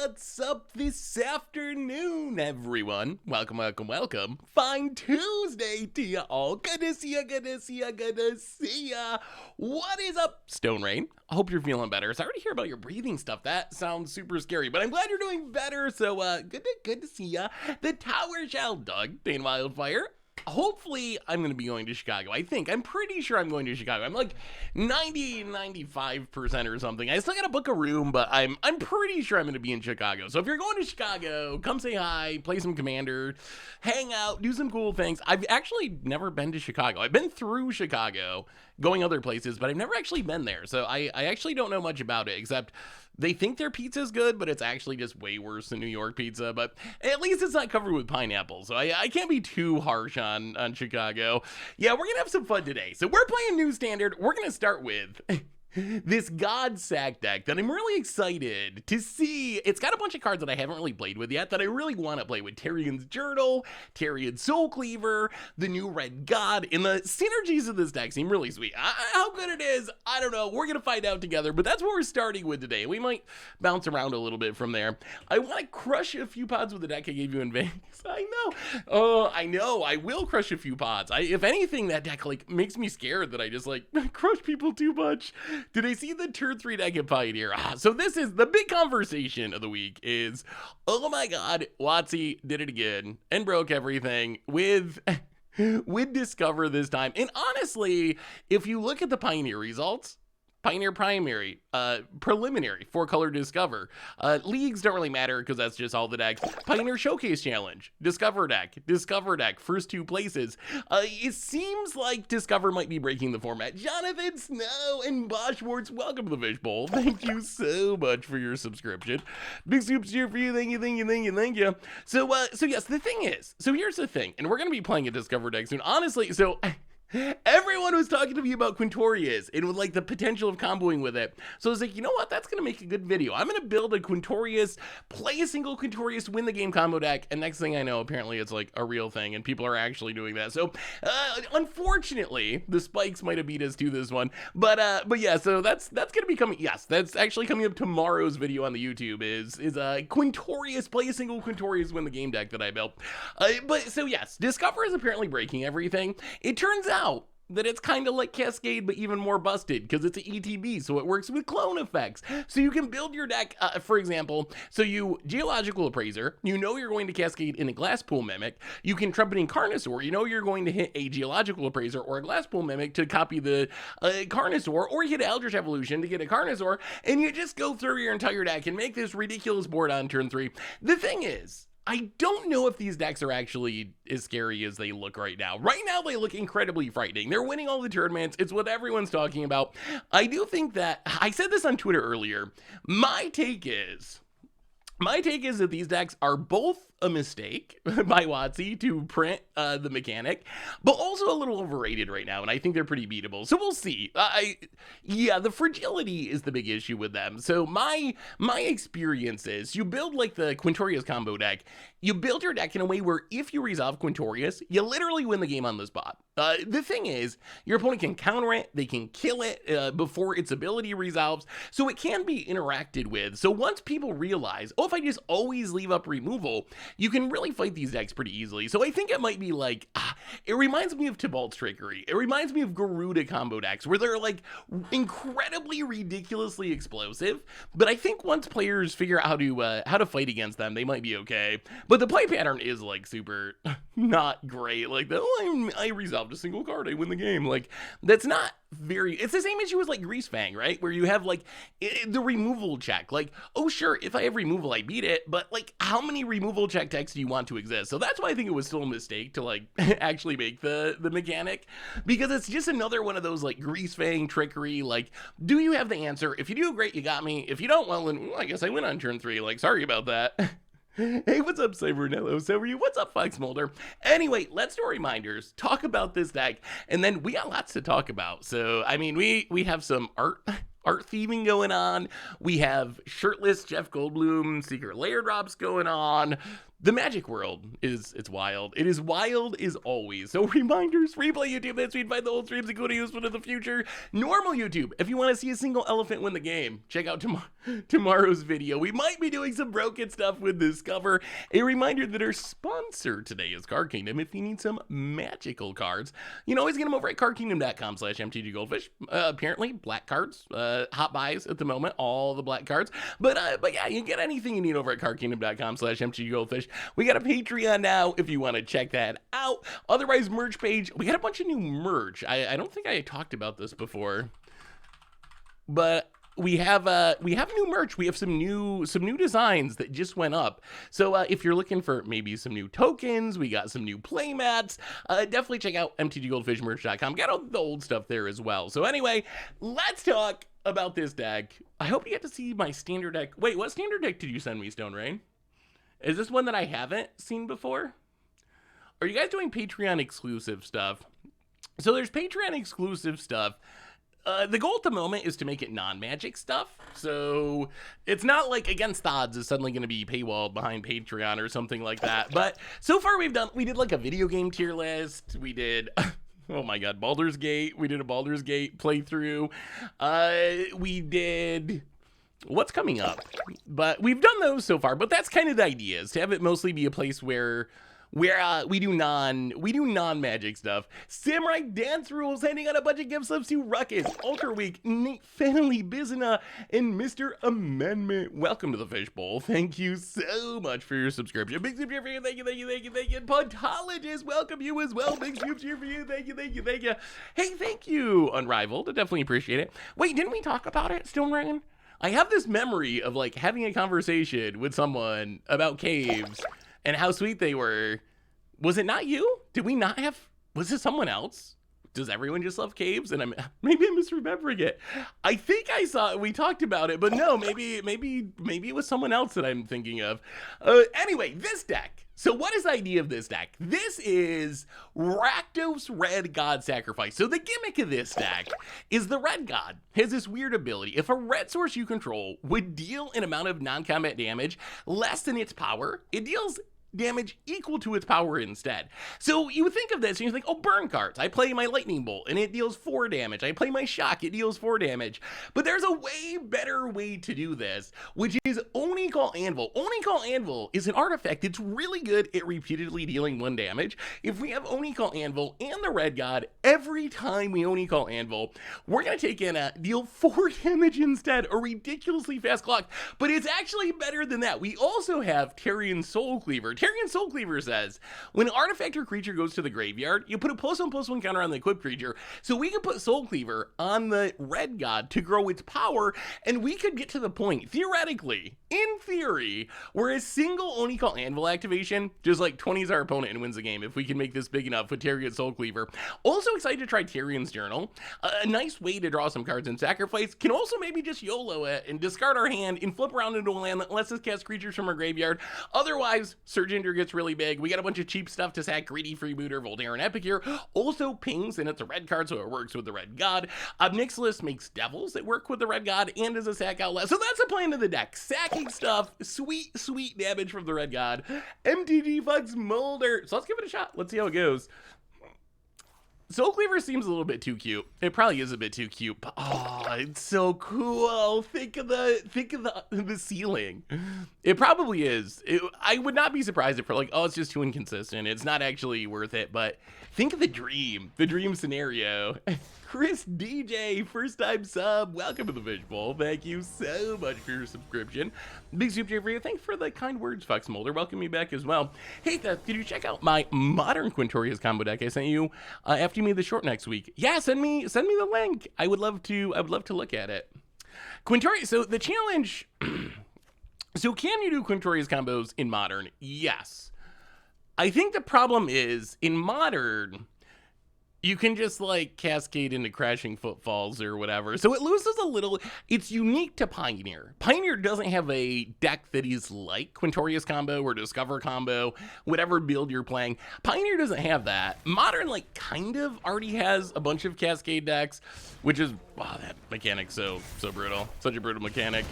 What's up this afternoon, everyone? Welcome. Fine Tuesday to ya all. Good to see ya. What is up, Stone Rain? I hope you're feeling better. Sorry to hear about your breathing stuff. That sounds super scary, but I'm glad you're doing better. So, good to see ya. The Tower Shell Doug, Dane Wildfire. Hopefully, I'm going to be going to Chicago. I'm pretty sure I'm going to Chicago. I'm like 95% or something. I still got to book a room, but I'm pretty sure I'm going to be in Chicago. So if you're going to Chicago, come say hi, play some Commander, hang out, do some cool things. I've actually never been to Chicago. I've been through Chicago, going other places, but I've never actually been there. So I actually don't know much about it, except they think their pizza's good, but it's actually just way worse than New York pizza. But at least it's not covered with pineapple, so I can't be too harsh on Chicago. Yeah, we're gonna have some fun today. So we're playing New Standard. We're gonna start with this God Sac deck that I'm really excited to see. It's got a bunch of cards that I haven't really played with yet that I really want to play with. Tyrion's Journal, Tyrion's Soul Cleaver, the new Red God, and the synergies of this deck seem really sweet. How good it is, I don't know. We're going to find out together, but that's what we're starting with today. We might bounce around a little bit from there. I want to crush a few pods with the deck I gave you in Vegas. I know. I will crush a few pods. If anything, that deck like makes me scared that I just like crush people too much. Did I see the turn 3 deck at Pioneer? So this is the big conversation of the week is, oh my god, WotC did it again and broke everything with Discover this time. And honestly, if you look at the Pioneer results, Pioneer Primary, Preliminary, 4-color Discover. Leagues don't really matter because that's just all the decks. Pioneer Showcase Challenge, Discover deck, first 2 places. It seems like Discover might be breaking the format. Jonathan Snow and Bosch Schwartz, welcome to the Fishbowl. Thank you so much for your subscription. Big soups here for you. Thank you. So yes, the thing is, so here's the thing, and we're going to be playing a Discover deck soon. Honestly, so everyone was talking to me about Quintorius and with like the potential of comboing with it. So I was like, you know what? That's going to make a good video. I'm going to build a Quintorius, play a single Quintorius, win the game combo deck. And next thing I know, apparently it's like a real thing and people are actually doing that. So unfortunately, the spikes might have beat us to this one. But yeah, so that's going to be coming. Yes, that's actually coming up tomorrow's video on the YouTube is a Quintorius, play a single Quintorius, win the game deck that I built. But so yes, Discover is apparently breaking everything. It turns out that it's kind of like Cascade, but even more busted because it's an ETB, so it works with clone effects. So you can build your deck, for example, so you Geological Appraiser, you know you're going to Cascade in a Glasspool Mimic. You can Trumpeting Carnosaur, you know you're going to hit a Geological Appraiser or a Glasspool Mimic to copy the Carnosaur, or you hit Eldritch Evolution to get a Carnosaur, and you just go through your entire deck and make this ridiculous board on turn 3. The thing is, I don't know if these decks are actually as scary as they look right now. Right now, they look incredibly frightening. They're winning all the tournaments. It's what everyone's talking about. I do think that, I said this on Twitter earlier, my take is that these decks are both a mistake by WotC to print the mechanic, but also a little overrated right now, and I think they're pretty beatable. So we'll see. Yeah, the fragility is the big issue with them. So my experience is you build like the Quintorius combo deck. You build your deck in a way where if you resolve Quintorius, you literally win the game on the spot. The thing is, your opponent can counter it, they can kill it before its ability resolves, so it can be interacted with. So once people realize, oh, if I just always leave up removal, you can really fight these decks pretty easily. So I think it might be like, it reminds me of Tybalt's Trickery. It reminds me of Garuda combo decks where they're like incredibly ridiculously explosive. But I think once players figure out how to fight against them, they might be okay. But the play pattern is like super not great. Like, I resolved a single card, I win the game. Like, that's not very, it's the same issue as like Grease Fang, right? Where you have like the removal check. Like, oh sure, if I have removal, I beat it, but like how many removal check decks do you want to exist? So that's why I think it was still a mistake to like actually make the mechanic, because it's just another one of those like Grease Fang Trickery. Like, do you have the answer? If you do, great, you got me. If you don't, well, then I guess I win on turn 3. Like, sorry about that. Hey, what's up, Cybernello? So are you? What's up, Fox Mulder? Anyway, let's do reminders, talk about this deck, and then we got lots to talk about. So, I mean, we have some art theming going on. We have shirtless Jeff Goldblum Secret Lair drops going on. The Magic world it's wild. It is wild as always. So reminders, replay YouTube, that's where you find the old streams, including useful in the future. Normal YouTube, if you want to see a single elephant win the game, check out tomorrow's video. We might be doing some broken stuff with this cover. A reminder that our sponsor today is Card Kingdom. If you need some magical cards, you can always get them over at cardkingdom.com/mtggoldfish. Apparently, black cards, hot buys at the moment, all the black cards. But yeah, you can get anything you need over at cardkingdom.com/mtggoldfish. We got a Patreon now if you want to check that out. Otherwise, merch page. We got a bunch of new merch. I don't think I talked about this before, but we have new merch. We have some new designs that just went up. So if you're looking for maybe some new tokens, we got some new playmats. Definitely check out mtggoldfishmerch.com. Got all the old stuff there as well. So anyway, let's talk about this deck. I hope you get to see my standard deck. Wait, what standard deck did you send me, Stone Rain? Is this one that I haven't seen before? Are you guys doing Patreon exclusive stuff? So there's Patreon exclusive stuff. The goal at the moment is to make it non-Magic stuff. So it's not like Against the Odds is suddenly going to be paywalled behind Patreon or something like that. But so far we did like a video game tier list. We did... Oh my god, Baldur's Gate. We did a Baldur's Gate playthrough. We did... What's coming up? But we've done those so far, but that's kind of the idea, is to have it mostly be a place where we do non-Magic stuff. Samurai Dance Rules handing out a bunch of gift subs to Ruckus, Ultra Week, Nate Fennelly, Bizina, and Mr. Amendment. Welcome to the Fishbowl. Thank you so much for your subscription. Big soup cheer for you. Thank you. Podologist, welcome you as well. Big soup cheer for you. Thank you. Hey, thank you, Unrivaled. I definitely appreciate it. Wait, didn't we talk about it, Stone Rain? I have this memory of like having a conversation with someone about caves and how sweet they were. Was it not you? Did we not have, was it someone else? Does everyone just love caves? And maybe I'm misremembering it. I think I saw, we talked about it, but no, maybe it was someone else that I'm thinking of. Anyway, this deck. So what is the idea of this deck? This is Rakdos God Sacrifice. So the gimmick of this deck is the Red God has this weird ability. If a red source you control would deal an amount of non-combat damage less than its power, it deals damage equal to its power instead. So you would think of this and you think, oh, burn cards. I play my Lightning Bolt and it deals 4 damage. I play my Shock, it deals 4 damage. But there's a way better way to do this, which is Oni-Cult Anvil. Oni-Cult Anvil is an artifact that's really good at repeatedly dealing 1 damage. If we have Oni-Cult Anvil and the Red God, every time we Oni-Cult Anvil, we're going to take in a deal 4 damage instead, a ridiculously fast clock. But it's actually better than that. We also have Tarion Soul Cleaver. Tarion Soul Cleaver says, when an artifact or creature goes to the graveyard, you put a +1/+1 counter on the equipped creature, so we can put Soul Cleaver on the Red God to grow its power, and we could get to the point, theoretically, in theory, where a single Oni-Cult Anvil activation just like 20s our opponent and wins the game if we can make this big enough with Tarion Soul Cleaver. Also excited to try Tyrion's Journal. A nice way to draw some cards in Sacrifice. Can also maybe just YOLO it and discard our hand and flip around into a land that lets us cast creatures from our graveyard. Otherwise, Surgender gets really big. We got a bunch of cheap stuff to sack, Greedy Freebooter, Voltaire, and Epicure. Also pings, and it's a red card, so it works with the Red God. Obnixilis makes Devils that work with the Red God and is a sack outlet. So that's the plan of the deck. Sacking stuff, sweet damage from the Red God. MTG fucks Molder. So let's give it a shot. Let's see how it goes. Soul Cleaver seems a little bit too cute. It probably is a bit too cute, but oh, it's so cool. Think of the ceiling. It probably is. I would not be surprised if we're like, oh, it's just too inconsistent. It's not actually worth it, but think of the dream scenario. Chris DJ, first time sub, welcome to the Fishbowl. Thank you so much for your subscription. Big soup for you. Thanks for the kind words, Fox Molder. Welcome me back as well. Hey, Theth, did you check out my modern Quintorius combo deck I sent you after you made the short next week? Yeah, send me the link. I would love to look at it. Quintorius. So the challenge. So can you do Quintorius combos in modern? Yes. I think the problem is in modern, you can just like cascade into Crashing Footfalls or whatever. So it loses a little. It's unique to Pioneer. Pioneer doesn't have a deck that is like Quintorius combo or Discover combo, whatever build you're playing. Pioneer doesn't have that. Modern like kind of already has a bunch of cascade decks, which is, wow, that mechanic's so brutal. Such a brutal mechanic.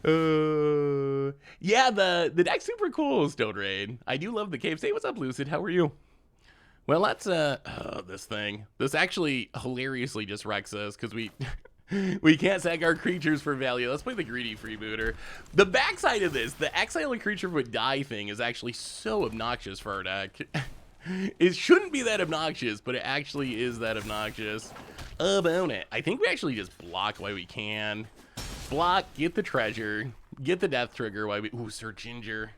Yeah, the deck's super cool, Stone Raid. I do love the caves. Hey, what's up, Lucid? How are you? Well, that's this thing. This actually hilariously just wrecks us because we we can't sack our creatures for value. Let's play the greedy freebooter. The backside of this, the exile a creature would die thing, is actually so obnoxious for our deck. It shouldn't be that obnoxious, but it actually is that obnoxious. About it. I think we actually just block while we can. Block, get the treasure, get the death trigger while we... Ooh, Sir Ginger.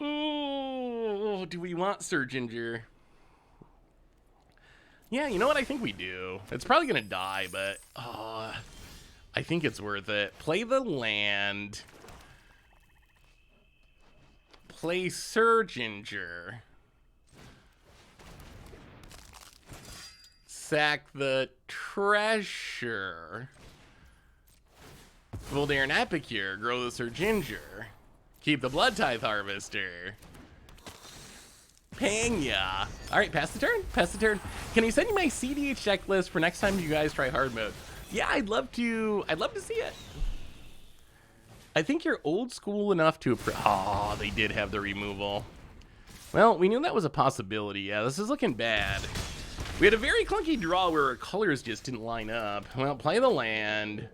Ooh, do we want Sir Ginger? Yeah, you know what? I think we do. It's probably going to die, but... I think it's worth it. Play the land. Play Sir Ginger. Sack the treasure. Voldarin Epicure, grow the Sir Ginger. Keep the Blood Tithe Harvester. Pena. All right, pass the turn. Pass the turn. Can you send me my CDH checklist for next time you guys try hard mode? Yeah, I'd love to see it. I think you're old school enough to... Oh, they did have the removal. Well, we knew that was a possibility. Yeah, this is looking bad. We had a very clunky draw where our colors just didn't line up. Well, play the land.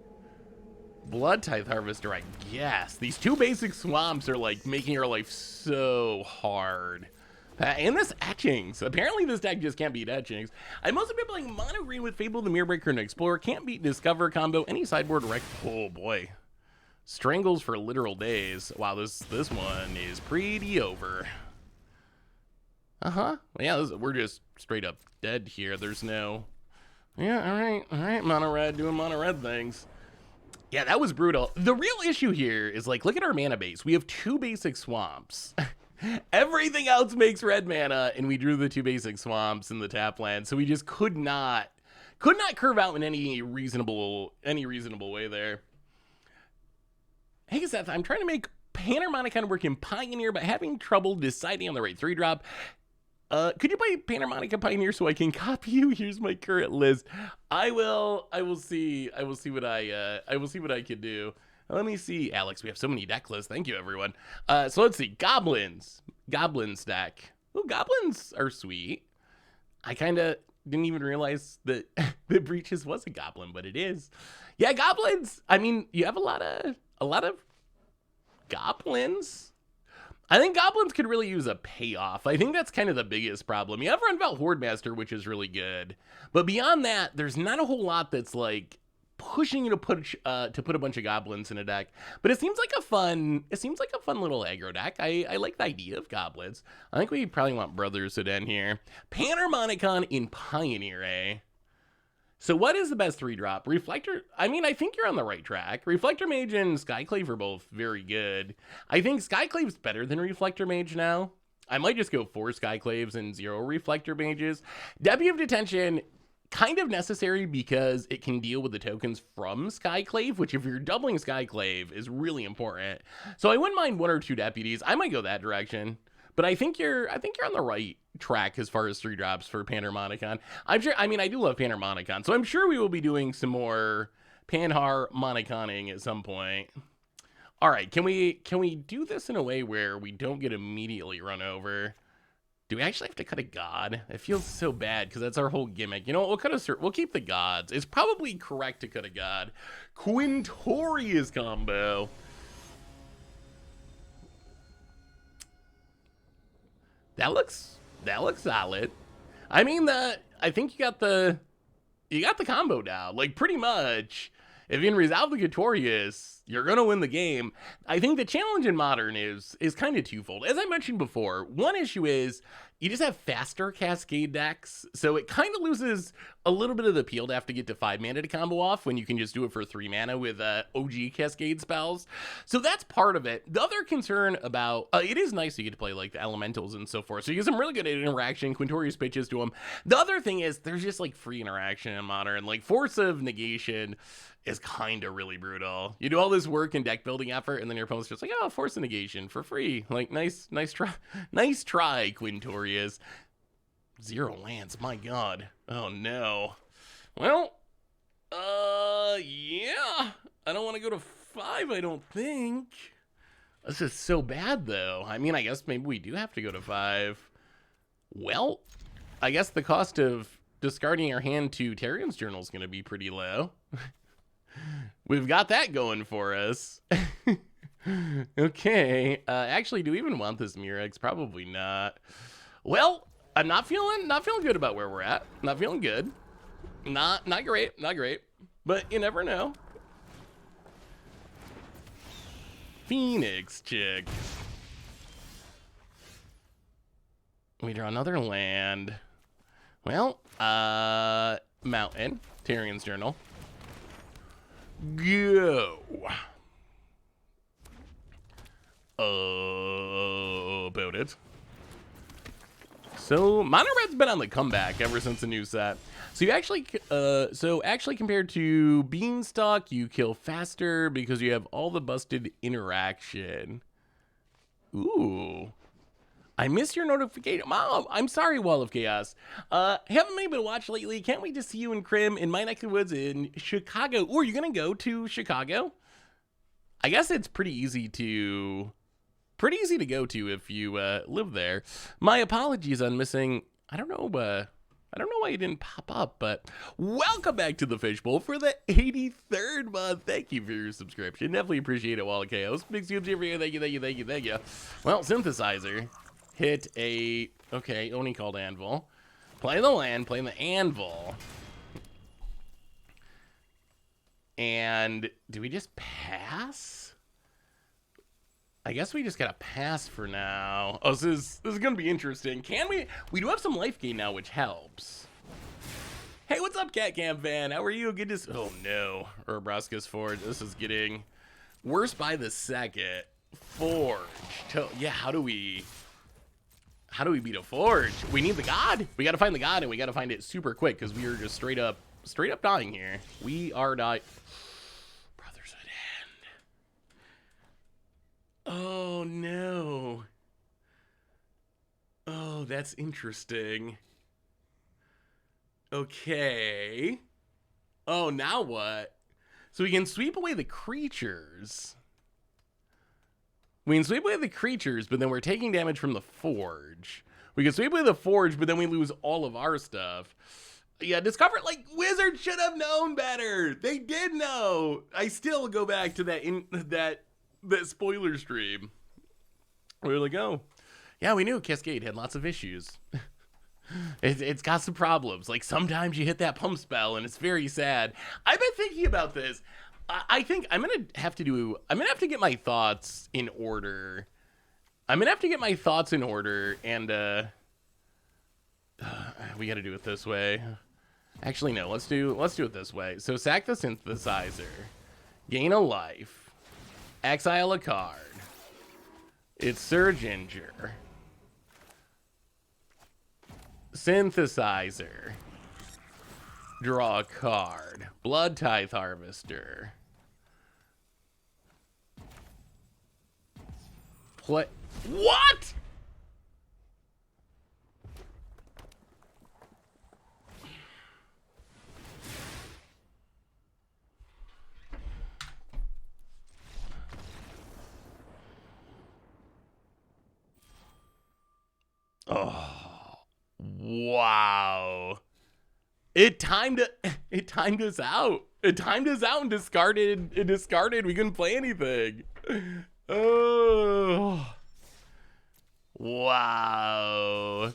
Blood Tithe Harvester, I guess. These two basic swamps are like making our life so hard. And this Etchings. Apparently this deck just can't beat Etchings. I've mostly been playing mono green with Fable the Mirrorbreaker and Explorer. Can't beat Discover combo. Any sideboard wreck. Oh boy. Strangles for literal days. Wow, this one is pretty over. Yeah, we're just straight up dead here. There's no... Yeah, all right, mono red doing mono red things. Yeah, that was brutal. The real issue here is, like, look at our mana base. We have two basic swamps. Everything else makes red mana, and we drew the two basic swamps in the tap land, so we just could not curve out in any reasonable way there. Hey Seth, I'm trying to make Panharmonicon work in Pioneer, but having trouble deciding on the right 3-drop. Could you play Panharmonica Pioneer so I can copy you? Here's my current list. I will see what I can do. Let me see, Alex. We have so many deck lists. Thank you, everyone. So let's see. Goblins deck. Oh, goblins are sweet. I kind of didn't even realize that the Breaches was a goblin, but it is. Yeah, goblins. I mean, you have a lot of goblins. I think goblins could really use a payoff. I think that's kind of the biggest problem. You have Runval Hordemaster, which is really good, but beyond that, there's not a whole lot that's like pushing you to put a bunch of goblins in a deck. But it seems like a fun little aggro deck. I like the idea of goblins. I think we probably want Brothers in here. Panharmonicon in Pioneer, eh? So what is the best 3-drop? Reflector, I mean, I think you're on the right track. Reflector Mage and Skyclave are both very good. I think Skyclave's better than Reflector Mage now. I might just go 4 Skyclaves and 0 Reflector Mages. Deputy of Detention, kind of necessary because it can deal with the tokens from Skyclave, which if you're doubling Skyclave is really important. So I wouldn't mind 1 or 2 deputies. I might go that direction. But I think you're on the right track as far as 3-drops for Panharmonicon. I'm sure, I mean, I do love Panharmonicon, so I'm sure we will be doing some more Panharmoniconing at some point. All right, can we do this in a way where we don't get immediately run over? Do we actually have to cut a god? It feels so bad because that's our whole gimmick. You know what? We'll keep the gods. It's probably correct to cut a god. Quintorius combo. That looks solid. I mean, I think you got the combo down, like pretty much. If you can resolve the Quintorius, you're gonna win the game. I think the challenge in Modern is kind of twofold. As I mentioned before, one issue is you just have faster Cascade decks, so it kind of loses a little bit of the appeal to have to get to 5 mana to combo off when you can just do it for 3 mana with OG Cascade spells. So that's part of it. The other concern about it is nice you get to play like the elementals and so forth, so you get some really good interaction. Quintorius pitches to them. The other thing is there's just like free interaction in Modern, like Force of Negation is kind of really brutal. You do all this work and deck building effort, and then your opponent's just like, oh, Force of Negation for free. Like, nice try, Quintorius. 0 lands, my god. Oh no. Well, yeah. I don't want to go to 5, I don't think. This is so bad, though. I mean, I guess maybe we do have to go to 5. Well, I guess the cost of discarding our hand to Tarian's Journal is going to be pretty low. We've got that going for us. Okay. Actually, do we even want this Murex? Probably not. Well, I'm not feeling good about where we're at. Not feeling good. Not great. But you never know. Phoenix Chick. We draw another land. Well, Mountain. Tarian's Journal. Go. About it. So, Mono Red's been on the comeback ever since the new set. So you actually, actually compared to Beanstalk, you kill faster because you have all the busted interaction. Ooh. I missed your notification. Mom, I'm sorry, Wall of Chaos. Haven't been able to watch lately. Can't wait to see you and Krim in my neck of the woods in Chicago. Ooh, are you going to go to Chicago? I guess it's pretty easy to go to if you live there. My apologies on missing. I don't know why you didn't pop up, but welcome back to the Fishbowl for the 83rd month. Thank you for your subscription. Definitely appreciate it, Wall of Chaos. Big scoops here for you. Thank you. Well, Synthesizer hit a Oni-Cult Anvil. Play the land, play the Anvil. And do we just pass? I guess we just gotta pass for now. Oh, this is gonna be interesting. Can we? We do have some life gain now, which helps. Hey, what's up, Cat Cam fan? How are you? Good to. Oh no, Urbraska's Forge. This is getting worse by the second. Forge. Yeah, how do we beat a Forge? We need the god. We gotta find the god, and we gotta find it super quick because we are just straight up dying here. We are dying. Oh, no. Oh, that's interesting. Okay. Oh, now what? So we can sweep away the creatures. We can sweep away the creatures, but then we're taking damage from the Forge. We can sweep away the Forge, but then we lose all of our stuff. Yeah, Discover, like, Wizards should have known better. They did know. I still go back to that spoiler stream. Where'd it go? Yeah, we knew Cascade had lots of issues. It's got some problems. Like, sometimes you hit that pump spell and it's very sad. I've been thinking about this. I think I'm gonna have to get my thoughts in order. And we gotta do it this way. Actually, no, let's do it this way. So sack the Synthesizer, gain a life, exile a card. It's Surge Injure. Synthesizer. Draw a card. Blood Tithe Harvester. Play. What? Oh, wow. It timed us out. It timed us out and discarded. We couldn't play anything. Oh. Wow.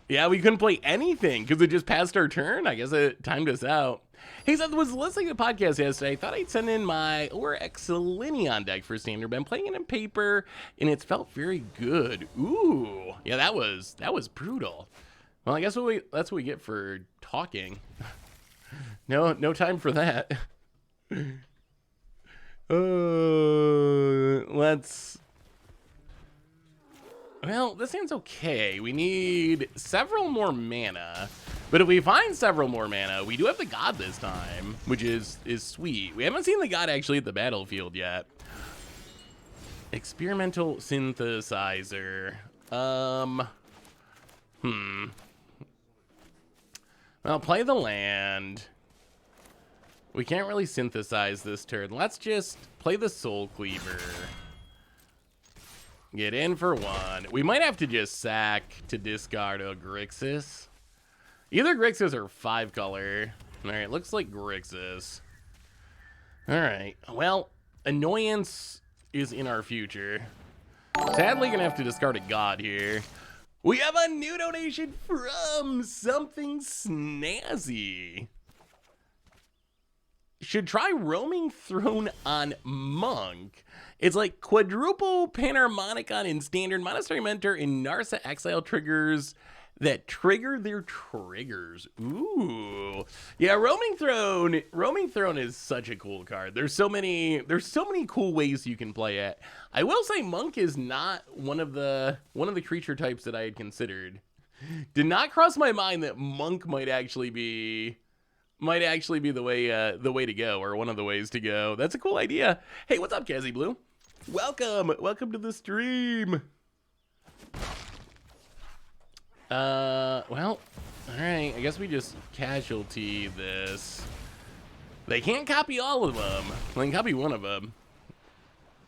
Yeah, we couldn't play anything because it just passed our turn. I guess it timed us out. Hey, so I was listening to the podcast yesterday. I thought I'd send in my Ixalan deck for Standard. Been playing it in paper, and it's felt very good. Ooh, yeah, that was brutal. Well, I guess that's what we get for talking. No time for that. Let's. Well, this hand's okay. We need several more mana. But if we find several more mana, we do have the god this time, which is sweet. We haven't seen the god actually at the battlefield yet. Experimental Synthesizer. Well, play the land. We can't really synthesize this turn. Let's just play the Soul Cleaver. Get in for 1. We might have to just sack to discard a Grixis. Either Grixis or 5-color. All right, looks like Grixis. All right, well, Annoyance is in our future. Sadly, gonna have to discard a God here. We have a new donation from Something Snazzy. Should try Roaming Throne on Monk. It's like quadruple Panharmonicon in Standard, Monastery Mentor in Narsa Exile triggers that trigger their triggers. Ooh. Yeah, Roaming Throne is such a cool card. There's so many cool ways you can play it. I will say Monk is not one of the creature types that I had considered. Did not cross my mind that Monk might actually be the way to go, or one of the ways to go. That's a cool idea. Hey, what's up, Kazzy Blue? Welcome to the stream. Well, all right. I guess we just casualty this. They can't copy all of them. They can copy one of them.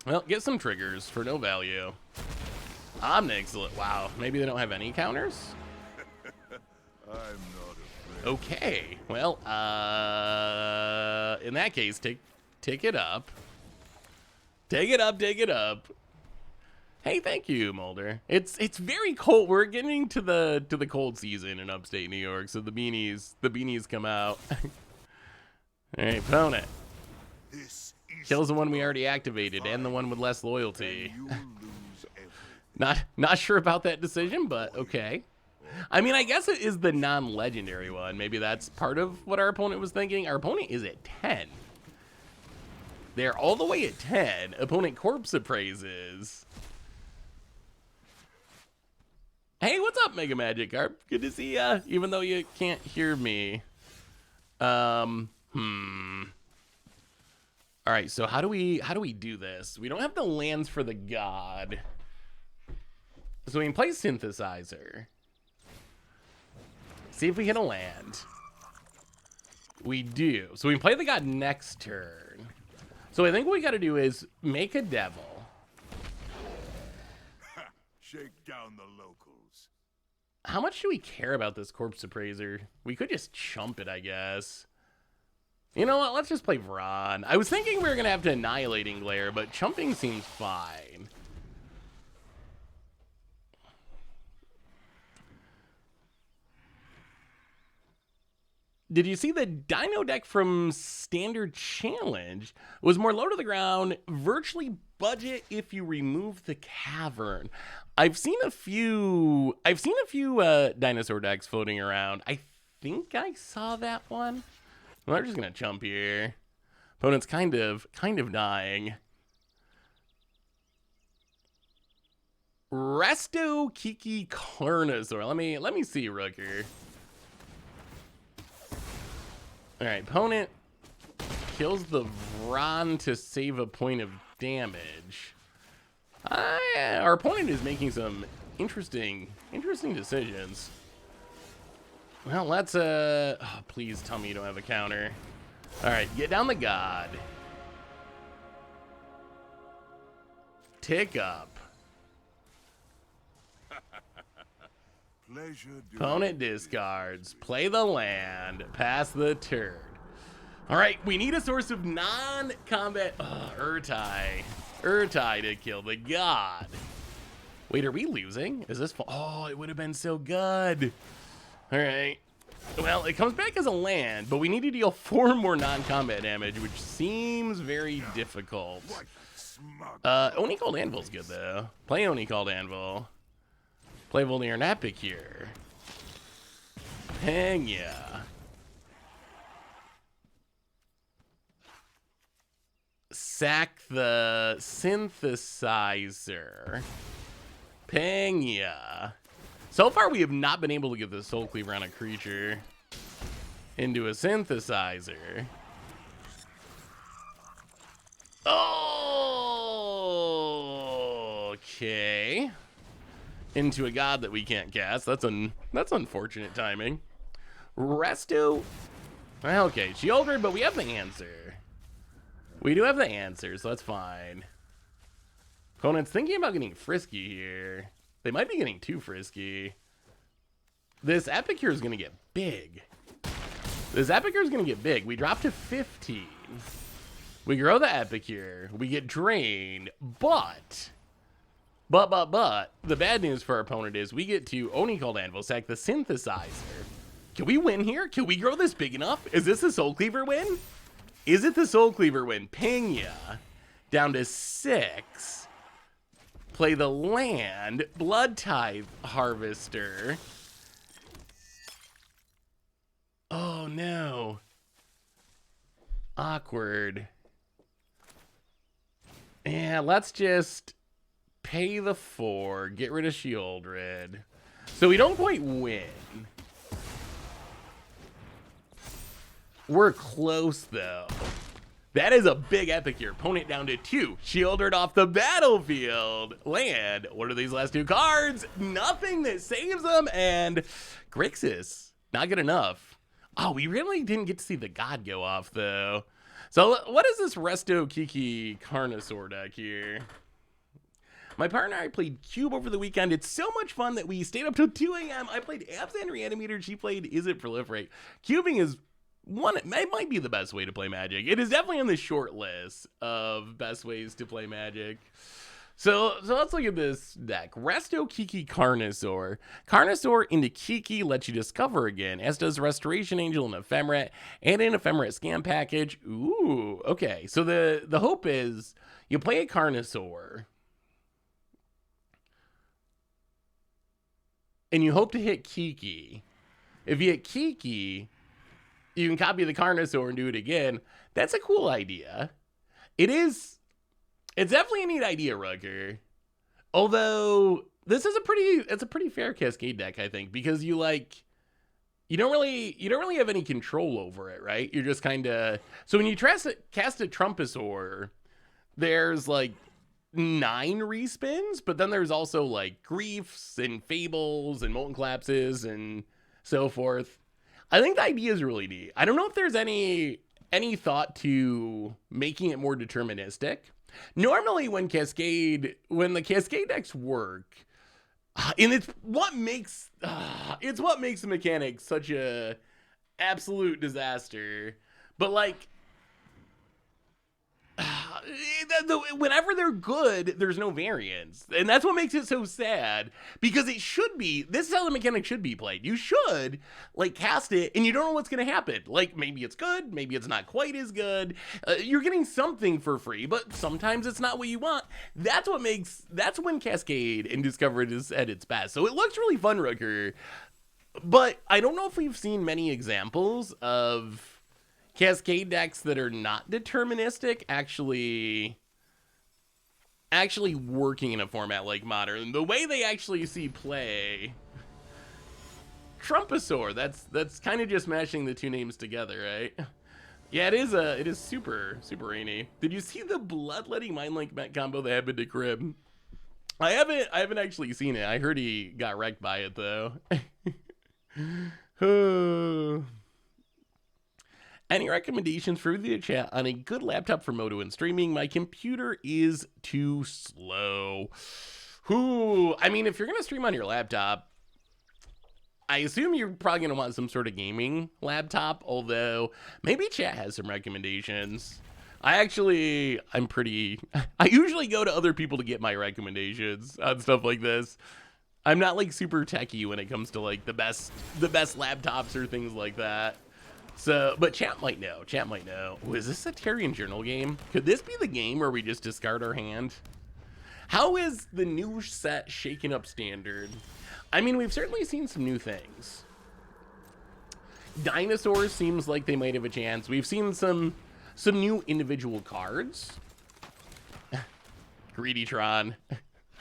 Well, get some triggers for no value. Omnix, wow. Maybe they don't have any counters? I'm not afraid. Okay. Well, in that case, take it up. Take it up. Hey, thank you, Mulder. It's very cold. We're getting to the cold season in upstate New York, so the beanies come out. All right, opponent. Kills the one we already activated and the one with less loyalty. Not sure about that decision, but okay. I mean, I guess it is the non-legendary one. Maybe that's part of what our opponent was thinking. Our opponent is at 10. They're all the way at 10. Opponent corpse appraises. Hey, what's up, Mega Magic Carp? Good to see ya, even though you can't hear me. All right, so how do we do this? We don't have the lands for the God. So we can play Synthesizer. See if we hit a land. We do. So we can play the God next turn. So I think what we got to do is make a devil. Shake down the locals. How much do we care about this Corpse Appraiser? We could just chump it, I guess. You know what? Let's just play Vron. I was thinking we were going to have to Annihilating Glare, but chumping seems fine. Did you see the Dino deck from Standard Challenge? It was more low to the ground, virtually budget if you remove the cavern. I've seen a few dinosaur decks floating around. I think I saw that one. Well, they're just gonna chump here. Opponent's kind of dying. Resto Kiki Carnosaur. Let me see, Rooker. All right, opponent kills the Vron to save a point of damage. Our opponent is making some interesting decisions. Well, let's oh, please tell me you don't have a counter. All right, get down the God. Tick up. Opponent discards. Play the land. Pass the turn. All right, we need a source of non-combat. Urtai. Urtai to kill the God. Wait, are we losing? Is this? Oh, it would have been so good. All right. Well, it comes back as a land, but we need to deal 4 more non-combat damage, which seems very difficult. Oni-Cult Anvil's good though. Play Oni-Cult Anvil. Play Volnir Epic here. Hang ya. Sack the Synthesizer. Ping ya. So far, we have not been able to get the Soul Cleaver on a creature into a Synthesizer. Oh, okay. Into a God that we can't cast. That's unfortunate timing. Resto Okay, Shieldred, but we have the answer. We do have the answer, so that's fine. Opponent's thinking about getting frisky here. They might be getting too frisky. This Epicure is going to get big. This Epicure is going to get big. We drop to 15. We grow the Epicure. We get drained, but the bad news for our opponent is we get to Oni-Cult Anvil, sack the Synthesizer. Can we win here? Can we grow this big enough? Is this a Soul Cleaver win? Is it the Soul Cleaver win? Ping ya. Down to 6. Play the land. Blood Tithe Harvester. Oh no. Awkward. Yeah, let's just pay the 4. Get rid of Shieldred. So we don't quite win. We're close, though. That is a big Epicure. Opponent down to 2. Shieldred off the battlefield. Land. What are these last 2 cards? Nothing that saves them. And Grixis. Not good enough. Oh, we really didn't get to see the God go off, though. So what is this Resto Kiki Carnosaur deck here? My partner and I played Cube over the weekend. It's so much fun that we stayed up till 2 a.m. I played Absent Reanimator. She played Is It Proliferate. Cubing is it might be the best way to play Magic. It is definitely on the short list of best ways to play Magic. So let's look at this deck. Resto Kiki Carnosaur. Carnosaur into Kiki lets you discover again, as does Restoration Angel and Ephemerate, and an Ephemerate Scam package. Ooh, okay. So the hope is you play a Carnosaur, and you hope to hit Kiki. If you hit Kiki, you can copy the Carnosaur and do it again. That's a cool idea. It's definitely a neat idea, Rucker. Although this is it's a pretty fair Cascade deck, I think, because you don't really have any control over it, right? You're just kind of, so when you cast a Trumposaur, there's like 9 respins, but then there's also like Griefs and Fables and Molten Collapses and so forth. I think the idea is really neat. I don't know if there's any thought to making it more deterministic. Normally when the Cascade decks work, and it's what makes the mechanic such a absolute disaster. But like, whenever they're good, there's no variance, and that's what makes it so sad, because it should be, this is how the mechanic should be played. You should like cast it and you don't know what's going to happen. Like, maybe it's good, maybe it's not quite as good. You're getting something for free, but sometimes it's not what you want. That's when Cascade and Discovered is at its best. So it looks really fun, Rooker, but I don't know if we've seen many examples of Cascade decks that are not deterministic actually working in a format like Modern. The way they actually see play, Trumposaur, that's kind of just mashing the 2 names together, right? Yeah, it is super rainy. Did you see the Bloodletting Mindlink Met combo that happened to Crib? I haven't actually seen it. I heard he got wrecked by it though. Any recommendations for the chat on a good laptop for Moto and streaming? My computer is too slow. I mean, if you're gonna stream on your laptop, I assume you're probably gonna want some sort of gaming laptop, although maybe chat has some recommendations. I usually go to other people to get my recommendations on stuff like this. I'm not like super techie when it comes to like the best laptops or things like that. So, but chat might know. Ooh, is this a Tarian Journal game? Could this be the game where we just discard our hand? How is the new set shaken up Standard? I mean, we've certainly seen some new things. Dinosaurs seems like they might have a chance. We've seen some new individual cards. Greedytron.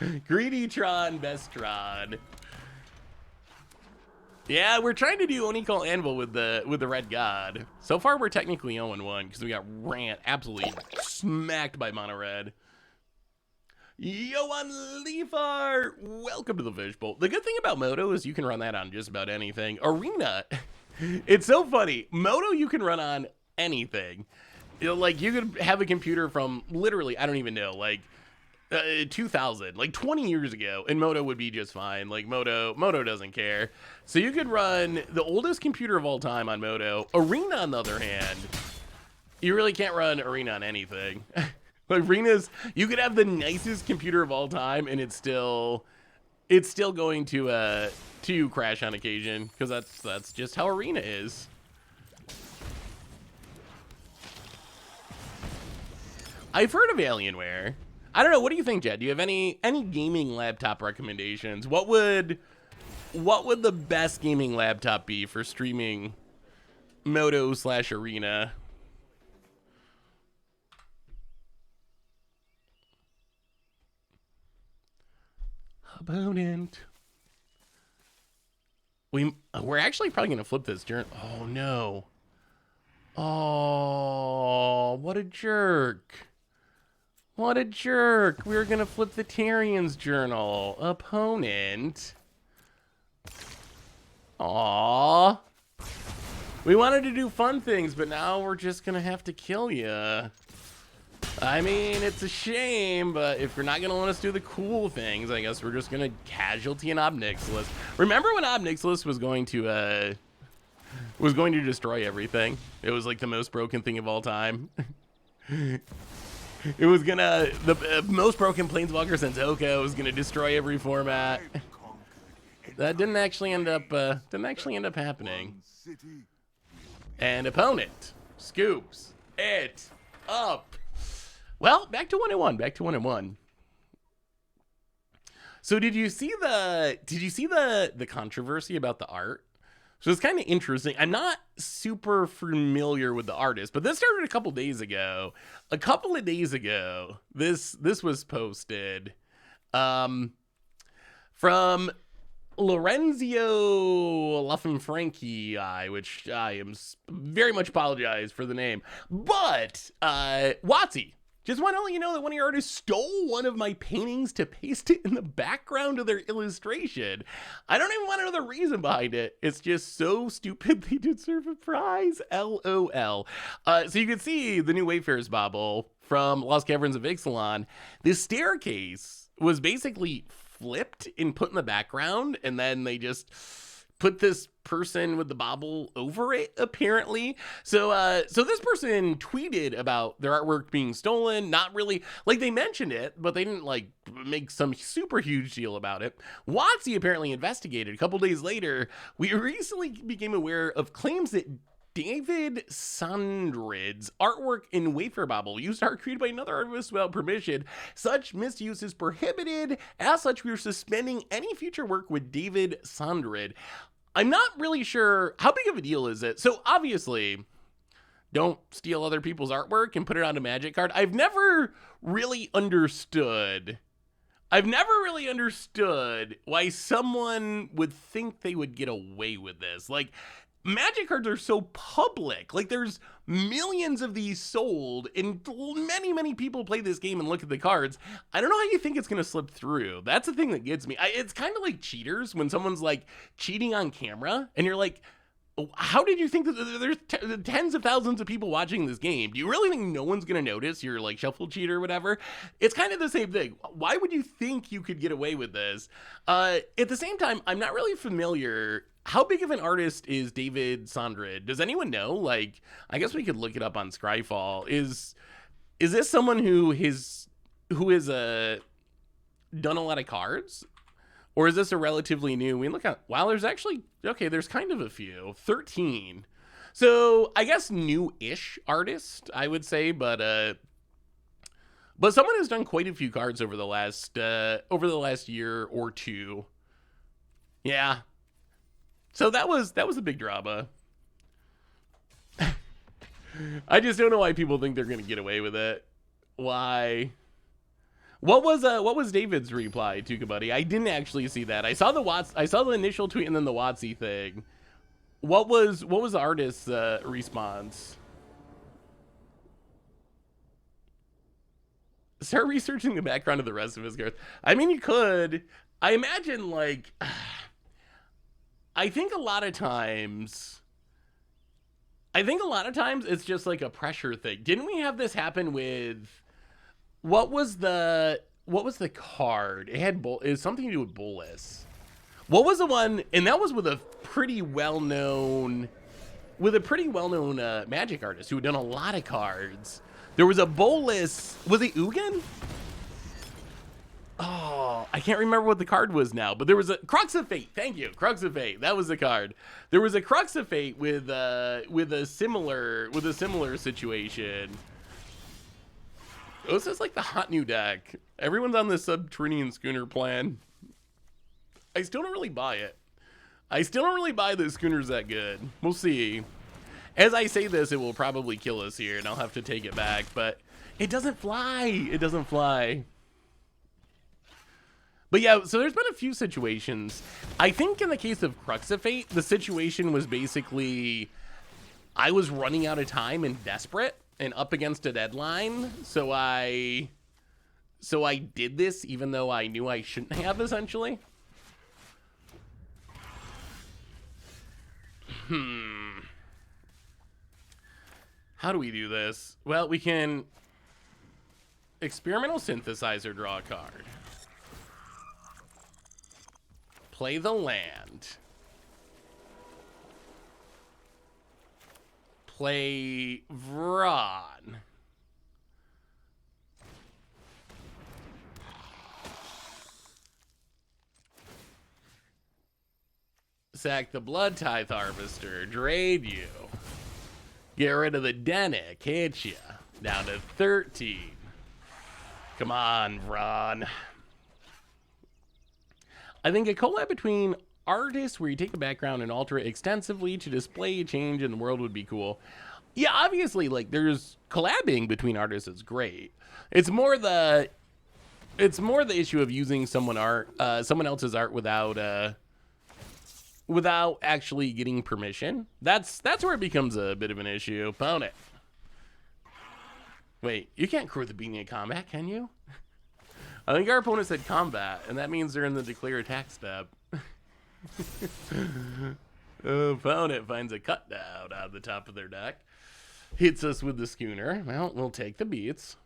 Greedytron, Bestron. Yeah, we're trying to do Oni-Cult Anvil with the Red God. So far, we're technically 0-1 because we got absolutely smacked by Mono Red. Yoan Leafar, welcome to the Fishbowl. The good thing about Moto is you can run that on just about anything. Arena, It's so funny. Moto you can run on anything. You know, like you could have a computer from literally, I don't even know, like 2000, like 20 years ago, and Moto would be just fine. Like Moto doesn't care. So you could run the oldest computer of all time on Moto. Arena, on the other hand, you really can't run Arena on anything. Like Arena's, you could have the nicest computer of all time, and it's still going to crash on occasion, because that's just how Arena is. I've heard of Alienware. I don't know. What do you think, Jed? Do you have any gaming laptop recommendations? What would the best gaming laptop be for streaming Moto/Arena? Opponent. We're actually probably gonna flip this journal. Oh no. Oh, what a jerk. What a jerk. We were going to flip the Tyrian's journal. Opponent. Aww. We wanted to do fun things, but now we're just going to have to kill you. I mean, it's a shame, but if you're not going to let us do the cool things, I guess we're just going to casualty an Ob Nixilis. Remember when Ob Nixilis was going to destroy everything? It was like the most broken thing of all time. It was gonna, the most broken planeswalker since Oko was gonna destroy every format. That didn't actually end up happening. And opponent scoops it up. Well, back to 1-1. So did you see the controversy about the art? So it's kind of interesting. I'm not super familiar with the artist, but this started a couple days ago. A couple of days ago, this was posted from Lorenzo Lafranchi, which I am very much apologize for the name. But Watsy, just want to let you know that one of your artists stole one of my paintings to paste it in the background of their illustration. I don't even want to know the reason behind it. It's just so stupid they deserve a prize. LOL. So you can see the new Wayfarer's Bauble from Lost Caverns of Ixalan. This staircase was basically flipped and put in the background, and then they just put this person with the bauble over it, apparently. So this person tweeted about their artwork being stolen. Not really, like, they mentioned it, but they didn't like make some super huge deal about it. Watsy apparently investigated. A couple days later, we recently became aware of claims that David Sondrid's artwork in Wayfarer Bauble used art created by another artist without permission. Such misuse is prohibited. As such, we are suspending any future work with David Sondrid. I'm not really sure, how big of a deal is it? So obviously, don't steal other people's artwork and put it on a Magic card. I've never really understood why someone would think they would get away with this. Like, Magic cards are so public. Like, there's millions of these sold, and many people play this game and look at the cards. I don't know how you think it's going to slip through. That's the thing that gets me. It's kind of like cheaters when someone's like cheating on camera, and you're like, how did you think that there's tens of thousands of people watching this game? Do you really think no one's going to notice you're like shuffle cheater or whatever? It's kind of the same thing. Why would you think you could get away with this? At the same time, I'm not really familiar. How big of an artist is David Sondrid? Does anyone know? Like, I guess we could look it up on Scryfall. Is this someone who has done a lot of cards? Or is this a relatively new? We look at, wow, there's actually, okay, there's kind of a few, 13. So I guess new-ish artist, I would say, but someone has done quite a few cards over the last year or two. Yeah. So that was a big drama. I just don't know why people think they're gonna get away with it. Why? What was David's reply, Tuka Buddy? I didn't actually see that. I saw the initial tweet and then the Watsy thing. What was the artist's response? Start researching the background of the rest of his cards. I mean, you could. I imagine, like, I think a lot of times I think a lot of times it's just like a pressure thing. Didn't we have this happen with what was the card? It had it was something to do with Bolas. What was the one? And that was with a pretty well-known Magic artist who had done a lot of cards. There was a Bolas. Was it Ugin? Oh, I can't remember what the card was now, but there was a Crux of Fate. Thank you, Crux of Fate. That was the card. There was a Crux of Fate with a similar situation. This is like the hot new deck. Everyone's on the Subterranean Schooner plan. I still don't really buy it. I still don't really buy the Schooner's that good. We'll see. As I say this, it will probably kill us here, and I'll have to take it back. But it doesn't fly. It doesn't fly. But yeah, so there's been a few situations. I think in the case of Crux of Fate, the situation was basically I was running out of time and desperate and up against a deadline. So I did this even though I knew I shouldn't have, essentially. How do we do this? Well, we can Experimental Synthesizer, draw a card. Play the land. Play Vron. Sack the Blood Tithe Harvester. Trade you. Get rid of the Denick. Hit ya. Down to 13. Come on, Vron. I think a collab between artists where you take the background and alter it extensively to display a change in the world would be cool. Yeah, obviously, like, there's collabing between artists is great. It's more the issue of using someone else's art without actually getting permission. That's where it becomes a bit of an issue. Opponent. Wait, you can't crew at the beginning of combat, can you? I think our opponent said combat, and that means they're in the declare attack step. Opponent finds a cut down out of the top of their deck. Hits us with the Schooner. Well, we'll take the beats.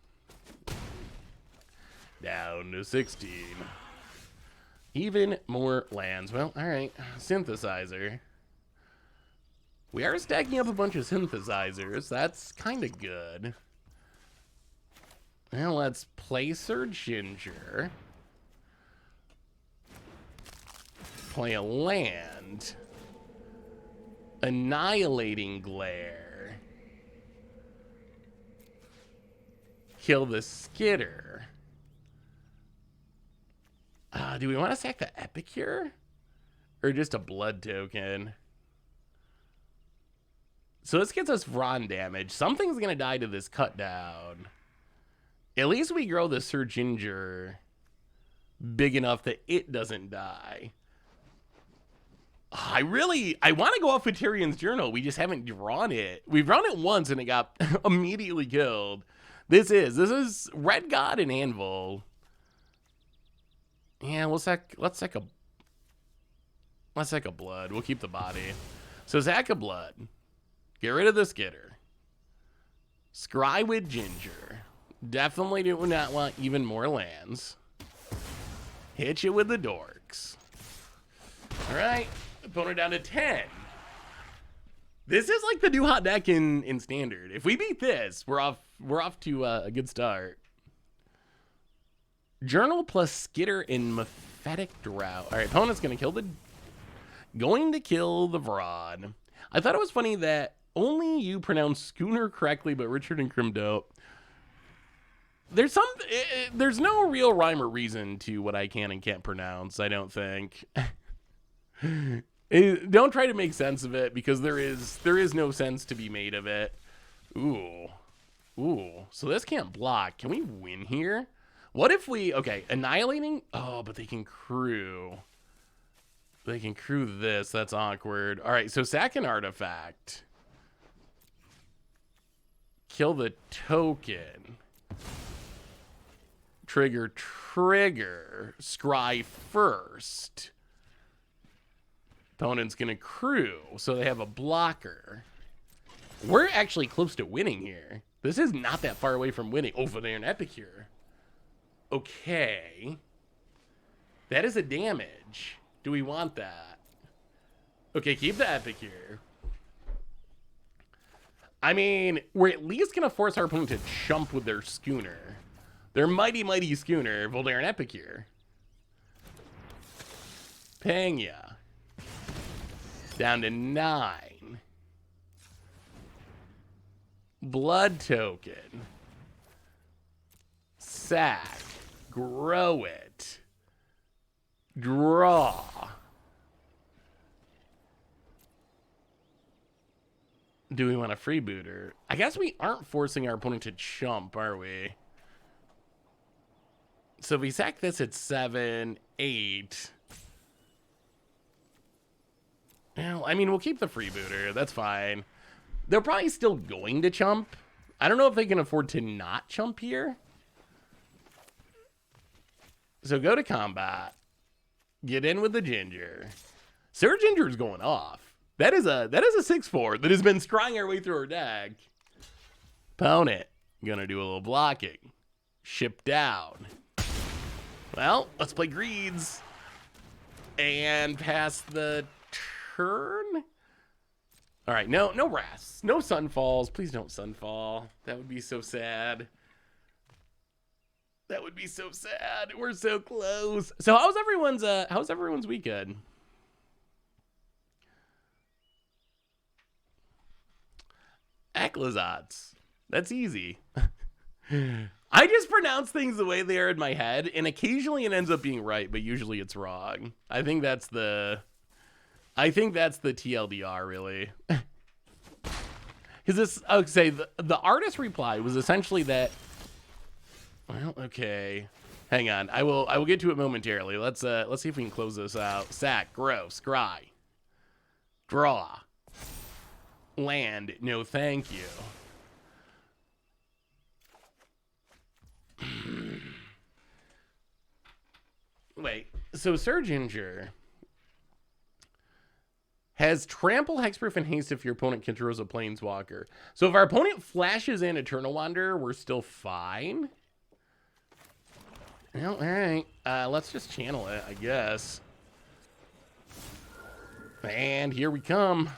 Down to 16. Even more lands. Well, alright. Synthesizer. We are stacking up a bunch of synthesizers. That's kind of good. Well, let's play Sir Ginger. Play a land. Annihilating Glare. Kill the Skitter. Do we want to sack the Epicure? Or just a blood token? So this gets us Vron damage. Something's going to die to this cut down. At least we grow the Sir Ginger big enough that it doesn't die. I want to go off with Tyrion's Journal. We just haven't drawn it. We've drawn it once and it got immediately killed. This is Red God and Anvil. Yeah, let's sack a blood. We'll keep the body. So sack a blood. Get rid of the Skitter. Scry with Ginger. Definitely do not want even more lands. Hit you with the Dorks. All right, opponent down to 10. This is like the new hot deck in Standard. If we beat this, we're off to a good start. Journal plus Skitter in Mephetic Drought. All right, opponent's going to kill the Vrod. I thought it was funny that only you pronounce Schooner correctly, but Richard and Krim don't. There's no real rhyme or reason to what I can and can't pronounce, I don't think. Don't try to make sense of it, because there is no sense to be made of it. Ooh. So this can't block. Can we win here? What if we... Okay, annihilating... Oh, but they can crew. They can crew this. That's awkward. All right, so sack an artifact. Kill the token. Trigger. Scry first. Opponent's going to crew, so they have a blocker. We're actually close to winning here. This is not that far away from winning. Over there in Epicure. Okay. That is a damage. Do we want that? Okay, keep the Epicure. I mean, we're at least going to force our opponent to jump with their schooner. Their mighty, mighty schooner, Voldaire and Epicure. Pena. Down to 9. Blood token. Sack. Grow it. Draw. Do we want a freebooter? I guess we aren't forcing our opponent to chump, are we? So if we sack this at 7, 8. Well, I mean, we'll keep the freebooter. That's fine. They're probably still going to chump. I don't know if they can afford to not chump here. So go to combat. Get in with the Ginger. Sir Ginger's going off. That is a 6/4 that has been scrying our way through our deck. Opponent. Gonna do a little blocking. Ship down. Well, let's play greeds. And pass the turn. All right, no Wraths. No Sunfalls. Please don't Sunfall. That would be so sad. That would be so sad. We're so close. So how's everyone's weekend? Eklazats. That's easy. I just pronounce things the way they are in my head, and occasionally it ends up being right, but usually it's wrong. I think that's the TLDR, really. Because this, I would say the artist reply was essentially that. Well, okay. Hang on. I will get to it momentarily. Let's see if we can close this out. Sack, grow, scry. Draw. Land. No, thank you. Wait. So Sir Ginger has trample, hexproof, and haste if your opponent controls a planeswalker. So if our opponent flashes in Eternal Wanderer, we're still fine. Well, all right. Let's just channel it, I guess. And here we come.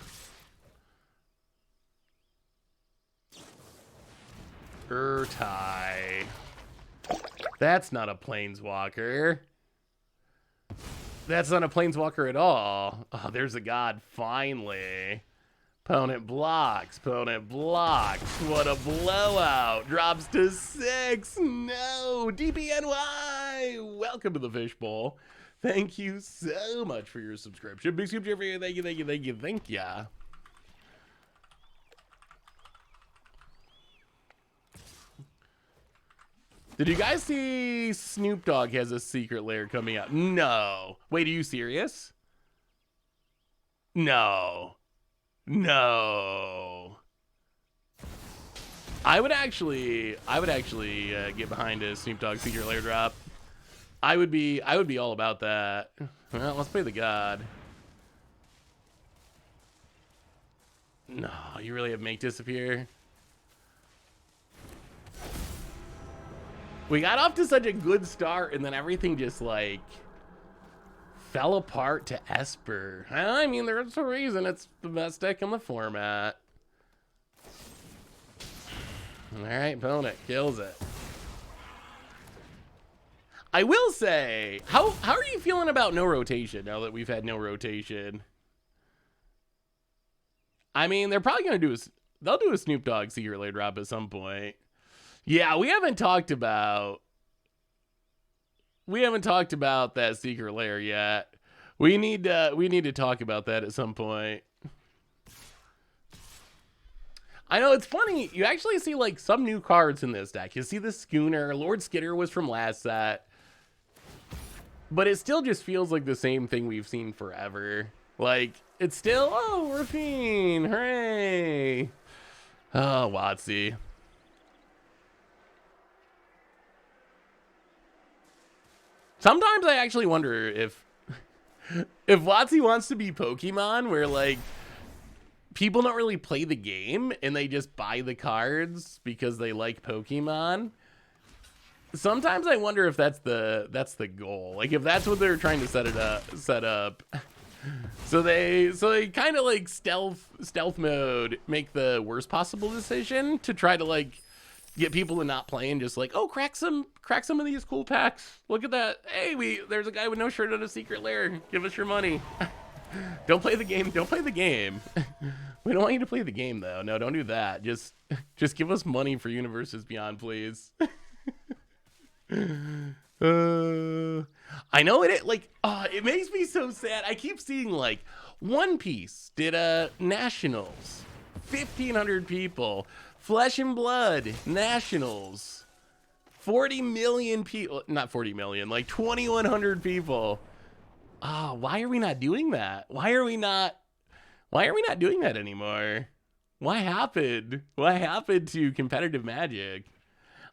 Urtai. That's not a planeswalker. That's not a planeswalker at all. Oh, there's a god, finally. Opponent blocks. Opponent blocks. What a blowout. Drops to 6. No. DPNY. Welcome to the Fishbowl. Thank you so much for your subscription. Big scoop for you. Thank you, thank you, thank you, thank ya. Did you guys see Snoop Dogg has a secret lair coming out? No. Wait, are you serious? No. No. I would actually get behind a Snoop Dogg secret lair drop. I would be all about that. Well, let's play the god. No, you really have make disappear. We got off to such a good start, and then everything just, like, fell apart to Esper. I mean, there's a reason it's the best deck in the format. All right, opponent kills it. I will say, how are you feeling about no rotation now that we've had no rotation? I mean, they're probably going to they'll do a Snoop Dogg secret lair drop at some point. Yeah, we haven't talked about that secret lair yet. We need to talk about that at some point. I know, it's funny. You actually see like some new cards in this deck. You see the Schooner. Lord Skitter was from last set. But it still just feels like the same thing we've seen forever. Like, it's still, oh, Rafine, hooray. Oh, WotC. Sometimes I actually wonder if WotC wants to be Pokemon, where like people don't really play the game and they just buy the cards because they like Pokemon. Sometimes I wonder if that's the goal. Like if that's what they're trying to set up. So they kind of like stealth mode, make the worst possible decision to try to like get people to not play and just like, oh, crack some of these cool packs. Look at that. Hey, there's a guy with no shirt on a secret lair. Give us your money. Don't play the game. Don't play the game. We don't want you to play the game though. No, don't do that. Just give us money for Universes Beyond, please. I know it like it makes me so sad. I keep seeing like One Piece did a nationals, 1,500 people, Flesh and Blood nationals, 40 million people, not 40 million, like 2,100 people. Why are we not doing that? Why are we not doing that anymore? What happened? What happened to competitive Magic?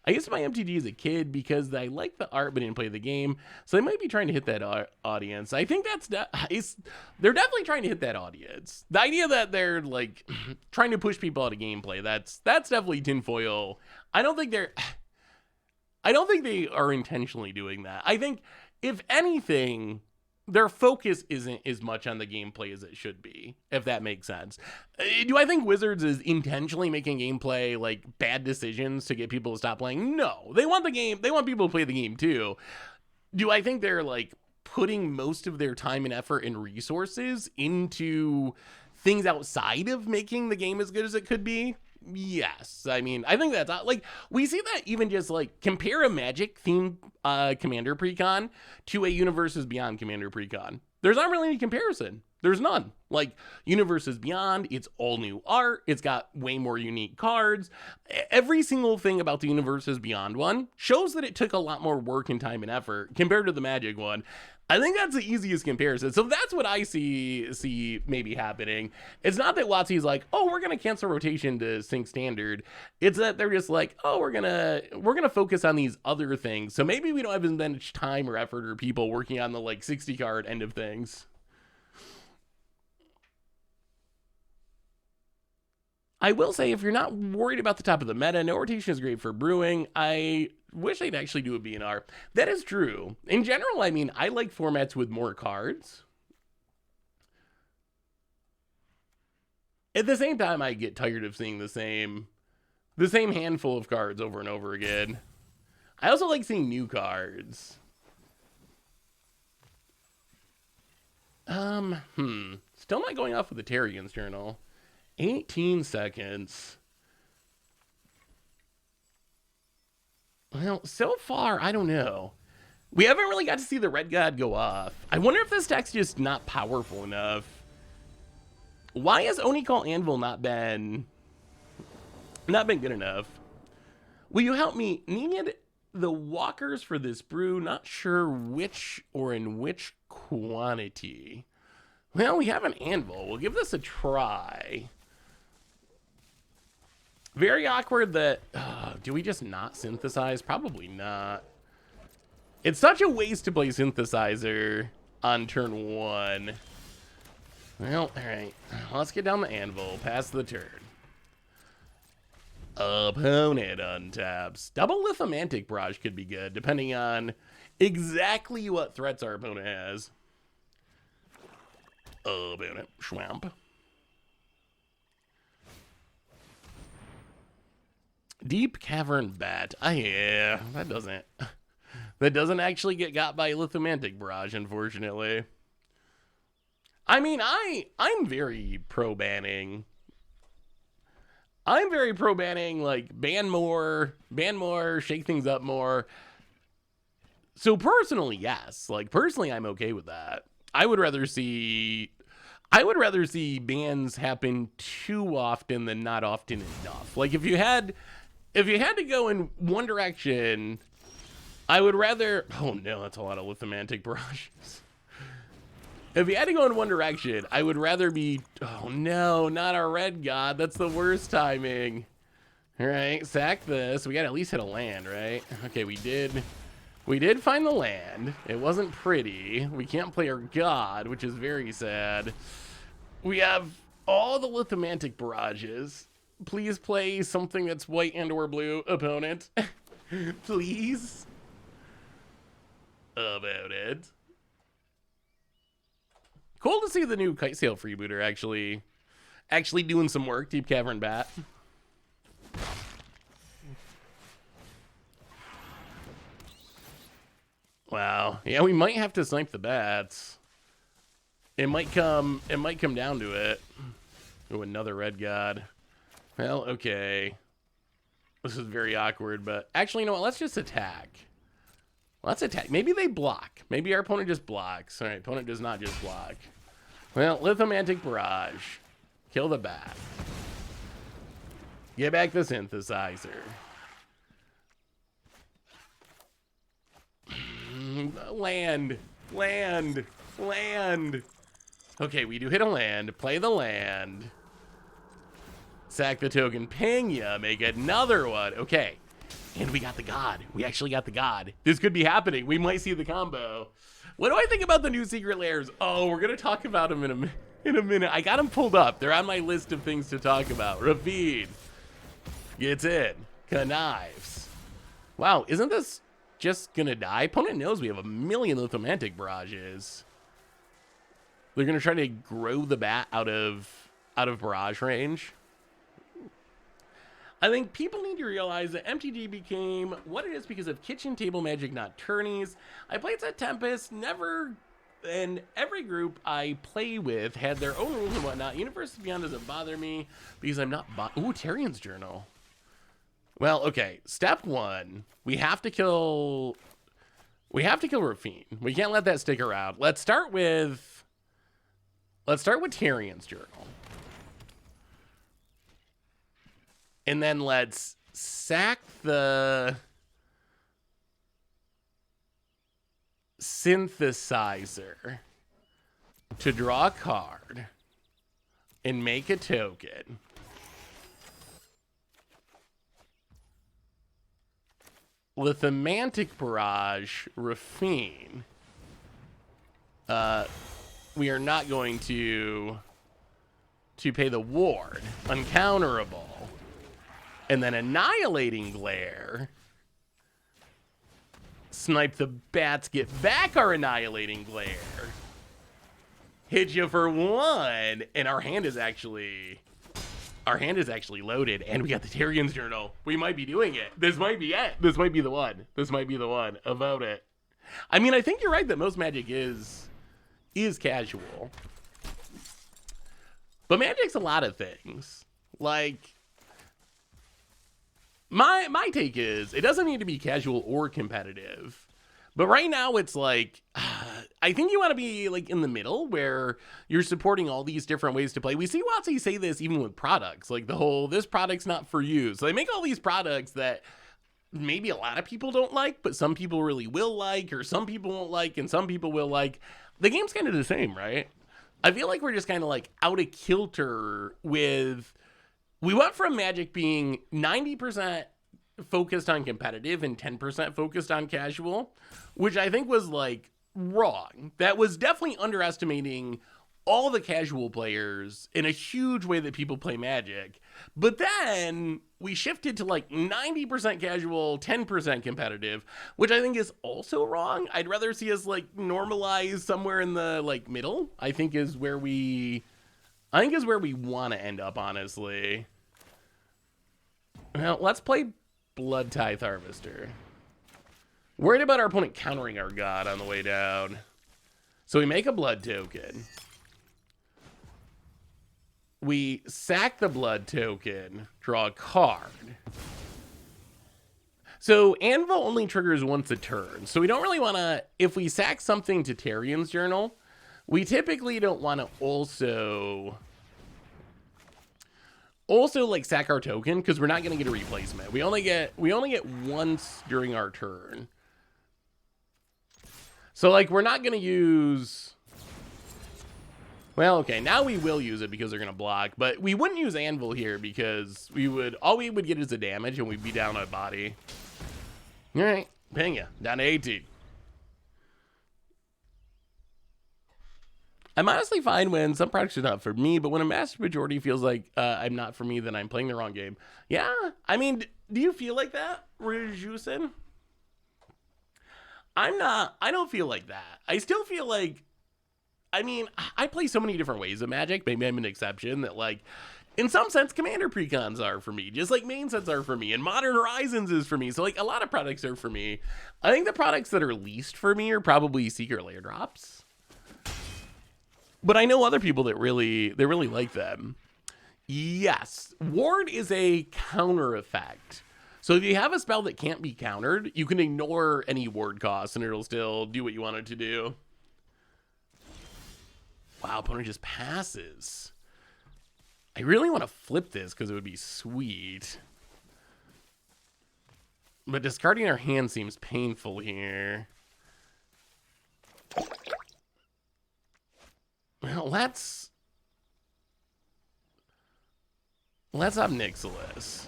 I used to buy MTG as a kid because I liked the art but didn't play the game, so they might be trying to hit that audience. I think they're definitely trying to hit that audience. The idea that they're like trying to push people out of gameplay, that's definitely tinfoil. I don't think they are intentionally doing that. I think if anything, their focus isn't as much on the gameplay as it should be, if that makes sense. Do I think Wizards is intentionally making gameplay like bad decisions to get people to stop playing? No, they want the game. They want people to play the game too. Do I think they're like putting most of their time and effort and resources into things outside of making the game as good as it could be? Yes. I mean, I think that's like, we see that even just like compare a Magic themed Commander Precon to a Universes Beyond Commander Precon. There's not really any comparison. There's none. Like Universes Beyond, it's all new art. It's got way more unique cards. Every single thing about the Universes Beyond one shows that it took a lot more work and time and effort compared to the Magic one. I think that's the easiest comparison. So that's what I see maybe happening. It's not that WotC's like, oh, we're gonna cancel rotation to sync standard. It's that they're just like, oh, we're gonna focus on these other things. So maybe we don't have as much time or effort or people working on the like 60 card end of things. I will say, if you're not worried about the top of the meta, no rotation is great for brewing. I wish they'd actually do a BNR. That is true. In general, I mean, I like formats with more cards. At the same time, I get tired of seeing the same handful of cards over and over again. I also like seeing new cards. Still not going off with the Terrigan's Journal. 18 seconds. Well, so far, I don't know. We haven't really got to see the Red God go off. I wonder if this deck's just not powerful enough. Why has Oni-Cult Anvil not been good enough? Will you help me? Needed the walkers for this brew. Not sure which or in which quantity. Well, we have an anvil. We'll give this a try. Very awkward that... do we just not synthesize? Probably not. It's such a waste to play synthesizer on turn 1. Well, alright. Let's get down the anvil. Pass the turn. Opponent untaps. Double Lithomantic Barrage could be good, depending on exactly what threats our opponent has. Opponent. Schwamp. Deep Cavern Bat. Yeah, that doesn't actually get got by Lithomantic Barrage, unfortunately. I mean, I'm very pro banning. I'm very pro banning, like ban more, shake things up more. So personally, yes. Like personally, I'm okay with that. I would rather see bans happen too often than not often enough. Like if you had to go in one direction, I would rather... Oh no, that's a lot of Lithomantic Barrages. If you had to go in one direction, I would rather be... Oh no, not our Red God. That's the worst timing. All right, sack this. We got to at least hit a land, right? Okay, we did find the land. It wasn't pretty. We can't play our God, which is very sad. We have all the lithomantic barrages. Please play something that's white and or blue, opponent. Please. About it. Cool to see the new Kite Sail freebooter actually doing some work. Deep Cavern Bat. Wow. Yeah, we might have to snipe the bats. It might come down to it. Oh, another red god. Well, okay. This is very awkward, but actually, you know what? Let's just attack. Let's attack. Maybe they block. Maybe our opponent just blocks. All right, opponent does not just block. Well, Lithomantic Barrage. Kill the bat. Get back the synthesizer. Land. Land. Land. Okay, we do hit a land. Play the land. Sack the token. Ping ya. Make another one. Okay. And we got the god. We actually got the god. This could be happening. We might see the combo. What do I think about the new secret layers? Oh, we're going to talk about them in a minute. I got them pulled up. They're on my list of things to talk about. Ravine. Gets in. Connives. Wow, isn't this just going to die? Opponent knows we have a million Lithomantic barrages. They're going to try to grow the bat out of barrage range. I think people need to realize that MTG became what it is because of kitchen table magic, not tourneys. I played at Tempest, and every group I play with had their own rules and whatnot. Universe Beyond doesn't bother me because I'm not ooh, Tarian's Journal. Well, okay. Step one, we have to kill Rafine. We can't let that stick around. Let's start with Tarian's Journal. And then let's sack the synthesizer to draw a card and make a token. Lithomantic Barrage, Rafine. We are not going to pay the ward. Uncounterable. And then Annihilating Glare. Snipe the bats, get back our Annihilating Glare. Hit you for one. And our hand is actually loaded. And we got the Tarian's Journal. We might be doing it. This might be it. This might be the one. This might be the one. About it. I mean, I think you're right that most Magic is casual. But Magic's a lot of things. Like, my take is it doesn't need to be casual or competitive. But right now it's like, I think you want to be like in the middle where you're supporting all these different ways to play. We see WotC say this even with products, like the whole, this product's not for you. So they make all these products that maybe a lot of people don't like, but some people really will like, or some people won't like, and some people will like. The game's kind of the same, right? I feel like we're just kind of like out of kilter with, we went from Magic being 90% focused on competitive and 10% focused on casual, which I think was like wrong. That was definitely underestimating all the casual players in a huge way that people play Magic. But then we shifted to like 90% casual, 10% competitive, which I think is also wrong. I'd rather see us like normalize somewhere in the like middle. I think is where we want to end up, honestly. Well, let's play Blood Tithe Harvester. Worried about our opponent countering our god on the way down. So we make a blood token. We sack the blood token, draw a card. So Anvil only triggers once a turn. So we don't really want to, if we sack something to Tarian's Journal, we typically don't want to also like sack our token because we're not going to get a replacement. We only get once during our turn. So like we're not going to use, well, okay, now we will use it because they're going to block, but we wouldn't use Anvil here because all we would get is a damage and we'd be down on body. All right, ping ya, down to 18. I'm honestly fine when some products are not for me, but when a massive majority feels like I'm not for me, then I'm playing the wrong game. Yeah, I mean, do you feel like that, Rejusen? I don't feel like that. I still feel like, I mean, I play so many different ways of Magic. Maybe I'm an exception that, like, in some sense, Commander precons are for me, just like main sets are for me, and Modern Horizons is for me. So, like, a lot of products are for me. I think the products that are least for me are probably Secret Lair drops. But I know other people that really like them. Yes, Ward is a counter effect. So if you have a spell that can't be countered, you can ignore any ward cost and it'll still do what you want it to do. Wow, opponent just passes. I really want to flip this because it would be sweet. But discarding our hand seems painful here. Well, let's have Nixilis.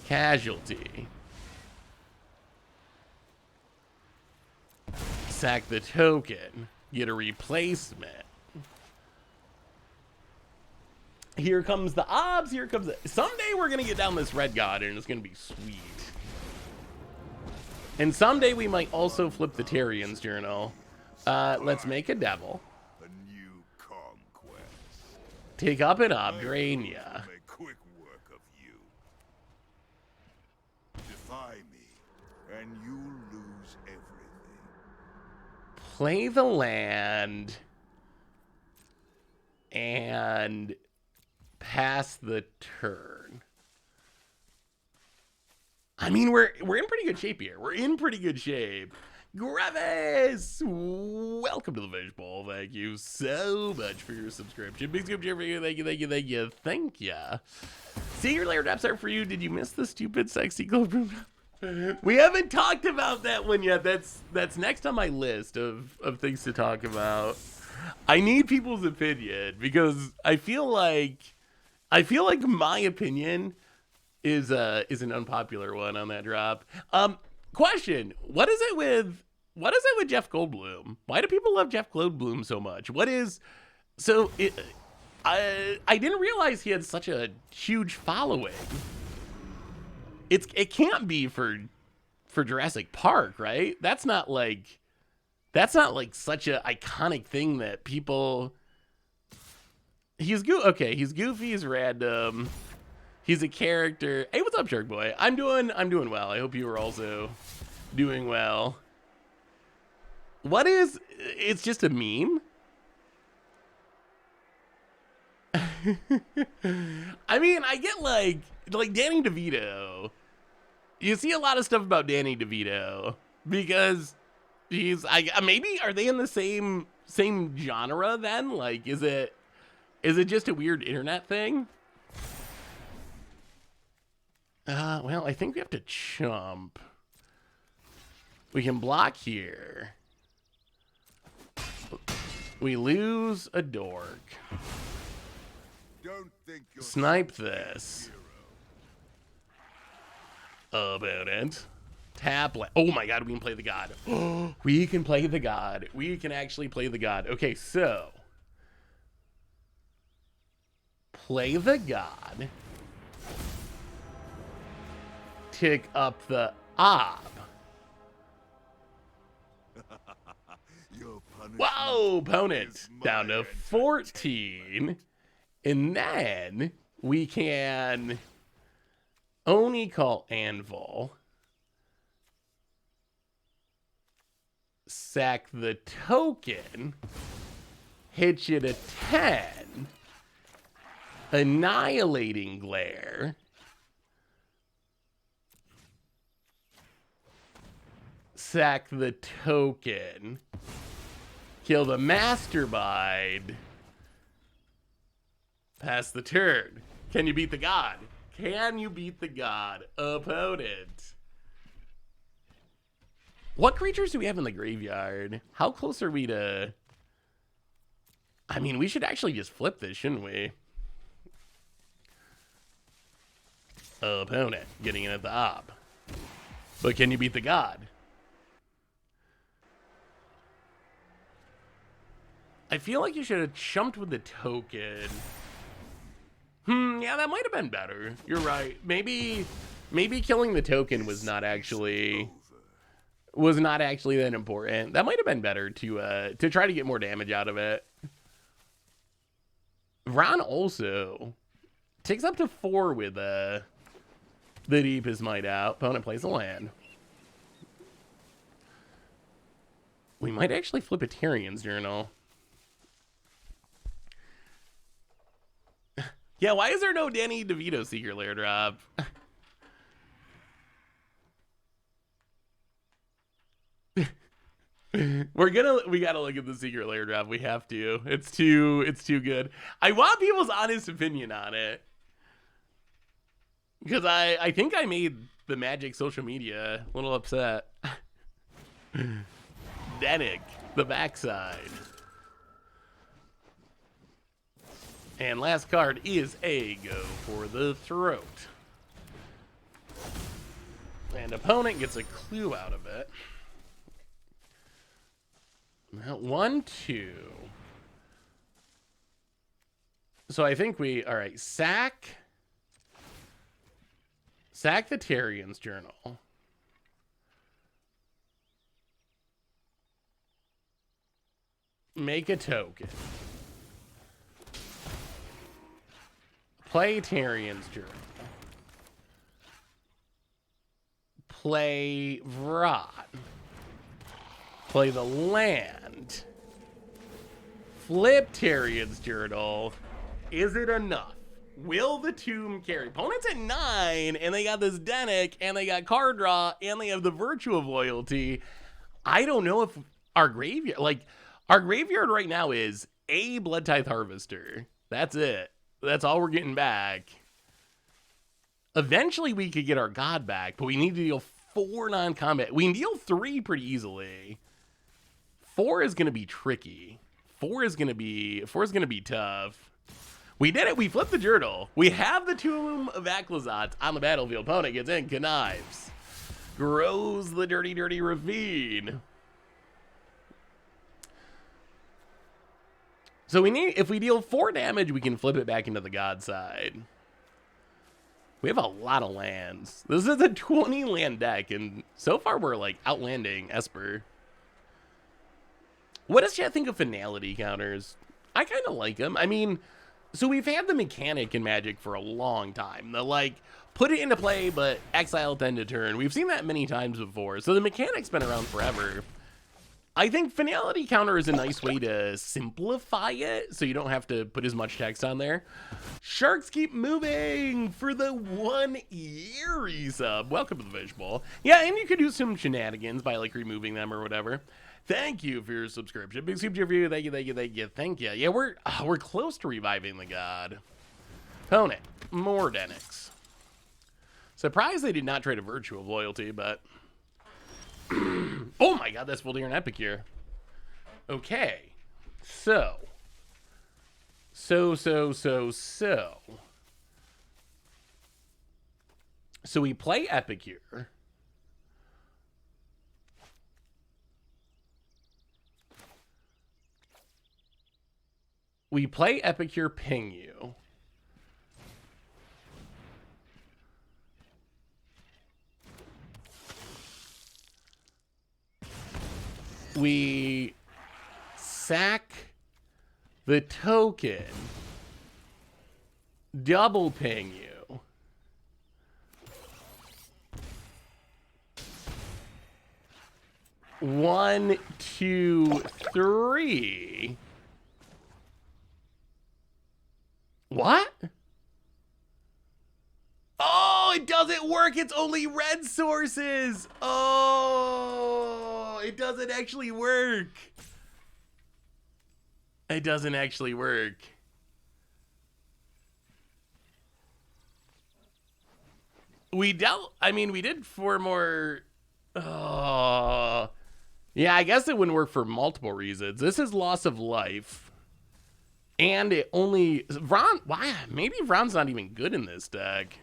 Casualty. Sack the token. Get a replacement. Here comes the obs. Here comes the... Someday we're going to get down this red god and it's going to be sweet. And someday we might also flip the Tyrian's Journal. Let's make a devil. A new conquest. Take up an ob, drain ya. Make quick work of you. Defy me, and you lose everything. Play the land. And pass the turn. I mean, we're in pretty good shape here. We're in pretty good shape. Gravis, welcome to the Fish Bowl. Thank you so much for your subscription. Big scoop cheer for you. Thank you. Thank you. Secret Lair drops are for you. Did you miss the stupid sexy gold room? We haven't talked about that one yet. That's next on my list of things to talk about. I need people's opinion because I feel like my opinion is an unpopular one on that drop. Question: What is it with Jeff Goldblum? Why do people love Jeff Goldblum so much? I didn't realize he had such a huge following. It can't be for Jurassic Park, right? That's not like such an iconic thing that people. He's goofy. He's random. He's a character. Hey, what's up, Shark Boy? I'm doing well. I hope you are also doing well. It's just a meme? I mean, I get like Danny DeVito. You see a lot of stuff about Danny DeVito because he's maybe are they in the same genre then? Like, is it just a weird internet thing? Well, I think we have to chump. We can block here. We lose a dork. Don't think you're Snipe this. About it. Tap. Oh my god, we can play the god. We can play the god. We can actually play the god. Okay, so. Play the god. Tick up the ob. Whoa, opponent. Down to 14. And then we can Oni-Cult Anvil. Sack the token. Hit you to 10. Annihilating Glare. Sack the token. Kill the Mastermind. Pass the turn. Can you beat the god? Can you beat the god? Opponent. What creatures do we have in the graveyard? How close are we to... I mean, we should actually just flip this, shouldn't we? Opponent. Getting in at the ob. But can you beat the god? I feel like you should have chumped with the token. Yeah, that might have been better. You're right. Maybe killing the token was not actually that important. That might have been better to try to get more damage out of it. Ron also takes up to 4 with the deepest might out. Opponent plays a land. We might actually flip a Tyrion's Journal. Yeah, why is there no Danny DeVito Secret Lair drop? We gotta look at the Secret Lair drop. We have to. It's too good. I want people's honest opinion on it. Because I think I made the Magic social media a little upset. Denick, the backside. And last card is a go for the throat. And opponent gets a clue out of it. Now, 1, 2. So I think all right, sack the Tyrion's Journal. Make a token. Play Tyrion's Journal. Play Vrot. Play the land. Flip Tyrion's Journal. Is it enough? Will the tomb carry? Opponent's at 9, and they got this Denick, and they got card draw, and they have the Virtue of Loyalty. I don't know if our graveyard right now is a Blood Tithe Harvester. That's it. That's all we're getting back. Eventually we could get our God back, but we need to deal 4 non-combat. We can deal 3 pretty easily. 4 is going to be tricky. 4 is going to be tough. We did it. We flipped the journal. We have the Tomb of Ixalan on the battlefield. Opponent gets in, connives. Grows the dirty, dirty ravine. So if we deal 4 damage, we can flip it back into the God side. We have a lot of lands. This is a 20 land deck, and so far we're like outlanding Esper. What does chat think of finality counters? I kind of like them. I mean, so we've had the mechanic in Magic for a long time. The like, put it into play, but exile it end of turn. We've seen that many times before. So the mechanic's been around forever. I think finality counter is a nice way to simplify it, so you don't have to put as much text on there. Sharks keep moving for the 1 year resub. Welcome to the Fishbowl. Yeah, and you could do some shenanigans by like removing them or whatever. Thank you for your subscription. Big super review. Thank you. Thank you. Yeah, we're close to reviving the god. Opponent, more Denix. Surprised they did not trade a Virtue of Loyalty, but. Oh my god, that's Voldir and Epicure. Okay. So we play Epicure. We play Epicure Ping You. We sack the token, double ping you. One, two, three. What? Oh, it doesn't work. It's only red sources. Oh, it doesn't actually work. It doesn't actually work. We did 4 more. Oh, yeah, I guess it wouldn't work for multiple reasons. This is loss of life. And it only, why? Maybe Vron's not even good in this deck.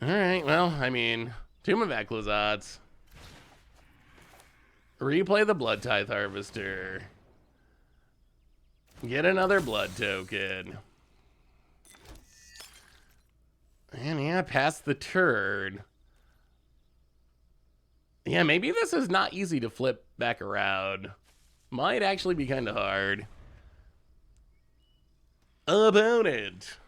All right, well, I mean, Tomb of Ixalan. Replay the Blood Tithe Harvester. Get another blood token. And yeah, pass the turn. Yeah, maybe this is not easy to flip back around. Might actually be kind of hard. Opponent.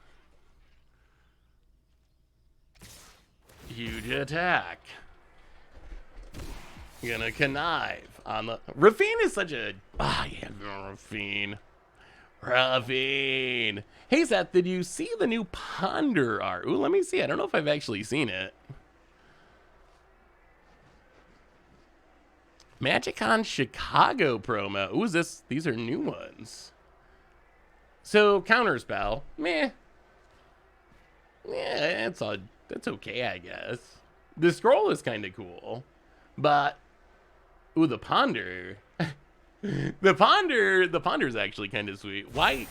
Huge attack. Gonna connive on the... Rafine is such a... Ah, yeah, Rafine. Rafine. Hey, Seth, did you see the new Ponder art? Ooh, let me see. I don't know if I've actually seen it. MagicCon Chicago promo. Ooh, is this? These are new ones. So, counterspell. Meh. Yeah, that's okay, I guess. The scroll is kind of cool. But, ooh, the Ponder. The Ponder's actually kind of sweet. Why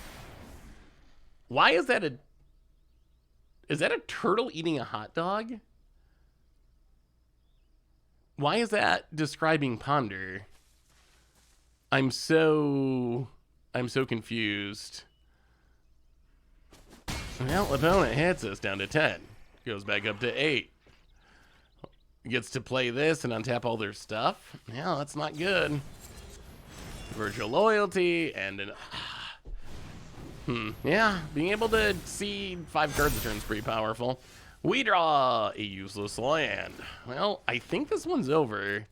is that a turtle eating a hot dog? Why is that describing Ponder? I'm so confused. Well, opponent hits us down to 10. Goes back up to 8. Gets to play this and untap all their stuff. Yeah, that's not good. Virtual loyalty and an... Yeah, being able to see 5 cards a turn is pretty powerful. We draw a useless land. Well, I think this one's over.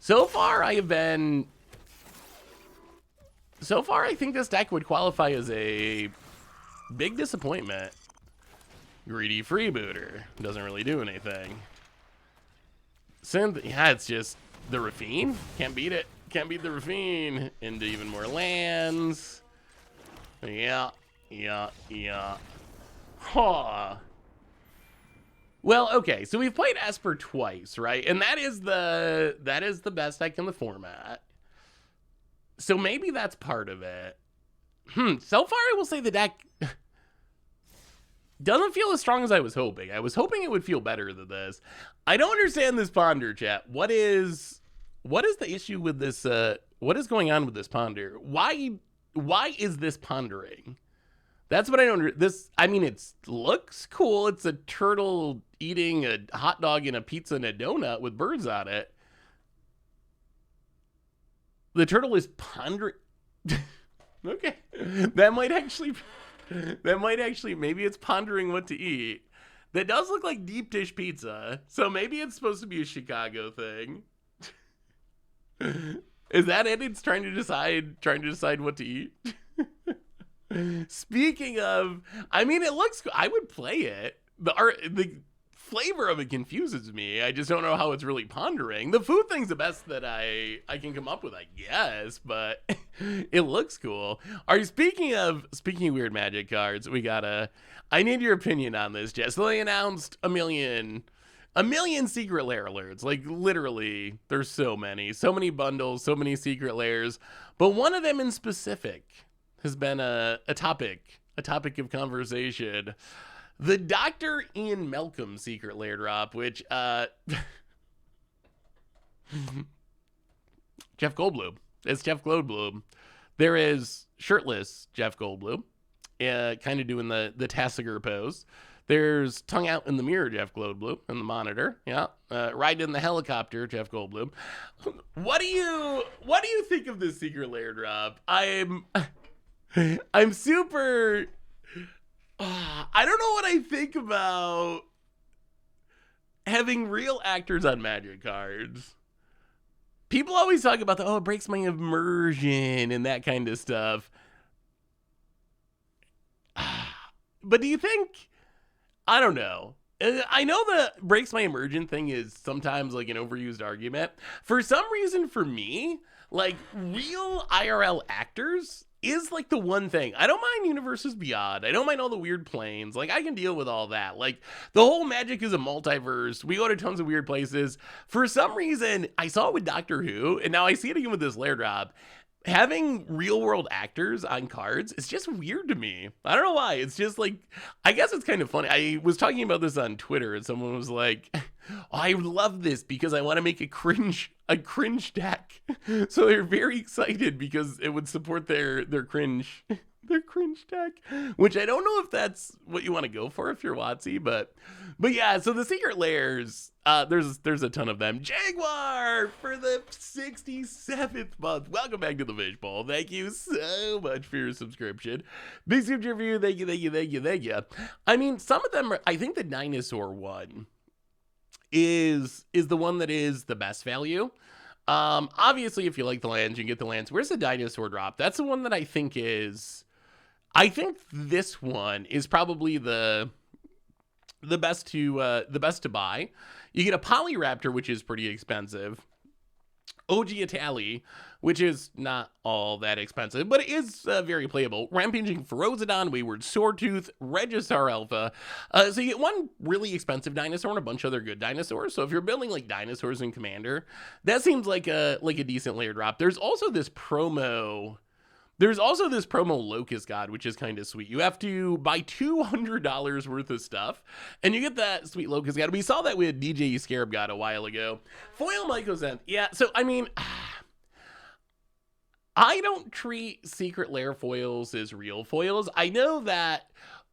So far, I think this deck would qualify as a big disappointment. Greedy Freebooter. Doesn't really do anything. Synth, yeah, it's just the Rafine. Can't beat it. Can't beat the Rafine. Into even more lands. Yeah. Huh. Well, okay, so we've played Esper twice, right? And that is the best deck in the format. So maybe that's part of it. So far, I will say the deck doesn't feel as strong as I was hoping. I was hoping it would feel better than this. I don't understand this Ponder, chat. What is the issue with this? What is going on with this Ponder? Why is this pondering? That's what I don't... I mean, it looks cool. It's a turtle eating a hot dog and a pizza and a donut with birds on it. The turtle is pondering... Okay. That might actually... Maybe it's pondering what to eat. That does look like deep dish pizza. So maybe it's supposed to be a Chicago thing. Is that it? It's trying to decide what to eat? Speaking of, I mean, it looks... I would play it. The flavor of it confuses me. I just don't know how it's really pondering. The food thing's the best that I can come up with, I guess, but it looks cool. Speaking of weird Magic cards, I need your opinion on this, Jess. So they announced a million secret lair alerts. Like, literally, there's so many bundles, so many secret lairs, but one of them in specific has been a topic of conversation. The Dr. Ian Malcolm secret lair drop, which Jeff Goldblum. It's Jeff Goldblum. There is shirtless Jeff Goldblum, kind of doing the Tassiger pose. There's tongue out in the mirror Jeff Goldblum in the monitor. Yeah, riding in the helicopter Jeff Goldblum. What do you think of this secret lair drop? I'm super... I don't know what I think about having real actors on Magic cards. People always talk about it breaks my immersion and that kind of stuff. But do you think... I don't know. I know the breaks my immersion thing is sometimes like an overused argument. For some reason, for me, like real IRL actors is like the one thing. I don't mind Universes Beyond. I don't mind all the weird planes. Like I can deal with all that. Like the whole Magic is a multiverse. We go to tons of weird places. For some reason, I saw it with Doctor Who, and now I see it again with this lair drop. Having real world actors on cards is just weird to me. I don't know why. It's just like, I guess it's kind of funny. I was talking about this on Twitter and someone was like, I love this because I want to make a cringe deck. So they're very excited because it would support their cringe their cringe deck, which I don't know if that's what you want to go for if you're WotC, but yeah. So the secret lairs, there's a ton of them. Jaguar for the 67th month. Welcome back to the Fishbowl. Thank you so much for your subscription. Big super review. Thank you. I mean, some of them are, I think the dinosaur one is the one that is the best value. Obviously, if you like the lands, you can get the lands. Where's the dinosaur drop? That's the one that I think this one is probably the best to buy. You get a Polyraptor, which is pretty expensive. OG Itali, which is not all that expensive, but it is very playable. Rampaging Ferozodon, Wayward Swordtooth, Regisaur Alpha. So you get one really expensive dinosaur and a bunch of other good dinosaurs. So if you're building like dinosaurs in Commander, that seems like a decent layer drop. There's also this promo Locust God, which is kind of sweet. You have to buy $200 worth of stuff, and you get that sweet Locust God. We saw that with DJ Scarab God a while ago. Foil Mycosanth. Yeah, so, I mean, I don't treat secret lair foils as real foils. I know that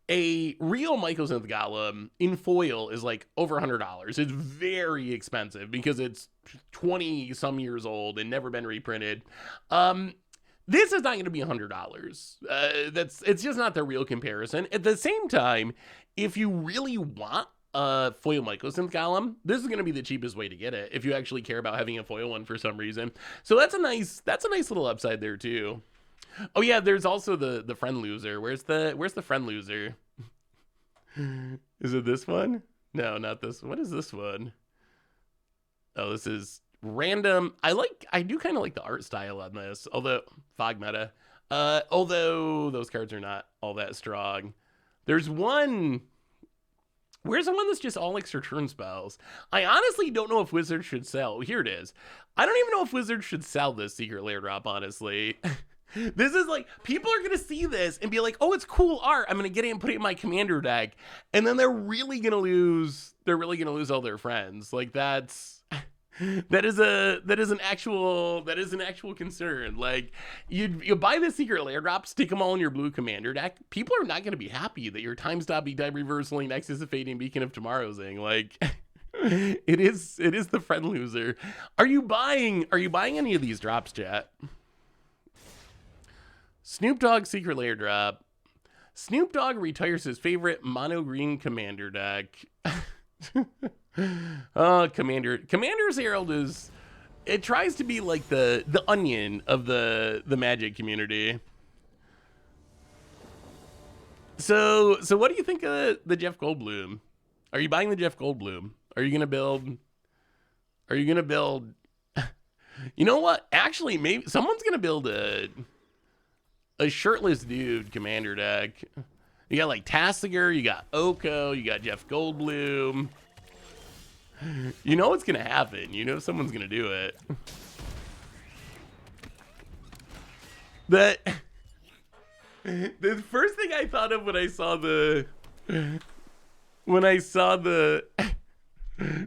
a real Mycosanth Golem in foil is like over $100. It's very expensive because it's 20 some years old and never been reprinted. This is not going to be $100. It's just not the real comparison. At the same time, if you really want a foil Mycosanth Golem, this is going to be the cheapest way to get it if you actually care about having a foil one for some reason. So that's a nice little upside there too. Oh yeah, there's also the friend loser. Where's the friend loser? Is it this one? No, not this. What is this one? Oh, this is random. I do kind of like the art style on this, although fog meta. Although those cards are not all that strong. There's one. Where's the one that's just all extra turn spells? I honestly don't know if Wizards should sell. Here it is. I don't even know if Wizards should sell this secret lair drop, honestly. This is like, people are going to see this and be like, oh, it's cool art. I'm going to get it and put it in my Commander deck. And then they're really going to lose all their friends. Like that is an actual concern. Like you buy the secret lair drop, stick them all in your blue Commander deck. People are not going to be happy that your time stopping, time reversaling, Nexus of Fading, Beacon of Tomorrow's thing. Like it is the friend loser. Are you buying any of these drops, chat? Snoop Dogg secret lair drop. Snoop Dogg retires his favorite mono green Commander deck. Commander's Herald it tries to be like the onion of the Magic community. So what do you think of the Jeff Goldblum? Are you buying the Jeff Goldblum? Are you gonna build? You know what? Actually, maybe someone's gonna build a shirtless dude Commander deck. You got like Tassiger, you got Oko, you got Jeff Goldblum. You know what's gonna happen. You know someone's gonna do it. The first thing I thought of when I saw the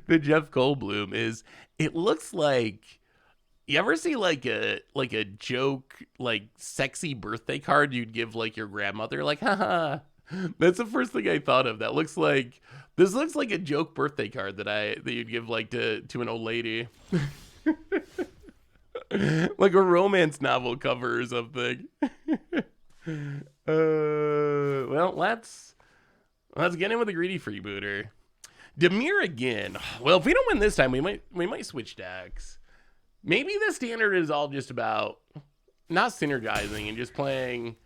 Jeff Goldblum is it looks like, you ever see like a joke, like sexy birthday card you'd give like your grandmother, like haha. That's the first thing I thought of. This looks like a joke birthday card that you'd give like to an old lady. Like a romance novel cover or something. Well, let's get in with the greedy freebooter. Demir again. Well, if we don't win this time, we might switch decks. Maybe the standard is all just about not synergizing and just playing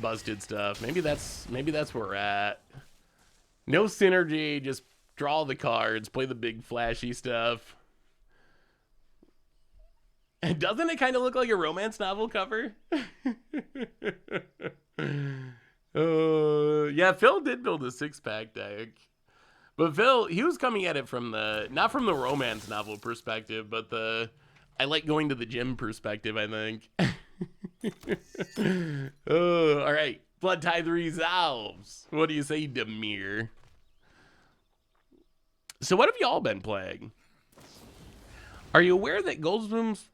busted stuff. Maybe that's where we're at. No synergy, just draw the cards, play the big flashy stuff. And doesn't it kind of look like a romance novel cover? Yeah, Phil did build a 6-pack deck. But Phil, he was coming at it from not from the romance novel perspective, but I like going to the gym perspective, I think. Oh, all right. Blood Tithe resolves. What do you say, Demir? So what have y'all been playing? Are you aware that Goldsboom's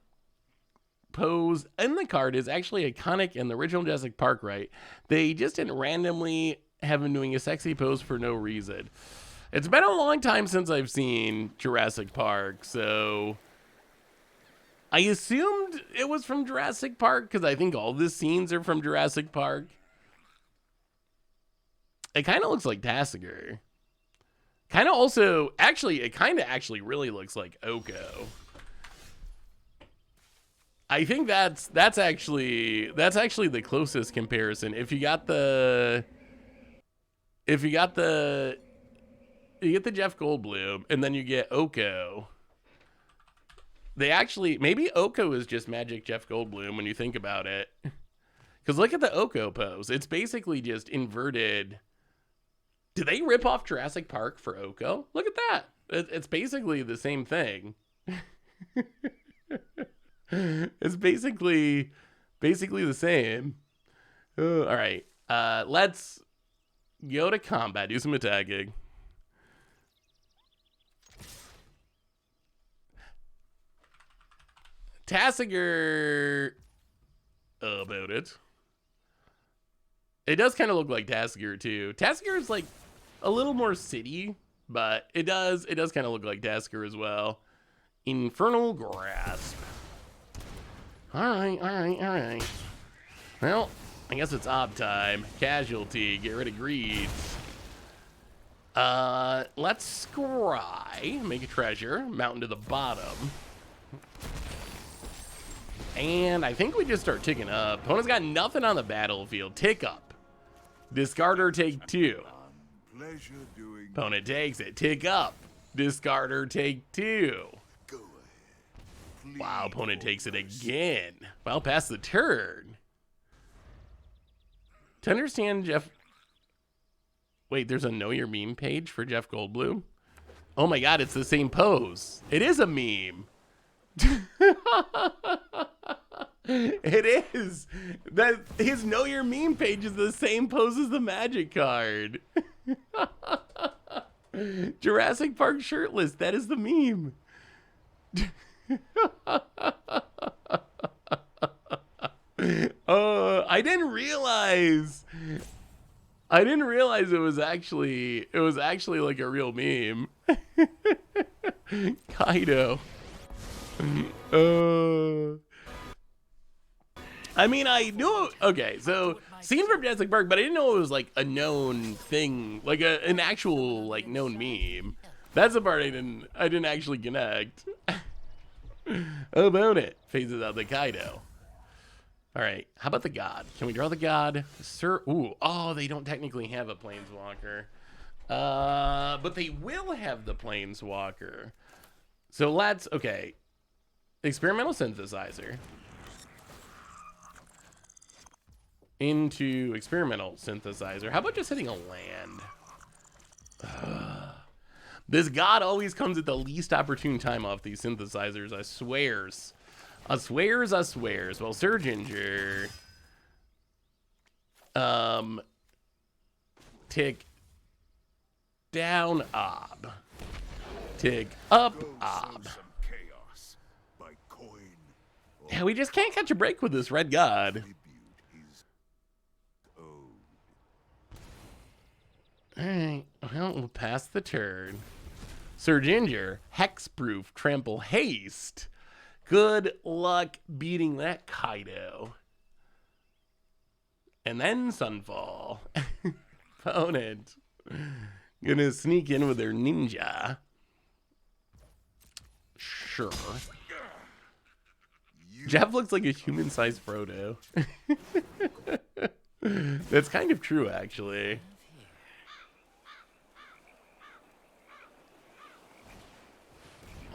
pose in the card is actually iconic in the original Jurassic Park, right? They just didn't randomly have him doing a sexy pose for no reason. It's been a long time since I've seen Jurassic Park, so I assumed it was from Jurassic Park because I think all the scenes are from Jurassic Park. It kind of looks like Tasigur. Kind of also, actually, it kind of actually really looks like Oko. I think that's actually the closest comparison. If you got the you get the Jeff Goldblum and then you get Oko. They actually, maybe Oko is just Magic Jeff Goldblum when you think about it. Because look at the Oko pose. It's basically just inverted. Did they rip off Jurassic Park for Oko? Look at that. It's basically the same thing. It's basically the same. All right. Let's go to combat. Do some attacking. Tasigur about it. It does kind of look like Tasigur too. Tasigur is like a little more city, but it does kind of look like Tasigur as well. Infernal Grasp. All right. Well, I guess it's ob time. Casualty. Get rid of greed. Let's scry. Make a treasure. Mountain to the bottom. And I think we just start ticking up. Opponent's got nothing on the battlefield. Tick up. Discard or take 2. Opponent takes it. Tick up. Discard or take 2. Wow, opponent takes it again. Well, past the turn. To understand Jeff... Wait, there's a Know Your Meme page for Jeff Goldblum? Oh my god, it's the same pose. It is a meme. It is. That his Know Your Meme page is the same pose as the Magic card. Jurassic Park shirtless. That is the meme. I didn't realize it was actually like a real meme. Kaido. I mean, I knew. Okay, so seen from Jurassic Park, but I didn't know it was like a known thing, like an actual like known meme. That's the part I didn't actually connect. How about it? Phases out the Kaido. All right, how about the god? Can we draw the god? Sir, ooh, oh, they don't technically have a planeswalker. But they will have the planeswalker. So let's, okay. Experimental synthesizer. Into experimental synthesizer. How about just hitting a land? This god always comes at the least opportune time off these synthesizers, I swears. I swears. Well, Surginger. Tick down ob. Tick up ob. Yeah, we just can't catch a break with this red god. Alright, well, we'll pass the turn. Surginger, hexproof, trample, haste. Good luck beating that Kaido. And then Sunfall. Opponent. Gonna sneak in with their ninja. Sure. Jeff looks like a human-sized Frodo. That's kind of true, actually.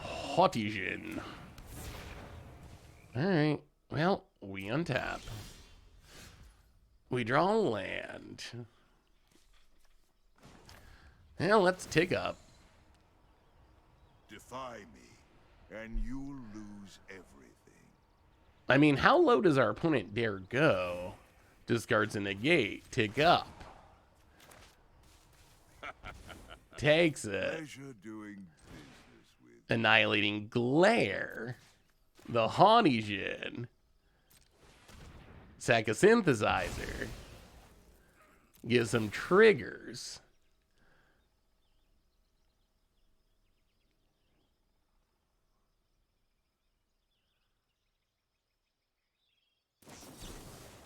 Hotigen. Alright, well, we untap. We draw a land. Well, let's tick up. Defy me, and you'll lose everything. I mean, how low does our opponent dare go? Discards a negate. Tick up. Takes it. Pleasure doing business with. Annihilating Glare. The Oni-Jin. Sack a Synthesizer. Give some triggers.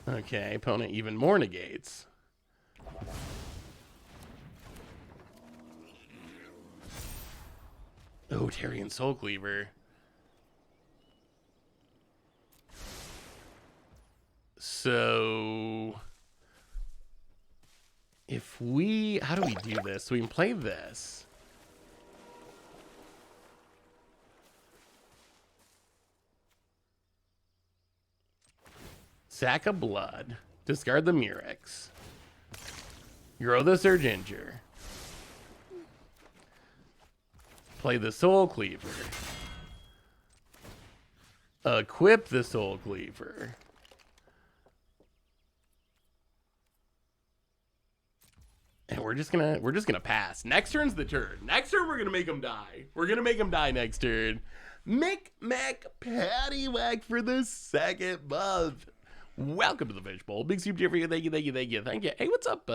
Okay, opponent even more negates. Oh, Tarian Soul Cleaver. So if we, how do we do this? So we can play this. Sack of Blood. Discard the Murex. Grow the Surginger. Play the Soul Cleaver. Equip the Soul Cleaver. And we're just gonna pass. Next turn's the turn. Next turn we're gonna make him die. We're gonna make him die next turn. Mick Mac Paddywhack for the second month. Welcome to the Fishbowl. Big soup for you. Thank you. Hey, what's up,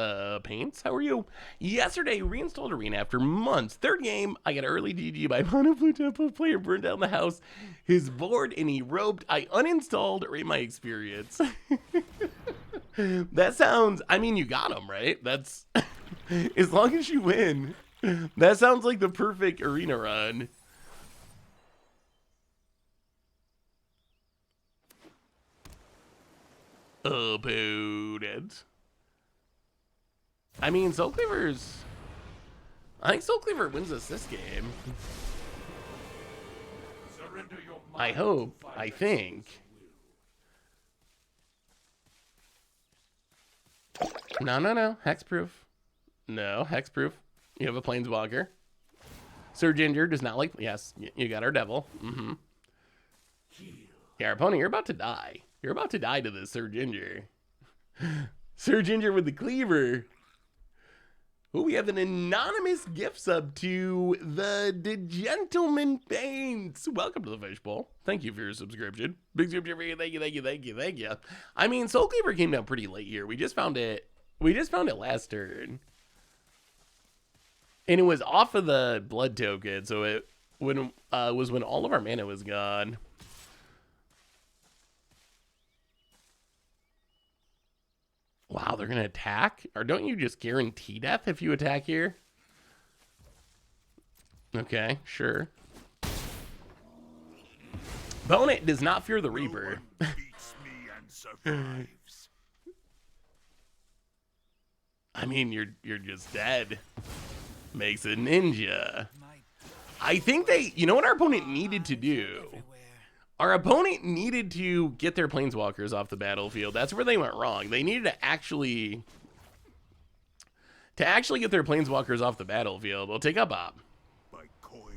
Paints? How are you? Yesterday, reinstalled Arena after months. Third game, I got early GG by Monoflu Tempo. Player burned down the house. His board and he roped. I uninstalled. Rate my experience. That sounds, I mean, you got him, right? That's, as long as you win. That sounds like the perfect Arena run. Opponent. I mean, Soul Cleaver's... I think Soul Cleaver wins us this game. I hope. I think. No. Hexproof. No, hexproof. You have a Planeswalker. Surginger does not like... Yes, you got our devil. Mm-hmm. Yeah, our opponent, you're about to die. You're about to die to this Surginger. Surginger with the Cleaver. Oh, we have an anonymous gift sub to the Gentleman Paints. Welcome to the Fishbowl. Thank you for your subscription. Big super for you. Thank you. I mean, Soul Cleaver came down pretty late here. We just found it last turn. And it was off of the blood token, so it was when all of our mana was gone. Wow, they're going to attack? Or don't you just guarantee death if you attack here? Okay, sure. Opponent does not fear the Reaper. No one beats me and survives. I mean, you're just dead. Makes a ninja. I think you know what our opponent needed to do? Our opponent needed to get their Planeswalkers off the battlefield. That's where they went wrong. They needed to actually get their Planeswalkers off the battlefield. We'll take up Bob. By coin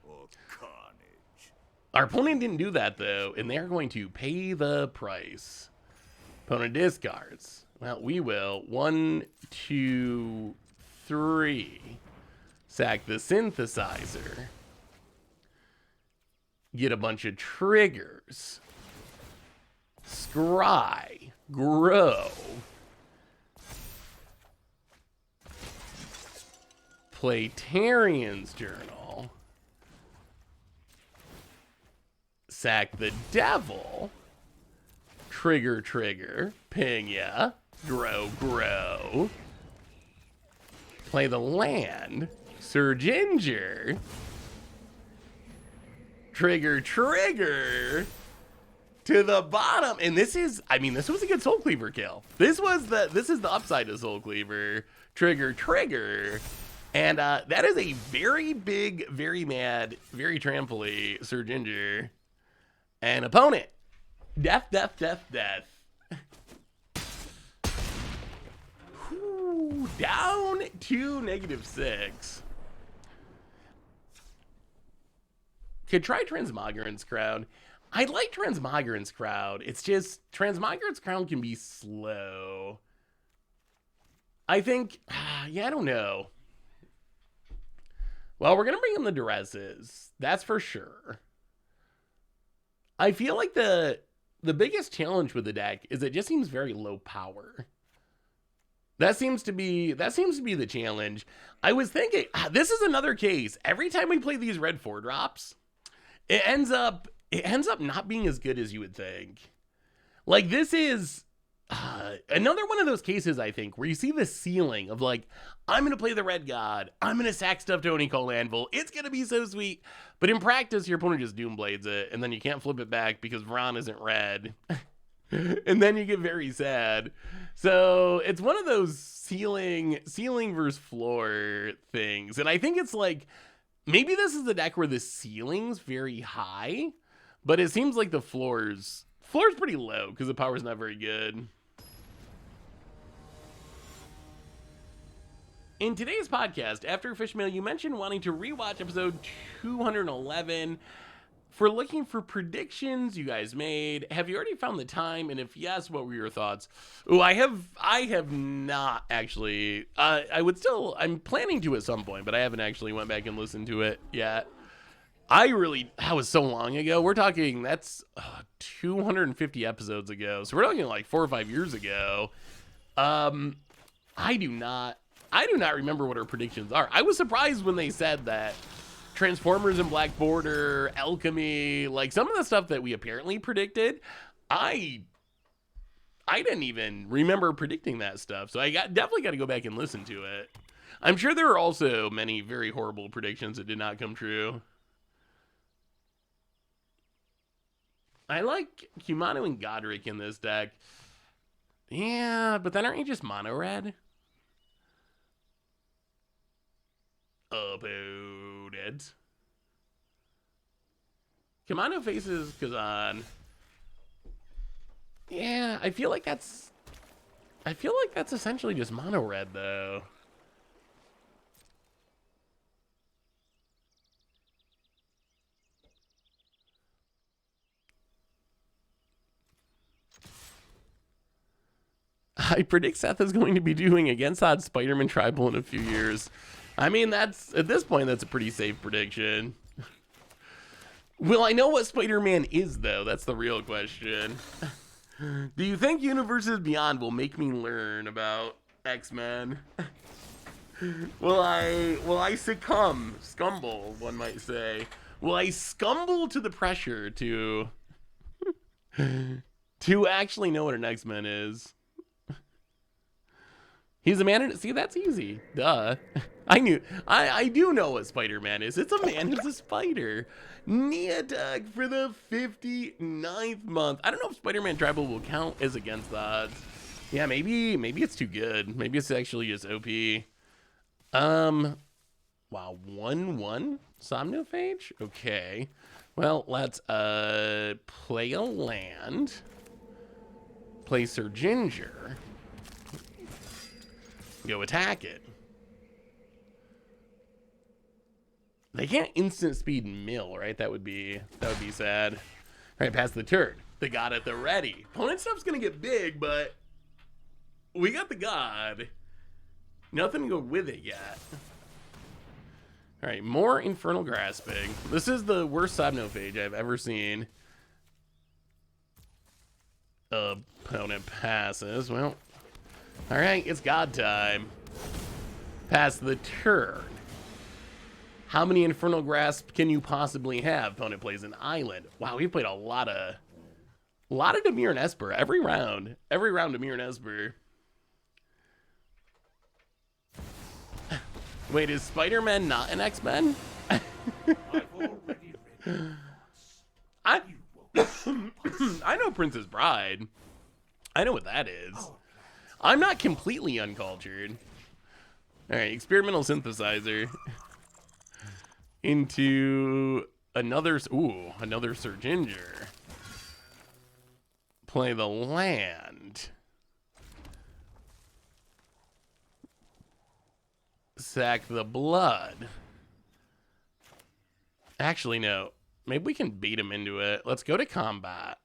or carnage. Our opponent didn't do that, though, and they're going to pay the price. Opponent discards. Well, we will. 1, 2, 3. Sack the Synthesizer. Get a bunch of triggers. Scry. Grow. Play Tarian's Journal. Sack the Devil. Trigger. Ping ya. Grow. Play the land. Surginger. Trigger to the bottom. And this is, I mean, this was a good Soul Cleaver kill. This is the upside to Soul Cleaver. Trigger. And that is a very big, very mad, very trampoly Surginger. And opponent. Death. Whew, down to -6. Could try Transmogran's Crown. I like Transmogran's Crown. It's just, Transmogran's Crown can be slow. I think, yeah, I don't know. Well, we're going to bring in the Duresses. That's for sure. I feel like the biggest challenge with the deck is it just seems very low power. That seems to be the challenge. I was thinking, this is another case. Every time we play these red 4-drops, it ends up not being as good as you would think. Like, this is another one of those cases, I think, where you see the ceiling of like, I'm going to play the red god. I'm going to sack stuff to Oni-Cult Anvil. It's going to be so sweet. But in practice, your opponent just Doomblades it, and then you can't flip it back because Vron isn't red. And then you get very sad. So it's one of those ceiling versus floor things. And I think it's like, maybe this is the deck where the ceiling's very high, but it seems like the floor's pretty low because the power's not very good. In today's podcast, after Fishmail, you mentioned wanting to rewatch episode 211. For looking for predictions you guys made, have you already found the time? And if yes, what were your thoughts? Oh, I have not actually. I'm planning to at some point, but I haven't actually went back and listened to it yet. That was so long ago. We're talking, that's 250 episodes ago. So we're talking like 4 or 5 years ago. I do not remember what our predictions are. I was surprised when they said that Transformers and Black Border, Alchemy, like some of the stuff that we apparently predicted, I didn't even remember predicting that stuff. So definitely got to go back and listen to it. I'm sure there are also many very horrible predictions that did not come true. I like Kumano and Godric in this deck. Yeah, but then aren't you just mono red? Opponent. Kumano faces Kazan. Yeah, I feel like that's essentially just mono red though. I predict Seth is going to be doing against odd Spider-Man Tribal in a few years. I mean, at this point, that's a pretty safe prediction. Will I know what Spider-Man is, though? That's the real question. Do you think Universes Beyond will make me learn about X-Men? Will I scumble, one might say. Will I scumble to the pressure to actually know what an X-Men is? He's a man in... See, that's easy. Duh. I do know what Spider-Man is. It's a man who's a spider. Neotag for the 59th month. I don't know if Spider-Man Tribal will count as against the odds. Yeah, maybe it's too good. Maybe it's actually just OP. Wow, 1/1 Somnophage? Okay. Well, let's play a land. Play Sir Ginger. Go attack it. They can't instant speed mill, right? That would be sad. All right, pass the turn. They got it. They're ready. Opponent stuff's gonna get big, but we got the god. Nothing to go with it yet. All right, more Infernal Grasping. This is the worst Somnophage I've ever seen. Opponent passes. Well, all right, it's god time. Pass the turn. How many Infernal Grasp can you possibly have? Opponent plays an island. Wow, we've played a lot of Dimir and Esper every round. Every round Dimir and Esper. Wait, is Spider-Man not an X-Men? I know Princess Bride. I know what that is. I'm not completely uncultured. All right, experimental synthesizer into another Sir Ginger. Play the land. Sack the blood. Actually, no. Maybe we can beat him into it. Let's go to combat.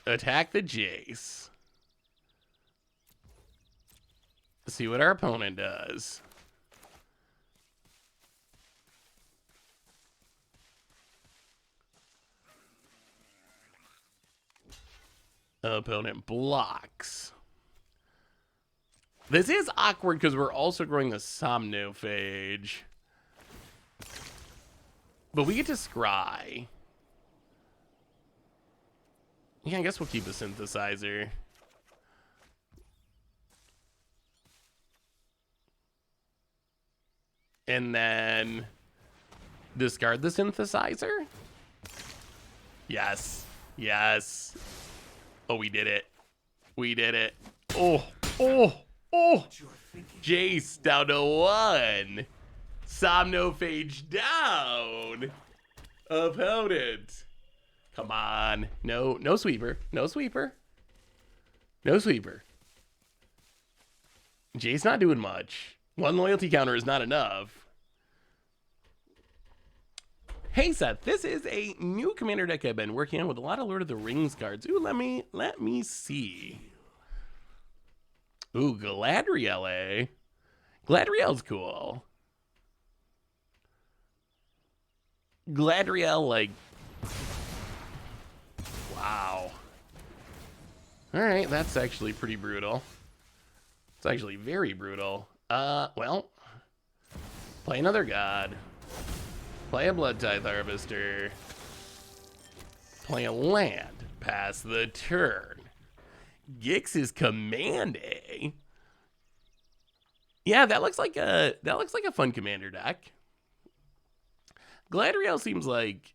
Attack the Jace. See what our opponent does. Opponent blocks. This is awkward because we're also growing the Somnophage. But we get to scry. Yeah, I guess we'll keep a synthesizer. And then discard the synthesizer. Yes. Yes. Oh, we did it. We did it. Oh. Jace down to 1. Somnophage down. Opponent. Come on. No sweeper. No sweeper. No sweeper. Jace not doing much. 1 loyalty counter is not enough. Hey Seth, this is a new commander deck I've been working on with a lot of Lord of the Rings cards. Ooh, let me see. Ooh, Galadriel, eh? Galadriel's cool. Galadriel, like... Wow. Alright, that's actually pretty brutal. It's actually very brutal. Well... Play another god. Play a Blood Tithe Harvester. Play a land. Pass the turn. Gix's command, eh? Yeah, that looks like a fun commander deck. Galadriel seems like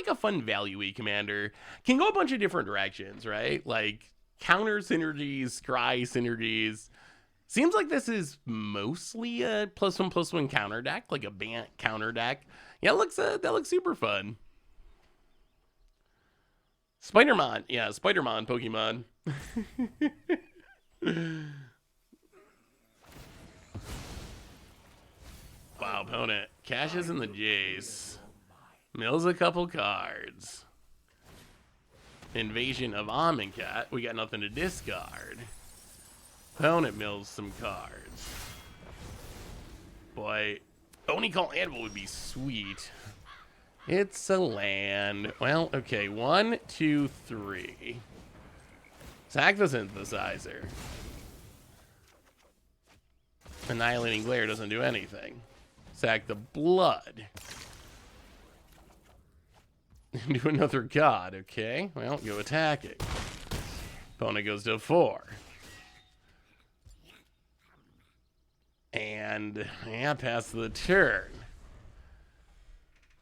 a fun value-y commander. Can go a bunch of different directions, right? Like counter synergies, scry synergies. Seems like this is mostly a +1/+1 counter deck, like a Bant counter deck. Yeah, that looks super fun. Spider-Man, yeah, Spider-Man Pokemon. Wow, opponent cashes in the Jace, mills a couple cards. Invasion of Amonkhet. We got nothing to discard. Opponent mills some cards. Boy, Oni-Cult Anvil would be sweet. It's a land. Well, okay, 1, 2, 3. Sack the synthesizer. Annihilating Glare doesn't do anything. Sack the blood. Do another god, okay? Well, go attacking. Opponent goes to 4. And yeah, pass the turn.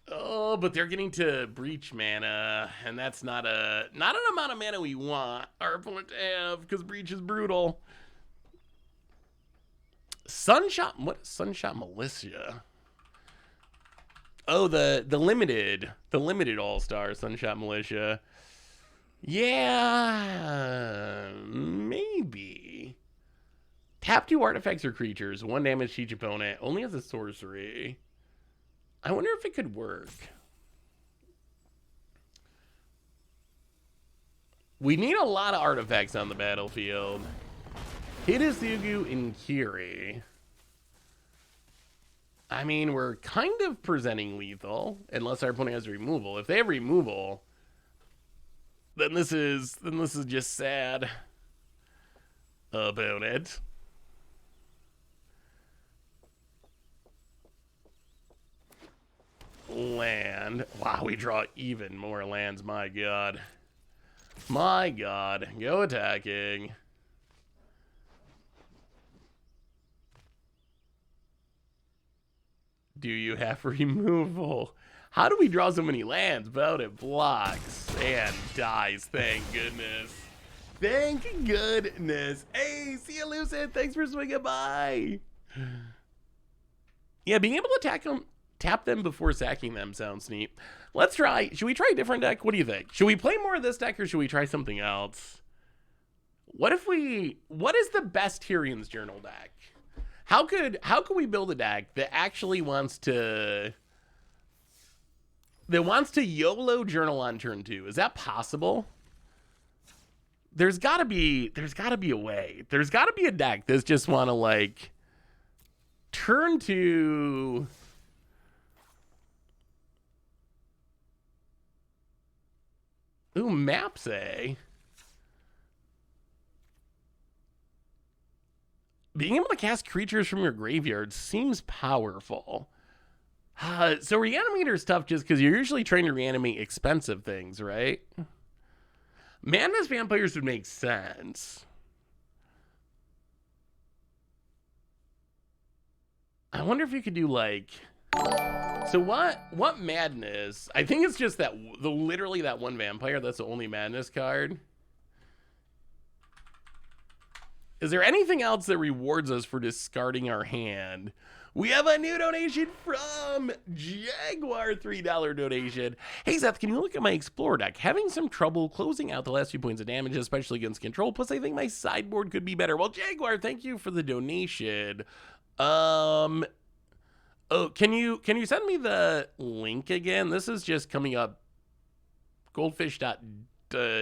Oh, but they're getting to breach mana, and that's not an amount of mana we want our opponent to have, because breach is brutal. Sunshot, what is Sunshot Militia? Oh, the limited all-star Sunshot Militia. Yeah, maybe. Tap 2 artifacts or creatures, 1 damage to each opponent, only as a sorcery. I wonder if it could work. We need a lot of artifacts on the battlefield. Hidetsugu and Kiri. I mean, we're kind of presenting lethal, unless our opponent has removal. If they have removal, then this is just sad. Opponent. Land. Wow, we draw even more lands. My god. My god. Go attacking. Do you have removal? How do we draw so many lands? But it blocks and dies. Thank goodness. Thank goodness. Hey, see you, Lucid. Thanks for swinging by. Yeah, being able to tap them before sacking them sounds neat. Let's try. Should we try a different deck? What do you think? Should we play more of this deck or should we try something else? What is the best Tyrion's Journal deck? How could we build a deck that actually wants to YOLO Journal on turn 2? Is that possible? There's gotta be a way. There's gotta be a deck that's just wanna like turn 2. Ooh, maps, eh? Being able to cast creatures from your graveyard seems powerful. So Reanimator is tough just because you're usually trying to reanimate expensive things, right? Madness Vampires would make sense. I wonder if you could do like... So what madness? I think it's just that literally that one vampire. That's the only madness card. Is there anything else that rewards us for discarding our hand? We have a new donation from Jaguar, $3 donation. Hey Seth, can you look at my Explorer deck? Having some trouble closing out the last few points of damage, especially against control. Plus, I think my sideboard could be better. Well, Jaguar, thank you for the donation. Oh, can you send me the link again? This is just coming up. Goldfish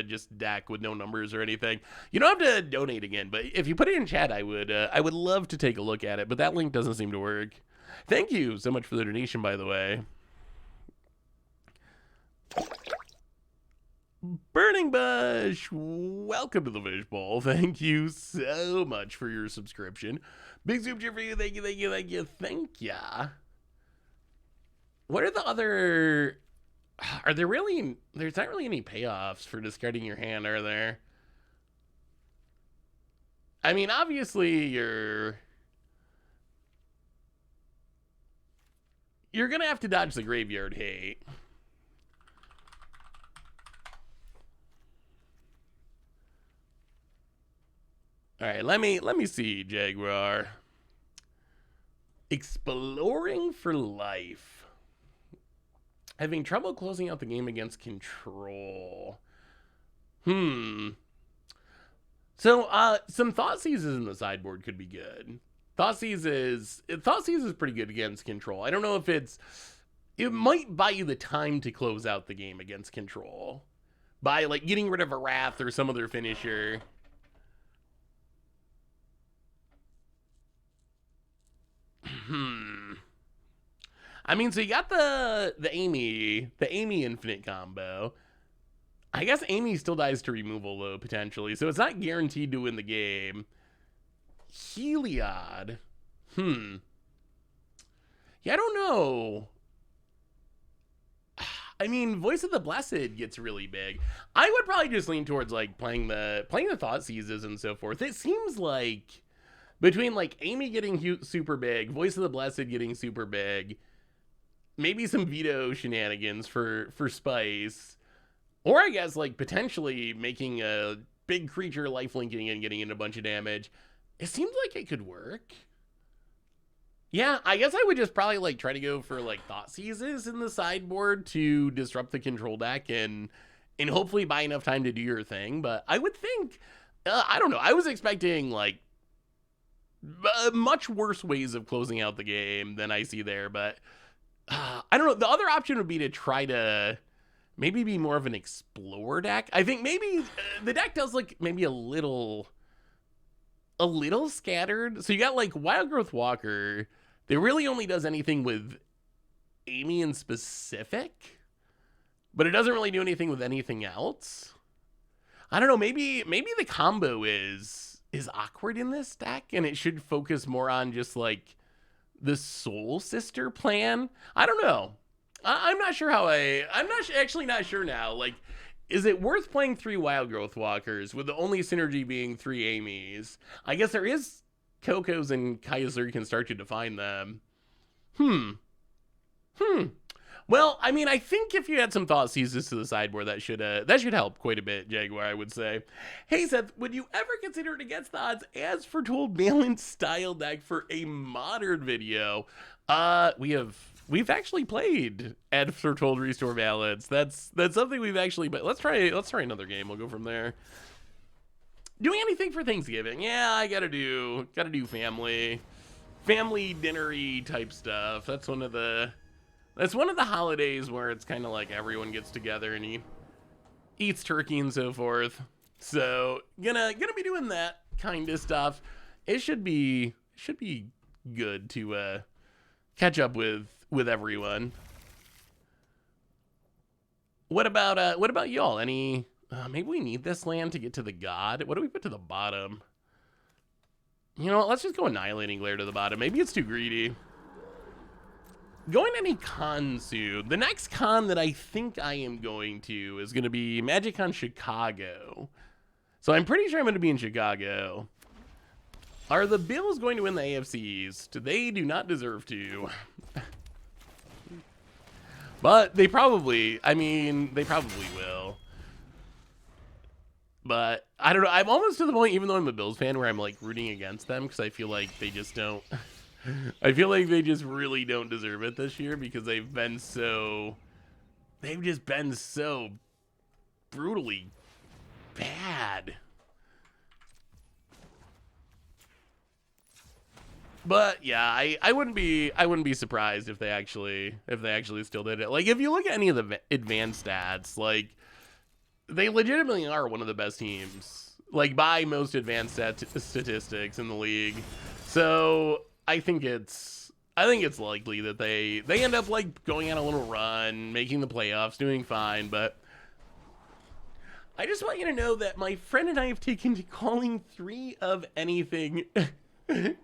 just deck with no numbers or anything. You don't have to donate again, but if you put it in chat, I would love to take a look at it, but that link doesn't seem to work. Thank you so much for the donation, by the way. Burning Bush, welcome to the Fishbowl. Thank you so much for your subscription. Big super cheer for you. Thank you, thank you, thank you, thank ya. What are the other... Are there really... There's not really any payoffs for discarding your hand, are there? I mean, obviously, you're gonna have to dodge the graveyard hate. All right, let me see, Jaguar. Exploring for life. Having trouble closing out the game against control. So, some Thoughtseizes in the sideboard could be good. Thoughtseize is pretty good against control. I don't know if it might buy you the time to close out the game against control by like getting rid of a Wrath or some other finisher. I mean, so you got the Amy infinite combo. I guess Amy still dies to removal though, potentially. So it's not guaranteed to win the game. Heliod. Yeah, I don't know. I mean, Voice of the Blessed gets really big. I would probably just lean towards like playing the Thoughtseizes and so forth. It seems like between like Amy getting super big, Voice of the Blessed getting super big, maybe some veto shenanigans for Spice, or I guess like potentially making a big creature lifelinking and getting in a bunch of damage. It seems like it could work. Yeah, I guess I would just probably like try to go for like Thoughtseizes in the sideboard to disrupt the control deck and hopefully buy enough time to do your thing. But I would think, I don't know, I was expecting like much worse ways of closing out the game than I see there, but I don't know. The other option would be to try to maybe be more of an Explore deck. I think maybe the deck does look maybe a little scattered. So you got like Wild Growth Walker. That really only does anything with Amy in specific, but it doesn't really do anything with anything else. I don't know. Maybe the combo is awkward in this deck, and it should focus more on just like the Soul Sister plan. I don't know. I'm not sure how I'm actually not sure now. Like, is it worth playing 3 Wild Growth Walkers with the only synergy being 3 Amy's? I guess there is Coco's and Kaiser, you can start to define them. Well, I mean, I think if you had some Thoughtseizes to the sideboard, that should help quite a bit, Jaguar, I would say. Hey, Seth, would you ever consider it against the odds as foretold balanced style deck for a modern video? We've actually played Ad Foretold Restore Balance. That's something we've actually, but let's try another game. We'll go from there. Doing anything for Thanksgiving? Yeah, I gotta do family dinner-y type stuff. That's one of the holidays where it's kind of like everyone gets together and eats turkey and so forth. So gonna be doing that kind of stuff. It should be good to catch up with everyone. What about y'all? Any maybe we need this land to get to the god. What do we put to the bottom? You know what? Let's just go Annihilating Glare to the bottom. Maybe it's too greedy. Going to any con soon. The next con that I think I am going to is going to be MagicCon Chicago. So I'm pretty sure I'm going to be in Chicago. Are the Bills going to win the AFC East? They do not deserve to. But they probably, I mean, they probably will. But I don't know. I'm almost to the point, even though I'm a Bills fan, where I'm like rooting against them because I feel like they just don't. I feel like they just really don't deserve it this year because they've just been so brutally bad. But yeah, I wouldn't be surprised if they actually still did it. Like if you look at any of the advanced stats, like they legitimately are one of the best teams, like by most advanced statistics in the league. So I think it's likely that they end up like going on a little run, making the playoffs, doing fine. But I just want you to know that my friend and I have taken to calling 3 of anything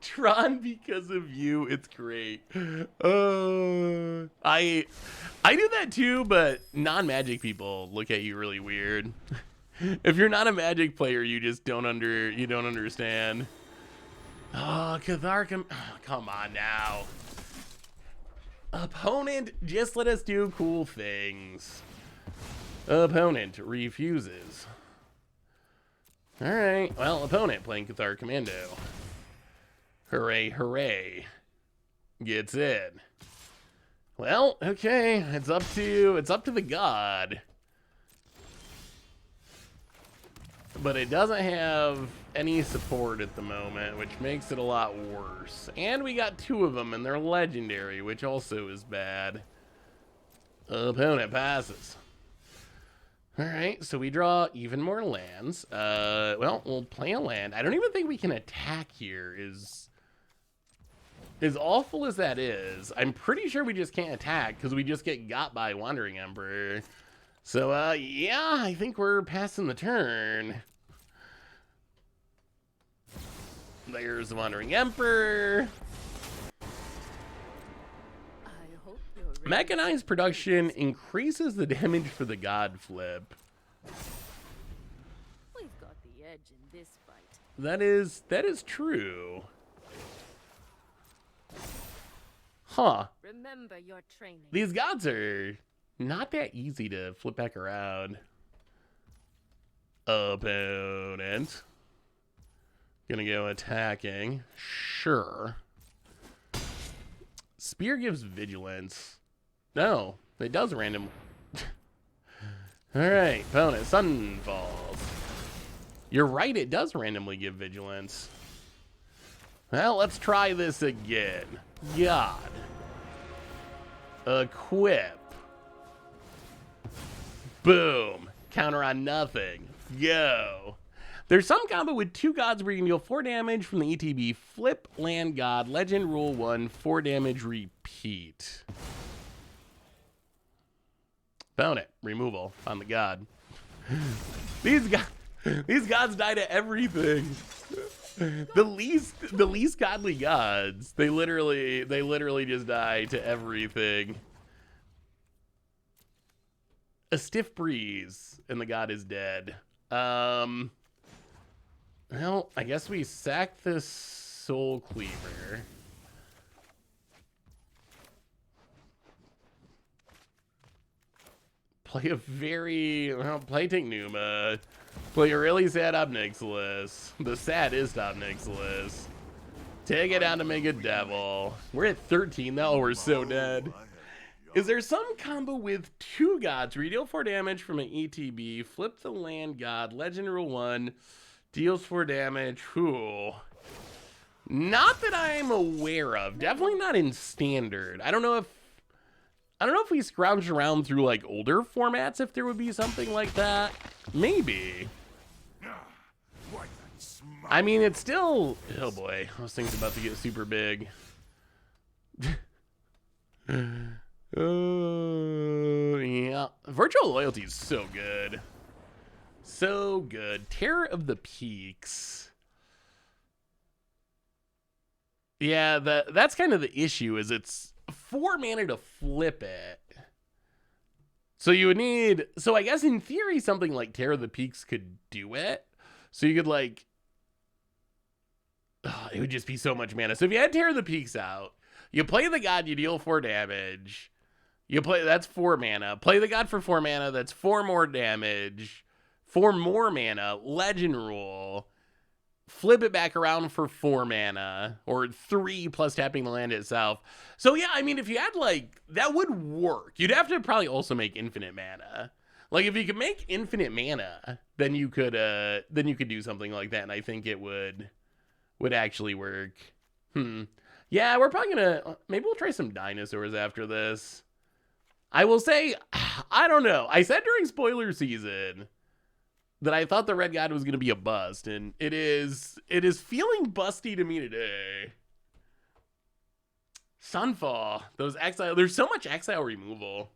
Tron because of you. It's great. I do that too, but non-Magic people look at you really weird. If you're not a Magic player, you just don't understand. Oh, Catharcum. Oh, come on now. Opponent, just let us do cool things. Opponent refuses. Alright, well, opponent playing Cathar Commando. Hooray, hooray. Gets in. Well, okay, it's up to the god. But it doesn't have any support at the moment, which makes it a lot worse. And we got 2 of them, and they're legendary, which also is bad. Opponent passes. Alright, so we draw even more lands. Well, we'll play a land. I don't even think we can attack here. As awful as that is, I'm pretty sure we just can't attack because we just get got by Wandering Emperor. So, yeah, I think we're passing the turn. There's the Wandering Emperor. Mechanized production increases the damage for the god flip. We've got the edge in this fight. That is true. Huh. Remember your training. These gods are not that easy to flip back around. Opponent. Gonna go attacking. Sure. Spear gives vigilance. No, it does random. Alright, opponent. Sun falls. You're right, it does randomly give vigilance. Well, let's try this again. God. Equip. Boom. Counter on nothing. Go. There's some combo with 2 gods where you can deal 4 damage from the ETB. Flip, land, god, legend, rule 1, 4 damage, repeat. Opponent. Removal on the god. These gods die to everything. The least godly gods. They literally just die to everything. A stiff breeze and the god is dead. Well, I guess we sack this Soul Cleaver. Play a very play Technuma. Play a really sad Obnixilis. The saddest Obnixilis. Take it down to make a devil. We're at 13 now. We're so dead. Is there some combo with 2 gods where you deal 4 damage from an ETB, flip the land god, legend rule 1, deals 4 damage? Whew. Not that I'm aware of. Definitely not in standard. I don't know if we scrounged around through like older formats if there would be something like that. Maybe. I mean, it's still... Oh boy, those things about to get super big. Yeah. Virtual Loyalty is so good. So good. Terror of the Peaks. Yeah, that's kind of the issue, is it's 4 mana to flip it. So you would need, so I guess in theory something like Terror of the Peaks could do it. So you could like, it would just be so much mana. So if you had Terror of the Peaks out, you play the god, you deal 4 damage. You play, that's 4 mana. Play the god for 4 mana, that's 4 more damage. 4 more mana, legend rule. Flip it back around for 4 mana, or 3 plus tapping the land itself. So yeah, I mean, if you had like, that would work. You'd have to probably also make infinite mana. Like if you could make infinite mana, then you could do something like that, and I think it would actually work. Yeah, we're probably gonna, maybe we'll try some dinosaurs after this. I will say, I don't know. I said during spoiler season that I thought the Red God was going to be a bust, and it is feeling busty to me today. Sunfall, those exile, there's so much exile removal.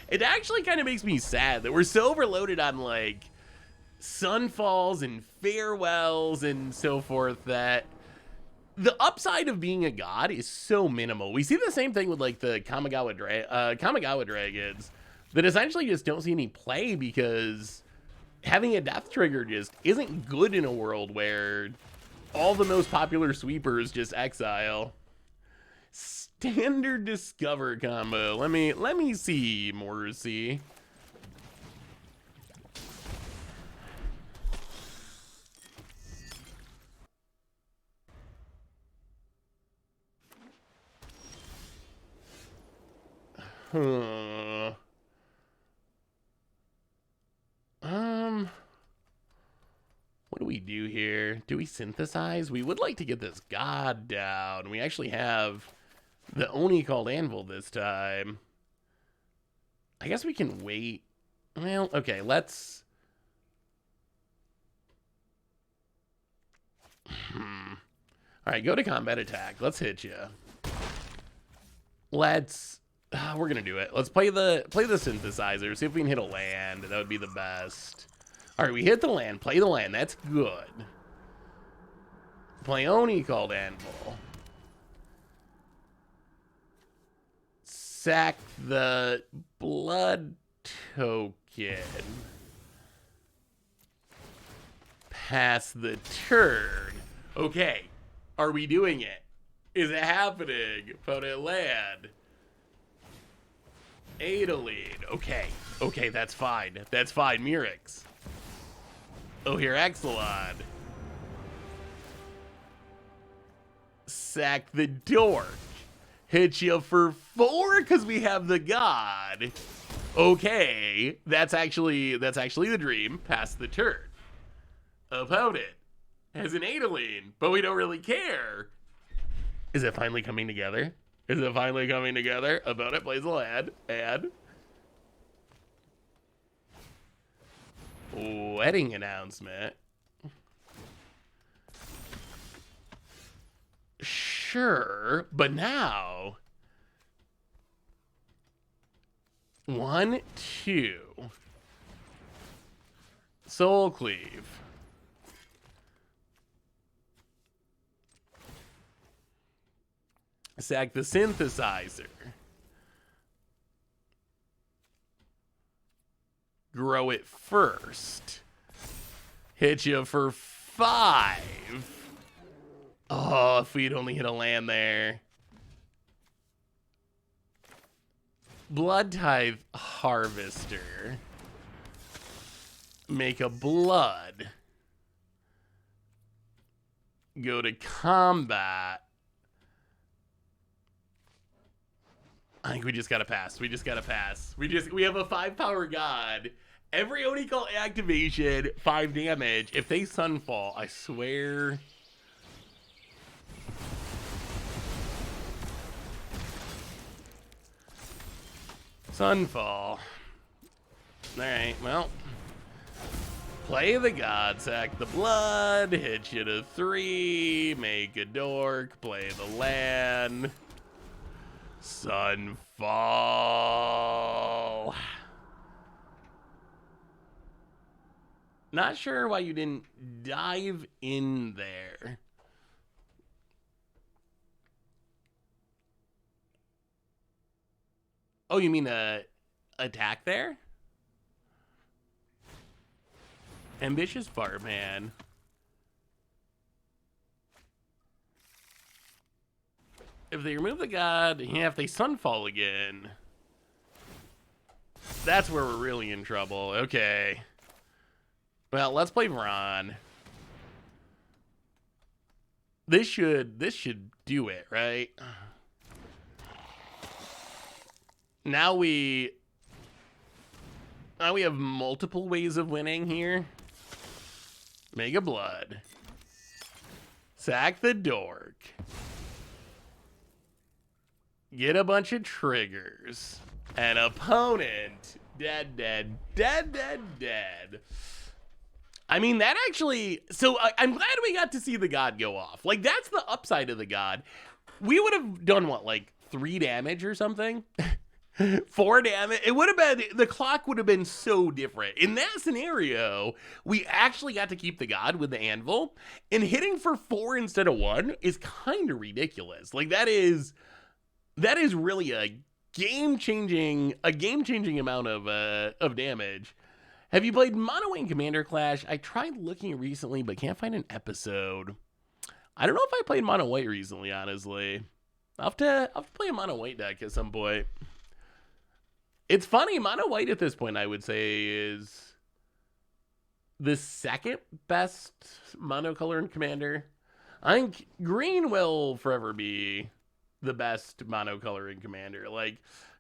It actually kind of makes me sad that we're so overloaded on like Sunfalls and Farewells and so forth that the upside of being a god is so minimal. We see the same thing with like the Kamigawa dragons that essentially just don't see any play because having a death trigger just isn't good in a world where all the most popular sweepers just exile. Standard discover combo. Let me see, Morrissey. Huh. What do we do here? Do we synthesize? We would like to get this god down. We actually have the Oni-Cult Anvil this time. I guess we can wait. Well, okay, let's... Alright, go to combat attack. Let's hit you. Let's... we're gonna do it. Let's play the synthesizer. See if we can hit a land. That would be the best. Alright, we hit the land. Play the land. That's good. Play Oni-Cult Anvil. Sack the blood token. Pass the turn. Okay. Are we doing it? Is it happening? Put it land. Adelaide. Okay. Okay, that's fine. That's fine. Mirix. Oh, here, Ixalan. Sack the dork. Hit you for 4 because we have the god. Okay, that's actually the dream. Pass the turn. Opponent has an Adelaide, but we don't really care. Is it finally coming together? Is it finally coming together? Opponent plays a land. Add. Wedding announcement. Sure, but now 1, 2 Soul Cleave. Sack the synthesizer. Grow it first. Hit you for 5. Oh, if we'd only hit a land there. Blood Tithe Harvester. Make a blood. Go to combat. I think we just gotta pass. We just gotta pass. We have a 5 power god. Every Oni-Cult activation, 5 damage. If they Sunfall, I swear. Sunfall. Alright, well. Play the god, sack the blood, hit you to 3, make a dork, play the land. Sunfall. Not sure why you didn't dive in there. Oh, you mean attack there? Ambitious fart man. If they remove the god, yeah, if they sunfall again, that's where we're really in trouble. Okay. Well, let's play Vron. This should do it, right? Now we have multiple ways of winning here. Mega Blood. Sack the Dork. Get a bunch of triggers. An opponent. Dead, dead, dead, dead, dead. I mean, that actually... So, I'm glad we got to see the god go off. Like, that's the upside of the god. We would have done, what, like 3 damage or something? 4 damage? It would have been... The clock would have been so different. In that scenario, we actually got to keep the god with the anvil. And hitting for 4 instead of 1 is kind of ridiculous. Like, that is really a game-changing amount of damage. Have you played Mono White Commander Clash? I tried looking recently, but can't find an episode. I don't know if I played Mono White recently, honestly. I'll have to play a Mono White deck at some point. It's funny, Mono White at this point, I would say, is the second best monocolored commander. I think green will forever be the best monocoloring commander. Like,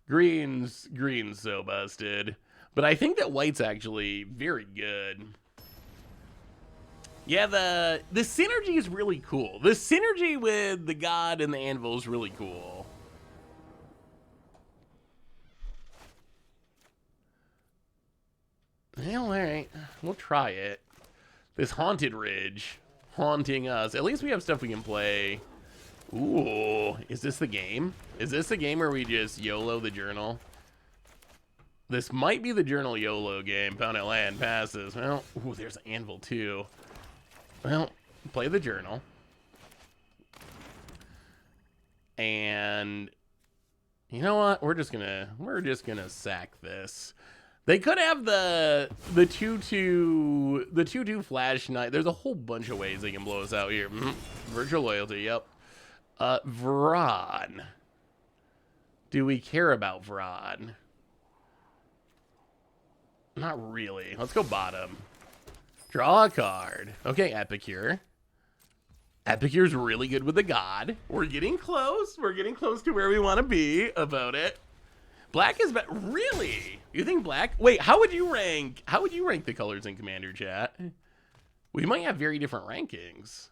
green's so busted. But I think that white's actually very good. Yeah, the synergy is really cool. The synergy with the god and the anvil is really cool. Well, alright. We'll try it. This Haunted Ridge haunting us. At least we have stuff we can play. Ooh, is this the game? Is this the game where we just YOLO the journal? This might be the journal YOLO game. Pound at land, passes. Well, ooh, there's an anvil too. Well, play the journal. And you know what? We're just gonna sack this. They could have the 2/2 flash knight. There's a whole bunch of ways they can blow us out here. Virtual loyalty, yep. Vron. Do we care about Vron? Not really. Let's go bottom. Draw a card. Okay, Epicure. Epicure's really good with the god. We're getting close. We're getting close to where we want to be about it. Black is really? You think black? Wait, how would you rank the colors in Commander chat? We might have very different rankings.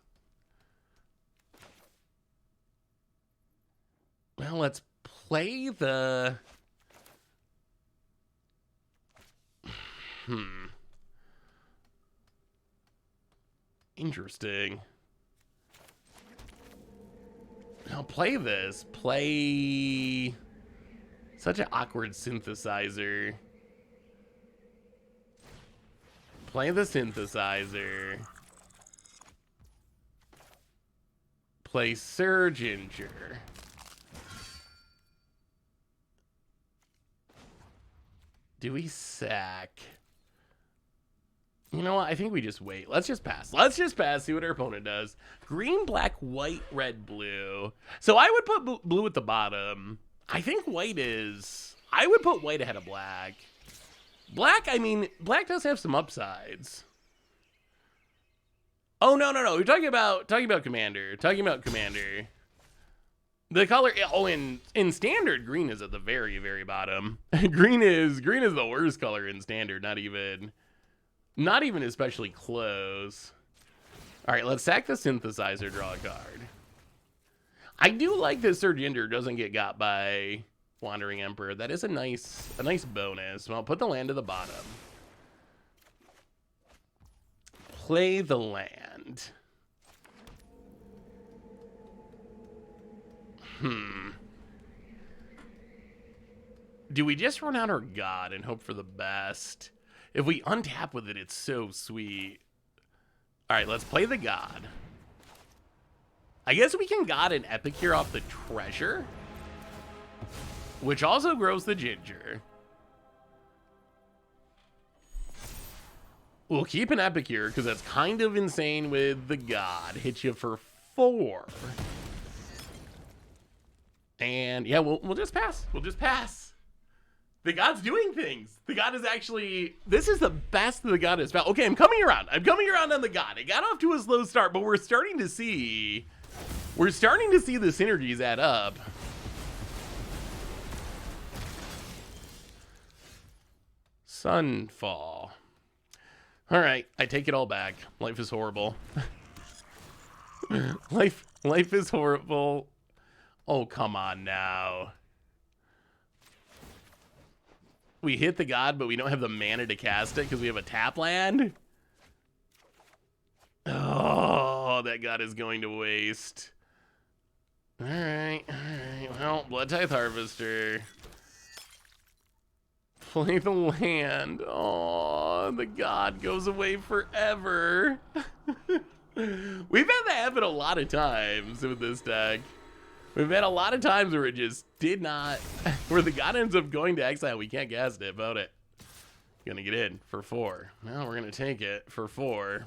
Well, let's play the... Interesting. I'll play this. Play... Such an awkward synthesizer. Play the synthesizer. Play Surginger. Do we sack? You know what? I think we just wait. Let's just pass. Let's just pass. See what our opponent does. Green, black, white, red, blue. So I would put blue at the bottom. I think white is... I would put white ahead of black. Black, I mean, black does have some upsides. Oh, no. We're talking about Commander. Talking about Commander. The color... Oh, in Standard, green is at the very, very bottom. Green is the worst color in Standard. Not even especially close. All right, let's sack the synthesizer, draw a card. I do like that Surginger doesn't get got by Wandering Emperor. That is a nice bonus. Well, put the land to the bottom. Play the land. Do we just run out our god and hope for the best? If we untap with it, it's so sweet. All right, let's play the god. I guess we can god an Epicure off the treasure. which also grows the ginger. We'll keep an epic here because that's kind of insane with the god. Hit you for 4. And yeah, we'll just pass. We'll just pass. The god's doing things. The god is actually, this is the best the god has found. Okay, I'm coming around. I'm coming around on the god. It got off to a slow start, but we're starting to see the synergies add up. Sunfall. All right, I take it all back. Life is horrible. Life is horrible. Oh, come on now. We hit the god, but we don't have the mana to cast it because we have a tap land. Oh, that god is going to waste. All right. Well, Blood Tithe Harvester. Play the land. Oh, the god goes away forever. We've had that happen a lot of times with this deck. We've had a lot of times where it just did not, where the god ends up going to exile. We can't cast it about it. Gonna get in for 4. Now we're gonna take it for 4.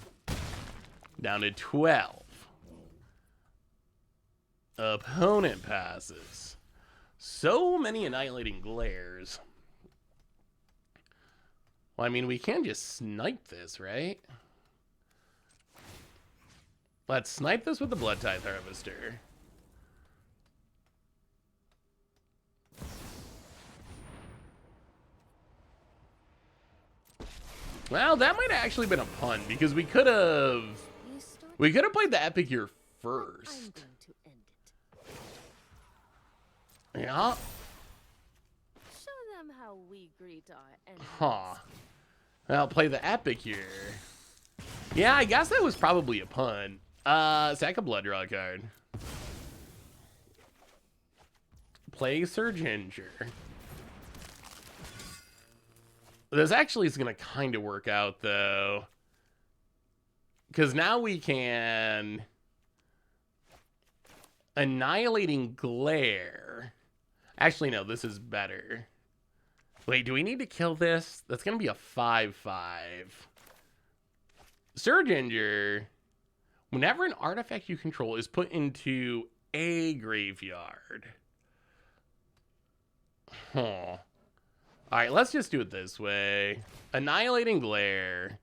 Down to 12. Opponent passes. So many Annihilating Glares. Well, I mean, we can just snipe this, right? Let's snipe this with the Blood Tithe Harvester. Well, that might have actually been a pun because we could have played the epic here first. I'm going to end it. Yeah. Show them how we greet our enemies. Huh. I'll play the epic here. Yeah, I guess that was probably a pun. Sack a blood draw card. Play Sir Ginger. This actually is going to kind of work out, though. Because now we can... Annihilating Glare. Actually, no, this is better. Wait, do we need to kill this? That's going to be a 5/5. Sir Ginger. Whenever an artifact you control is put into a graveyard. Huh. Alright, let's just do it this way. Annihilating Glare.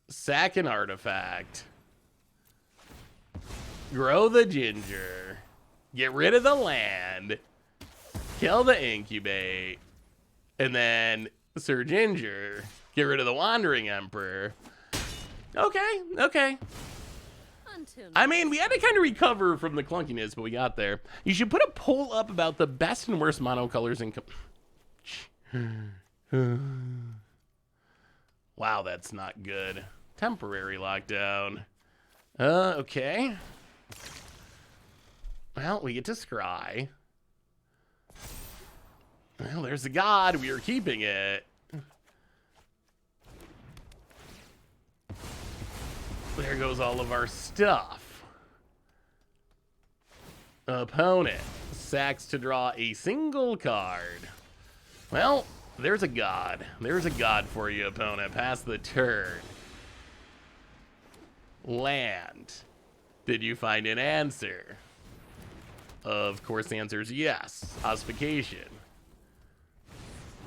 Sack an artifact. Grow the ginger. Get rid of the land. Kill the incubate. And then Sir Ginger. Get rid of the Wandering Emperor. Okay. I mean, we had to kind of recover from the clunkiness, but we got there. You should put a poll up about the best and worst monocolors in... Wow, that's not good. Temporary lockdown. Okay. Well, we get to scry. Well, there's the god. We are keeping it. There goes all of our stuff. Opponent sacks to draw a single card. Well, there's a god. There's a god for you, opponent. Pass the turn. Land. Did you find an answer? Of course, the answer is yes. Ossification.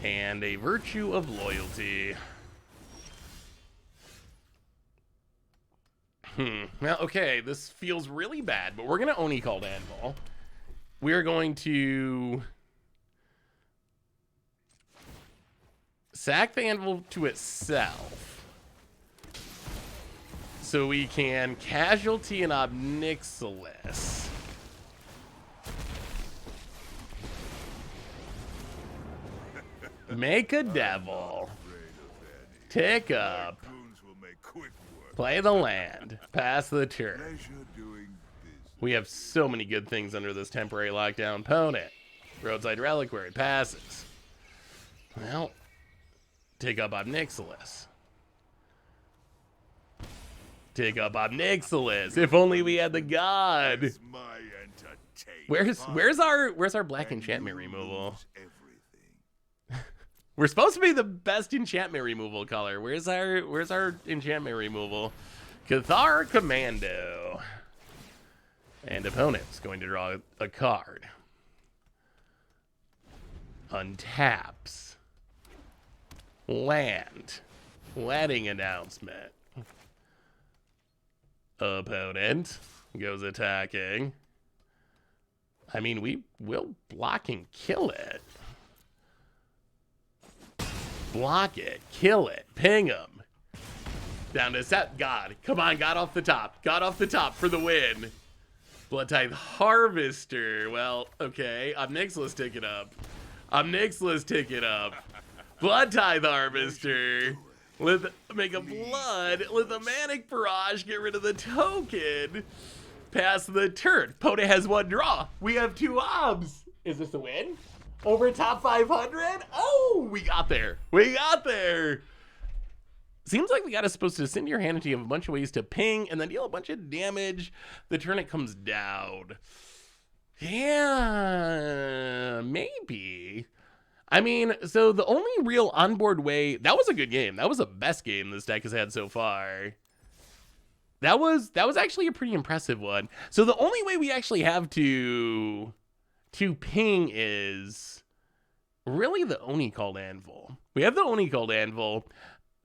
And a virtue of loyalty. Well, okay, this feels really bad, but we're going to Oni-Cult Anvil. We are going to sack the anvil to itself so we can casualty an Ob-Nixilis. Make a devil. Tick up. Play the land. Pass the turn. We have so many good things under this temporary lockdown. Opponent. Roadside Reliquary. Passes. Well, take up Ob-Nixilis. Take up Ob-Nixilis. If only we had the god. It's my Where's our black enchantment removal? Lose everything. We're supposed to be the best enchantment removal color. Where's our enchantment removal? Cathar Commando. And opponent's going to draw a card. Untaps. Land. Wedding announcement. Opponent goes attacking. I mean, we will block and kill it. Block it, kill it, ping him. Down to set. God, come on, God off the top. God off the top for the win. Blood Tithe Harvester. Well, okay, I'm Nixless tick it up. Blood Tithe Harvester. Make a blood. Lithomantic Barrage. Get rid of the token. Pass the turn. Pota has one draw. We have 2 obs. Is this a win? Over top 500? Oh, we got there. Seems like the god is supposed to send your hand into a bunch of ways to ping and then deal a bunch of damage the turn it comes down. Yeah, maybe. I mean, so the only real onboard way, that was a good game. That was the best game this deck has had so far. That was actually a pretty impressive one. So the only way we actually have to ping is really the Oni-Cult Anvil. We have the Oni-Cult Anvil.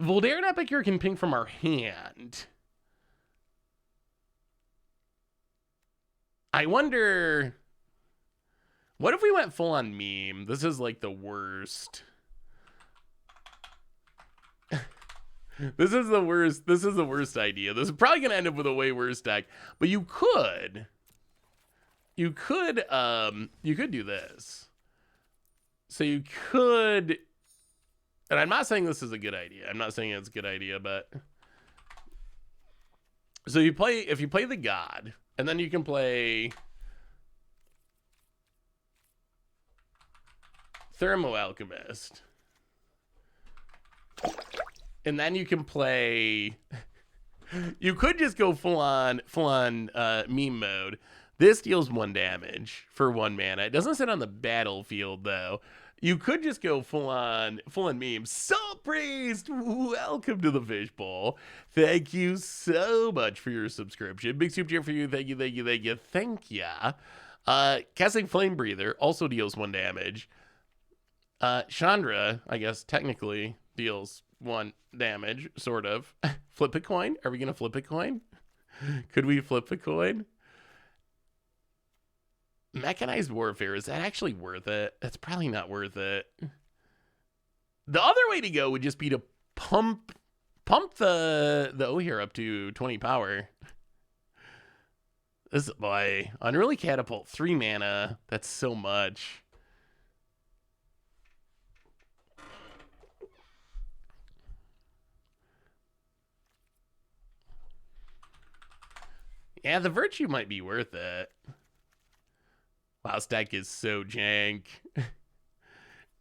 Voldaren Epicure can ping from our hand. I wonder, what if we went full on meme? This is like the worst. This is the worst idea. This is probably gonna end up with a way worse deck. But you could do this. So you could, and I'm not saying this is a good idea. I'm not saying it's a good idea, but so if you play the god, and then you can play Thermo Alchemist. And then you can play, you could just go full on meme mode. This deals 1 damage for 1 mana. It doesn't sit on the battlefield though. You could just go full on meme. Salt Priest, welcome to the fishbowl. Thank you so much for your subscription. Big super cheer for you. Thank you. Casting Flame Breather also deals 1 damage. Chandra, I guess technically deals 1 damage, sort of. Flip a coin? Are we gonna flip a coin? Could we flip a coin? Mechanized Warfare, is that actually worth it? That's probably not worth it. The other way to go would just be to pump the Oheir up to 20 power. This boy, Unruly Catapult, 3 mana. That's so much. Yeah, the Virtue might be worth it. Wow, this deck is so jank.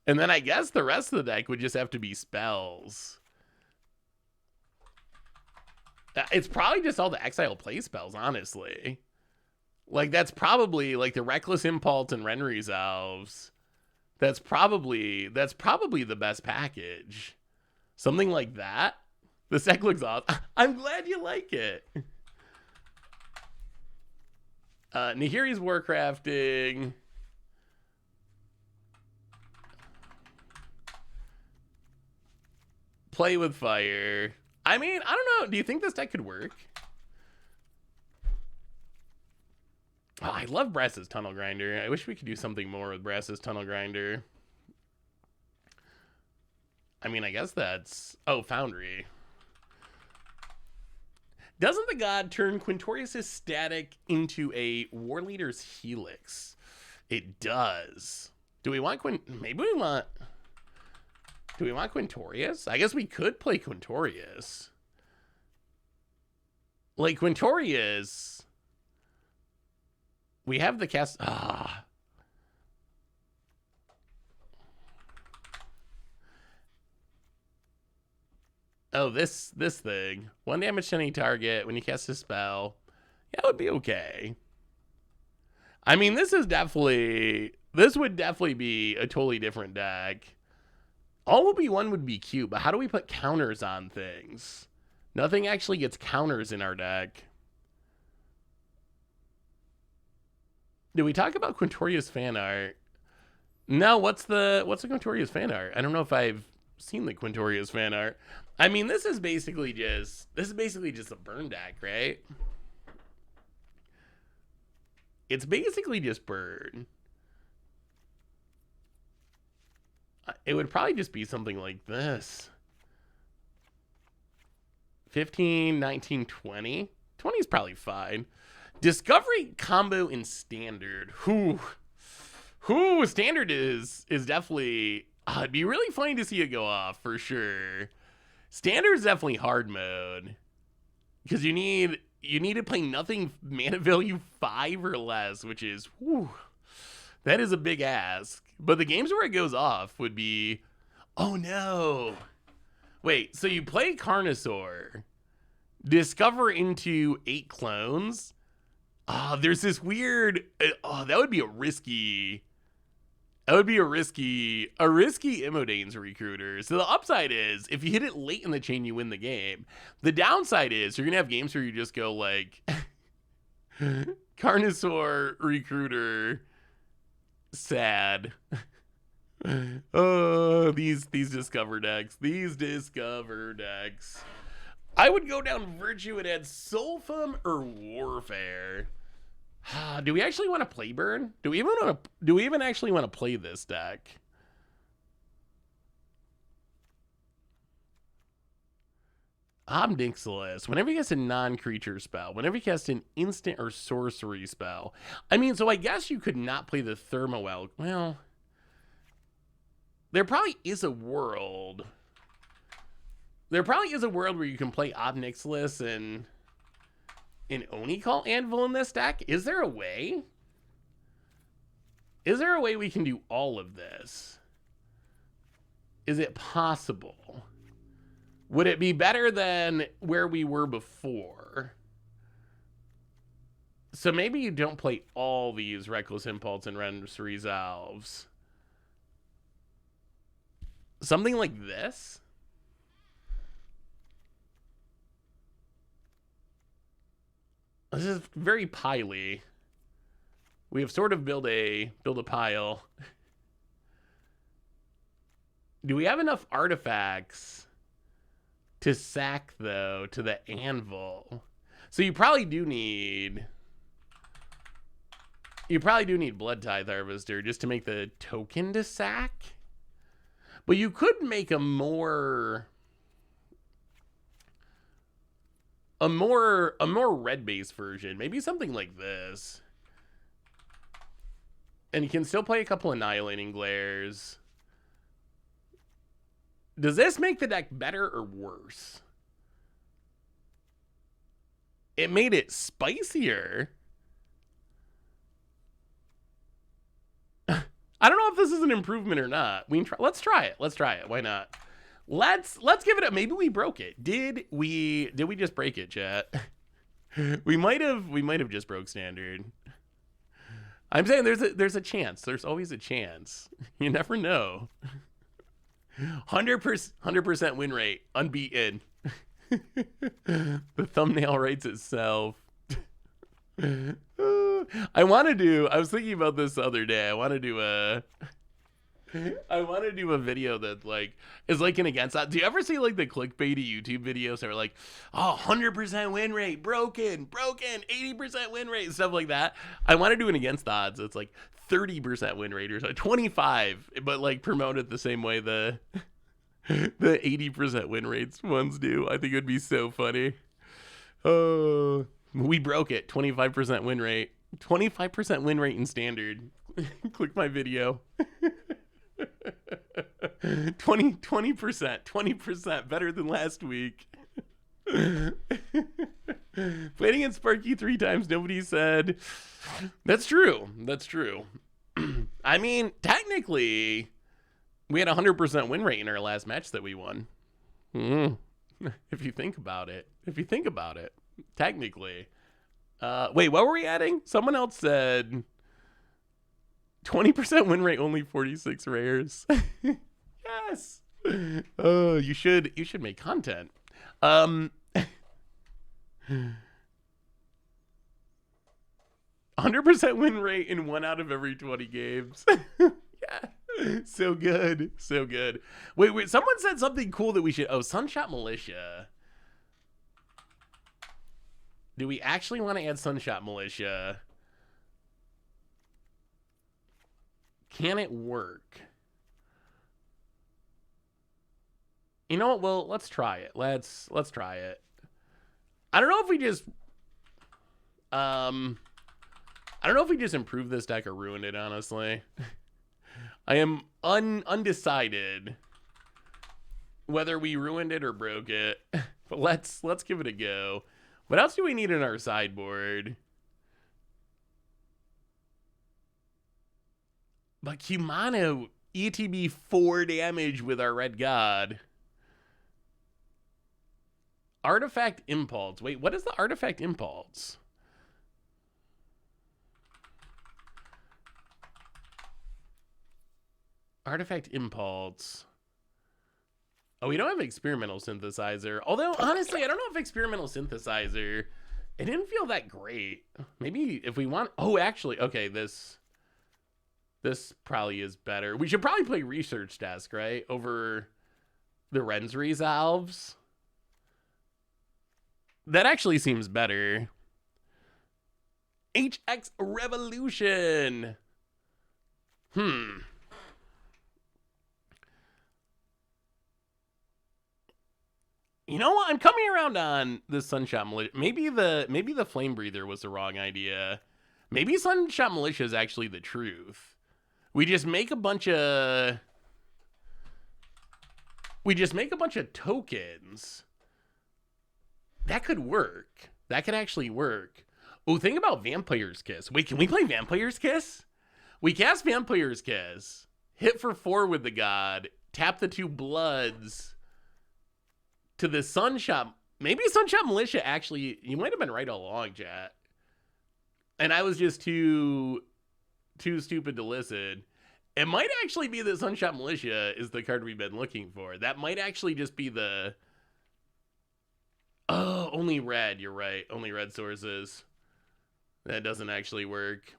And then I guess the rest of the deck would just have to be spells. It's probably just all the Exile play spells, honestly. Like, that's probably, like, the Reckless Impulse and Renry's Elves. That's probably the best package. Something like that. This deck looks awesome. I'm glad you like it. Nahiri's Warcrafting. Play with Fire. I mean, I don't know. Do you think this deck could work? Oh, I love Brass's Tunnel Grinder. I wish we could do something more with Brass's Tunnel Grinder. I mean, I guess that's... Oh, Foundry. Doesn't the god turn Quintorius' Static into a War Leader's Helix? It does. Do we want Maybe we want... Do we want Quintorius? I guess we could play Quintorius. Like, Quintorius... We have the cast... Oh, this thing. 1 damage to any target when you cast a spell. Yeah, it would be okay. I mean, this would definitely be a totally different deck. All one would be cute, but how do we put counters on things? Nothing actually gets counters in our deck. Did we talk about Quintoria's fan art? No, what's the Quintoria's fan art? I don't know if I've seen the Quintoria's fan art. I mean, this is basically just a burn deck, right? It's basically just burn. It would probably just be something like this. 15, 19, 20. 20 is probably fine. Discovery combo in standard. Standard is definitely... it'd be really funny to see it go off, for sure. Standard is definitely hard mode. Because you need to play nothing mana value 5 or less, which is... that is a big ask. But the games where it goes off would be... Oh, no. Wait, so you play Carnosaur, discover into 8 clones. There's this weird... that would be a risky... Immodane's Recruiter. So the upside is, if you hit it late in the chain, you win the game. The downside is, you're going to have games where you just go like... Carnosaur Recruiter... Sad. Oh, these discover decks. I would go down Virtue and add Sulfum or Warfare. Do we actually want to play Burn? Do we even actually want to play this deck? Omnixilus. Whenever you cast a non-creature spell, whenever you cast an instant or sorcery spell. I mean, so I guess you could not play the Thermoel. Well, there probably is a world. There probably is a world where you can play Omnixilus and an Oni-Cult Anvil in this deck. Is there a way? Is there a way we can do all of this? Is it possible? Would it be better than where we were before? So maybe you don't play all these Reckless Impulse and Rend's Resolves. Something like this? This is very pily. We have sort of built a pile. Do we have enough artifacts to sack, though, to the anvil? So you probably do need Blood Tithe Harvester just to make the token to sack. But you could make a more red-based version. Maybe something like this. And you can still play a couple Annihilating Glares. Does this make the deck better or worse? It made it spicier. I don't know if this is an improvement or not. Let's try it. Why not? Let's give it a... Maybe we broke it. Did we just break it, chat? we might have just broke standard. I'm saying there's a chance. There's always a chance. You never know. 100% win rate, unbeaten. The thumbnail writes itself. I was thinking about this the other day. I want to do a video that like is like an against that. Do you ever see like the clickbaity YouTube videos that are like, oh, 100% win rate, broken, 80% win rate, stuff like that? I want to do an against odds. It's like 30% win rate or so, 25, but like promoted the same way the 80% win rates ones do. I think it would be so funny. Oh, we broke it. 25% win rate. 25% win rate in standard. Click my video. 20% better than last week. Played against Sparky 3 times, nobody said. That's true. I mean, technically, we had 100% win rate in our last match that we won. If you think about it. Technically. Wait, what were we adding? Someone else said 20% win rate, only 46 rares. Yes. Oh, you should make content. 100% win rate in 1 out of every 20 games. Yeah. So good. So good. Wait. Someone said something cool that we should... Oh, Sunshot Militia. Do we actually want to add Sunshot Militia? Can it work? You know what? Well, let's try it. Let's try it. I don't know if we just... I don't know if we just improved this deck or ruined it, honestly. I am undecided whether we ruined it or broke it. But let's give it a go. What else do we need in our sideboard? But Kumano ETB 4 damage with our Red God. Artifact Impulse. Wait, what is the Artifact Impulse? Artifact Impulse. Oh, we don't have Experimental Synthesizer. Although, honestly, I don't know if Experimental Synthesizer... It didn't feel that great. Maybe if we want... Oh, actually, okay, this probably is better. We should probably play Research Desk, right? Over the Ren's Resolves. That actually seems better. HX Revolution. You know what? I'm coming around on this Sunshot Militia. Maybe the Flame Breather was the wrong idea. Maybe Sunshot Militia is actually the truth. We just make a bunch of tokens. That could work. That could actually work. Oh, think about Vampire's Kiss. Wait, can we play Vampire's Kiss? We cast Vampire's Kiss. Hit for 4 with the God. Tap the 2 bloods. To the Sunshot. Maybe Sunshot Militia actually... You might have been right all along, chat. And I was just too stupid to listen. It might actually be that Sunshot Militia is the card we've been looking for. That might actually just be the... Oh, only red. You're right. Only red sources. That doesn't actually work.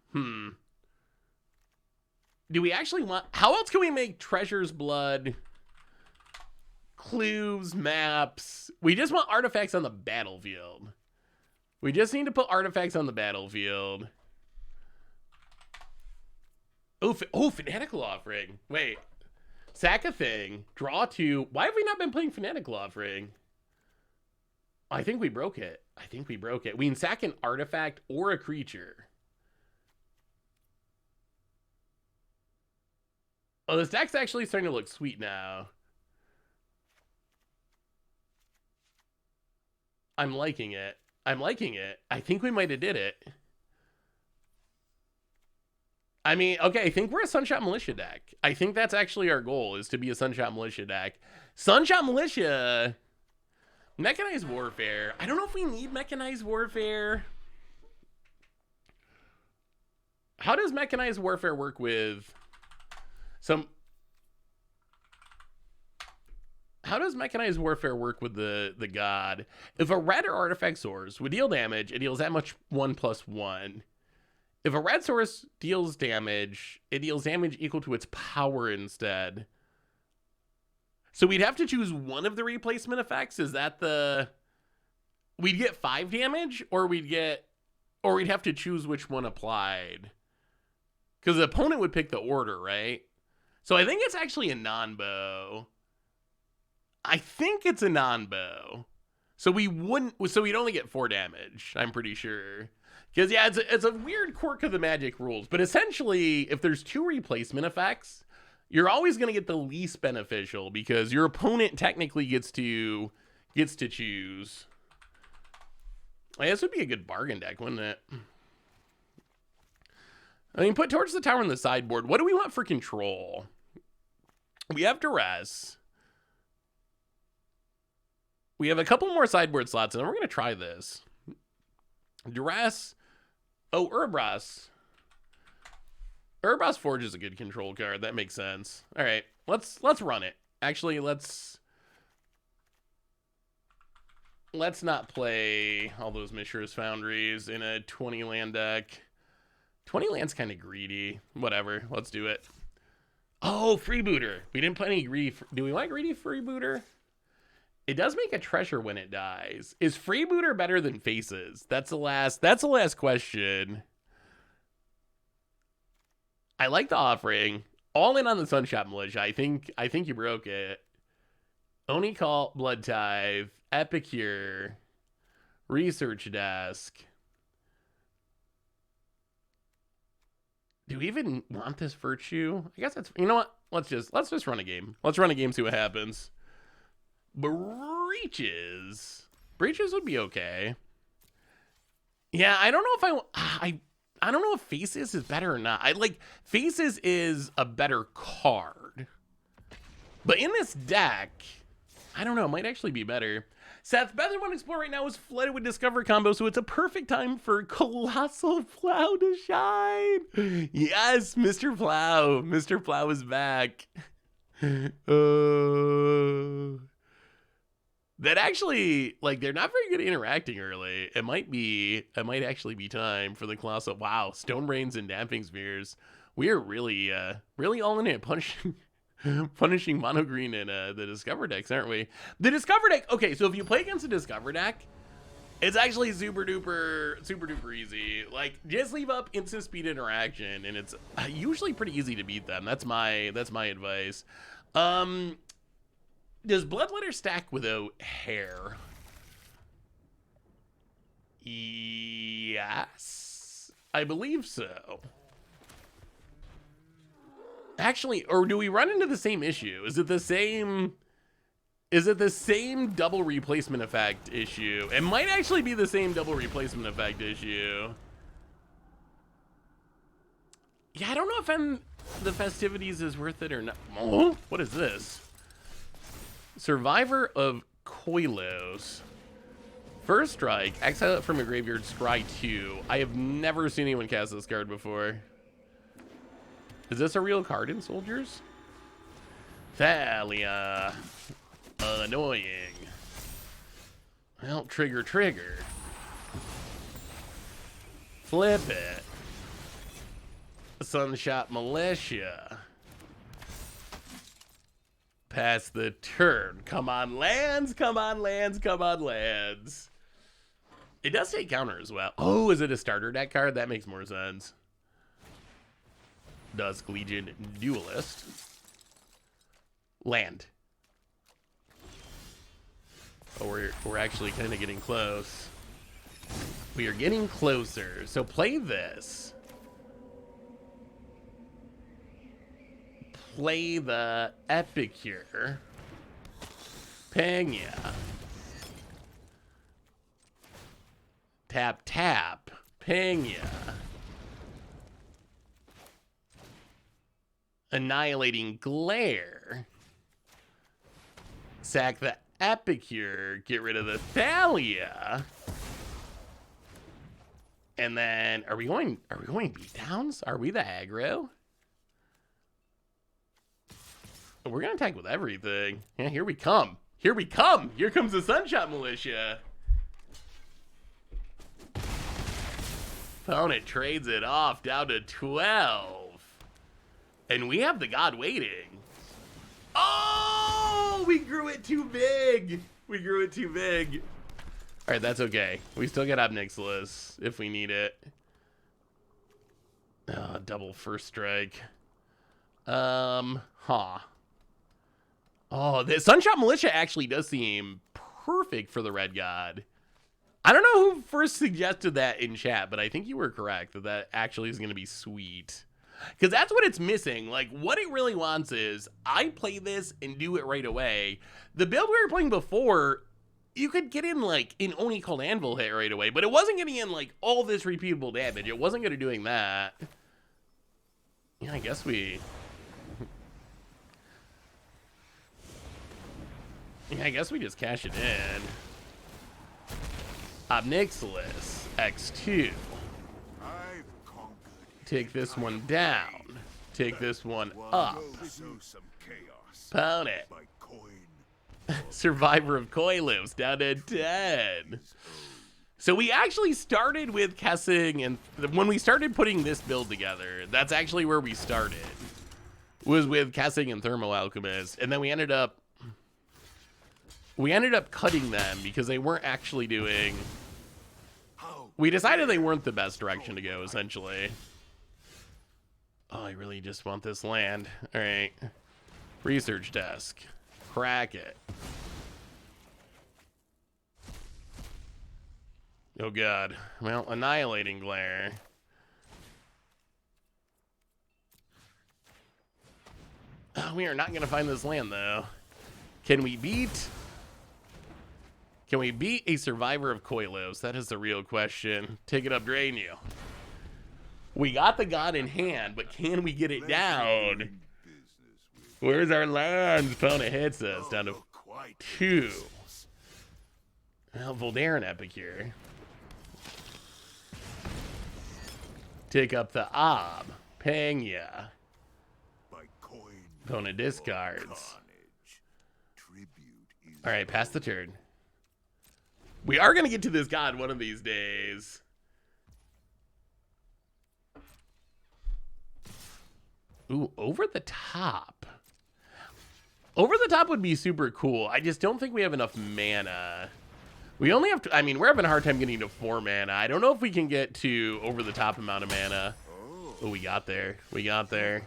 Do we actually want... How else can we make Treasure's Blood... Clues, maps. We just want artifacts on the battlefield. We just need to put artifacts on the battlefield. Oh, Fanatical Offering. Wait. Sack a thing. Draw 2. Why have we not been playing Fanatical Offering? I think we broke it. We can sack an artifact or a creature. Oh, this deck's actually starting to look sweet now. I'm liking it. I think we might have did it. I mean, okay, I think we're a Sunshot Militia deck. I think that's actually our goal, is to be a Sunshot Militia deck. Sunshot Militia... Mechanized Warfare. I don't know if we need Mechanized Warfare. How does Mechanized Warfare work with some... How does Mechanized Warfare work with the God? If a red or artifact source would deal damage, it deals that much 1/1. If a red source deals damage, it deals damage equal to its power instead. So we'd have to choose one of the replacement effects. Is that the... We'd get 5 damage, or we'd have to choose which one applied. Because the opponent would pick the order, right? So I think it's actually a non-bow. I think it's a non-bow. So we'd only get 4 damage, I'm pretty sure. Because, yeah, it's a weird quirk of the Magic rules. But essentially, if there's 2 replacement effects, you're always going to get the least beneficial, because your opponent technically gets to choose. This would be a good bargain deck, wouldn't it? I mean, put Torch the Tower on the sideboard. What do we want for control? We have Duress. We have a couple more sideboard slots, and we're going to try this. Duress. Oh, Urabras. Urboss Forge is a good control card. That makes sense. All right, let's run it. Actually, let's not play all those Mishra's Foundries in a 20 land deck. 20 land's kind of greedy. Whatever, let's do it. Oh, Freebooter. We didn't play any greedy. Do we want greedy Freebooter? It does make a treasure when it dies. Is Freebooter better than Faces? That's the last question. I like the offering. All in on the Sunshot Militia. I think you broke it. Oni-Cult, Blood Tithe, Epicure, Research Desk. Do we even want this Virtue? I guess that's, you know what? Let's just run a game. Let's run a game, see what happens. Breaches would be okay. Yeah, I don't know if I don't know if Faces is better or not. I like Faces is a better card. But in this deck, I don't know, it might actually be better. Seth, Better One Explore right now is flooded with Discover combo, so it's a perfect time for Colossal Plow to shine. Yes, Mr. Plow. Mr. Plow is back. That actually, like, they're not very good at interacting early. It might actually be time for the Colossal. Wow, Stone Brains and Damping Spheres. We are really all in it, punishing mono green in the Discover decks, aren't we? The Discover deck. Okay, so if you play against a Discover deck, it's actually super duper easy. Like, just leave up instant speed interaction, and it's usually pretty easy to beat them. That's my advice. Does Bloodletter stack without hair? Yes, I believe so. Actually, or do we run into the same issue? Is it the same double replacement effect issue? It might actually be the same double replacement effect issue. Yeah, I don't know if the Festivities is worth it or not. Oh, what is this? Survivor of Koilos. First strike, exile it from your graveyard, scry 2. I have never seen anyone cast this card before. Is this a real card in Soldiers? Thalia. Annoying. Well, trigger. Flip it. Sunshot Militia. Pass the turn. Come on, lands. It does take counter as well. Oh, is it a starter deck card? That makes more sense. Dusk Legion Duelist. Land. Oh, we're actually kind of getting close. We are getting closer. So play this. Play the Epicure. Pangea. Tap. Pangea. Annihilating Glare. Sack the Epicure. Get rid of the Thalia. And then are we going beatdowns? Are we the aggro? We're gonna attack with everything. Yeah, here we come. Here comes the Sunshot Militia. Opponent trades it off down to 12. And we have the God waiting. Oh, we grew it too big. All right, that's okay. We still got Obnixilis if we need it. Double first strike. Oh, the Sunshot Militia actually does seem perfect for the Red God. I don't know who first suggested that in chat, but I think you were correct that actually is going to be sweet. Because that's what it's missing. Like, what it really wants is, I play this and do it right away. The build we were playing before, you could get in, like, an Oni-Cult Anvil hit right away, but it wasn't getting in, like, all this repeatable damage. It wasn't going to doing that. Yeah, I guess we... Yeah, I guess we just cash it in. Obnixilis, X2. I've conquered. Take this one down. Take this one up. Sow some chaos Pound it. by coin. Survivor of Koilos down to 10. So we actually started with Kessing, and when we started putting this build together, that's actually where we started. Was with Kessing and Thermo Alchemist, and then we ended up cutting them because they weren't actually doing. We decided they weren't the best direction to go, essentially. Oh, I really just want this land. All right, research desk, crack it. Oh god. Well, annihilating glare. Oh, we are not gonna find this land though. Can we beat a survivor of Koilos? That is the real question. Take it up, drain you. We got the god in hand, but can we get it down? Where's our lands? Opponent hits us down to 2. Well, Voldarin Epicure. Take up the Ob. Pang ya. Opponent discards. Alright, pass the turn. We are going to get to this god one of these days. Ooh, over the top. Over the top would be super cool. I just don't think we have enough mana. We only have to, I mean, we're having a hard time getting to 4 mana. I don't know if we can get to over the top amount of mana. Oh, we got there. We got there.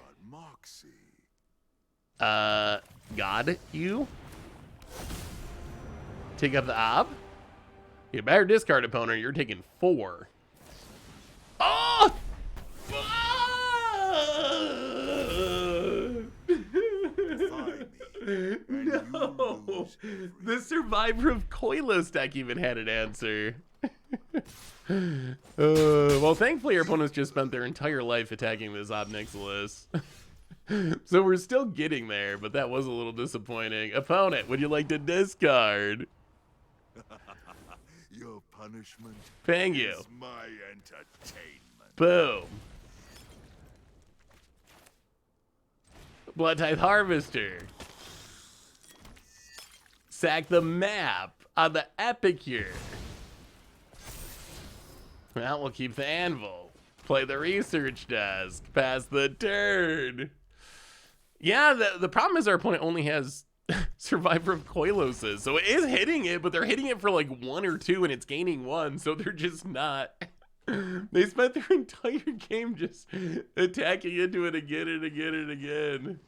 God, you? Take up the Ob? You better discard, opponent. You're taking 4. Oh! No! The Survivor of Koilos deck even had an answer. Well, thankfully, our opponents just spent their entire life attacking this Ob Nixilis. So we're still getting there, but that was a little disappointing. Opponent, would you like to discard? Your punishment Pang you. is my entertainment. Boom. Blood Tithe Harvester. Sack the map on the Epicure. Well, we'll keep the Anvil. Play the research desk. Pass the turn. Yeah, the problem is our opponent only has Survivor of Koiloses. So it is hitting it, but they're hitting it for like 1 or 2 and it's gaining 1. So they're just not. They spent their entire game just attacking into it again and again and again.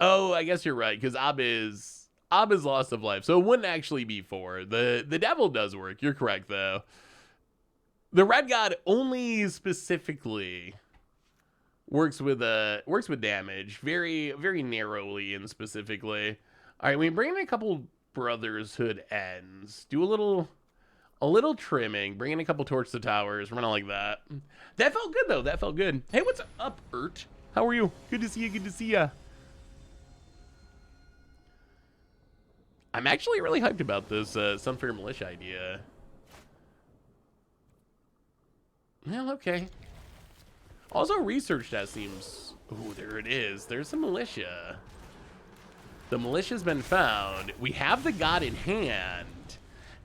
Oh, I guess you're right, because Ob is loss of life, so it wouldn't actually be 4. The devil does work. You're correct though. The red god only specifically works with damage, very very narrowly and specifically. All right, we bring in a couple Brotherhood ends. Do a little trimming. Bring in a couple Torch the Towers. Run out like that. That felt good though. That felt good. Hey, what's up, Ert? How are you? Good to see you. Good to see ya. I'm actually really hyped about this Sunfair Militia idea. Well, okay. Also, research that seems... Ooh, there it is. There's some militia. The militia's been found. We have the god in hand.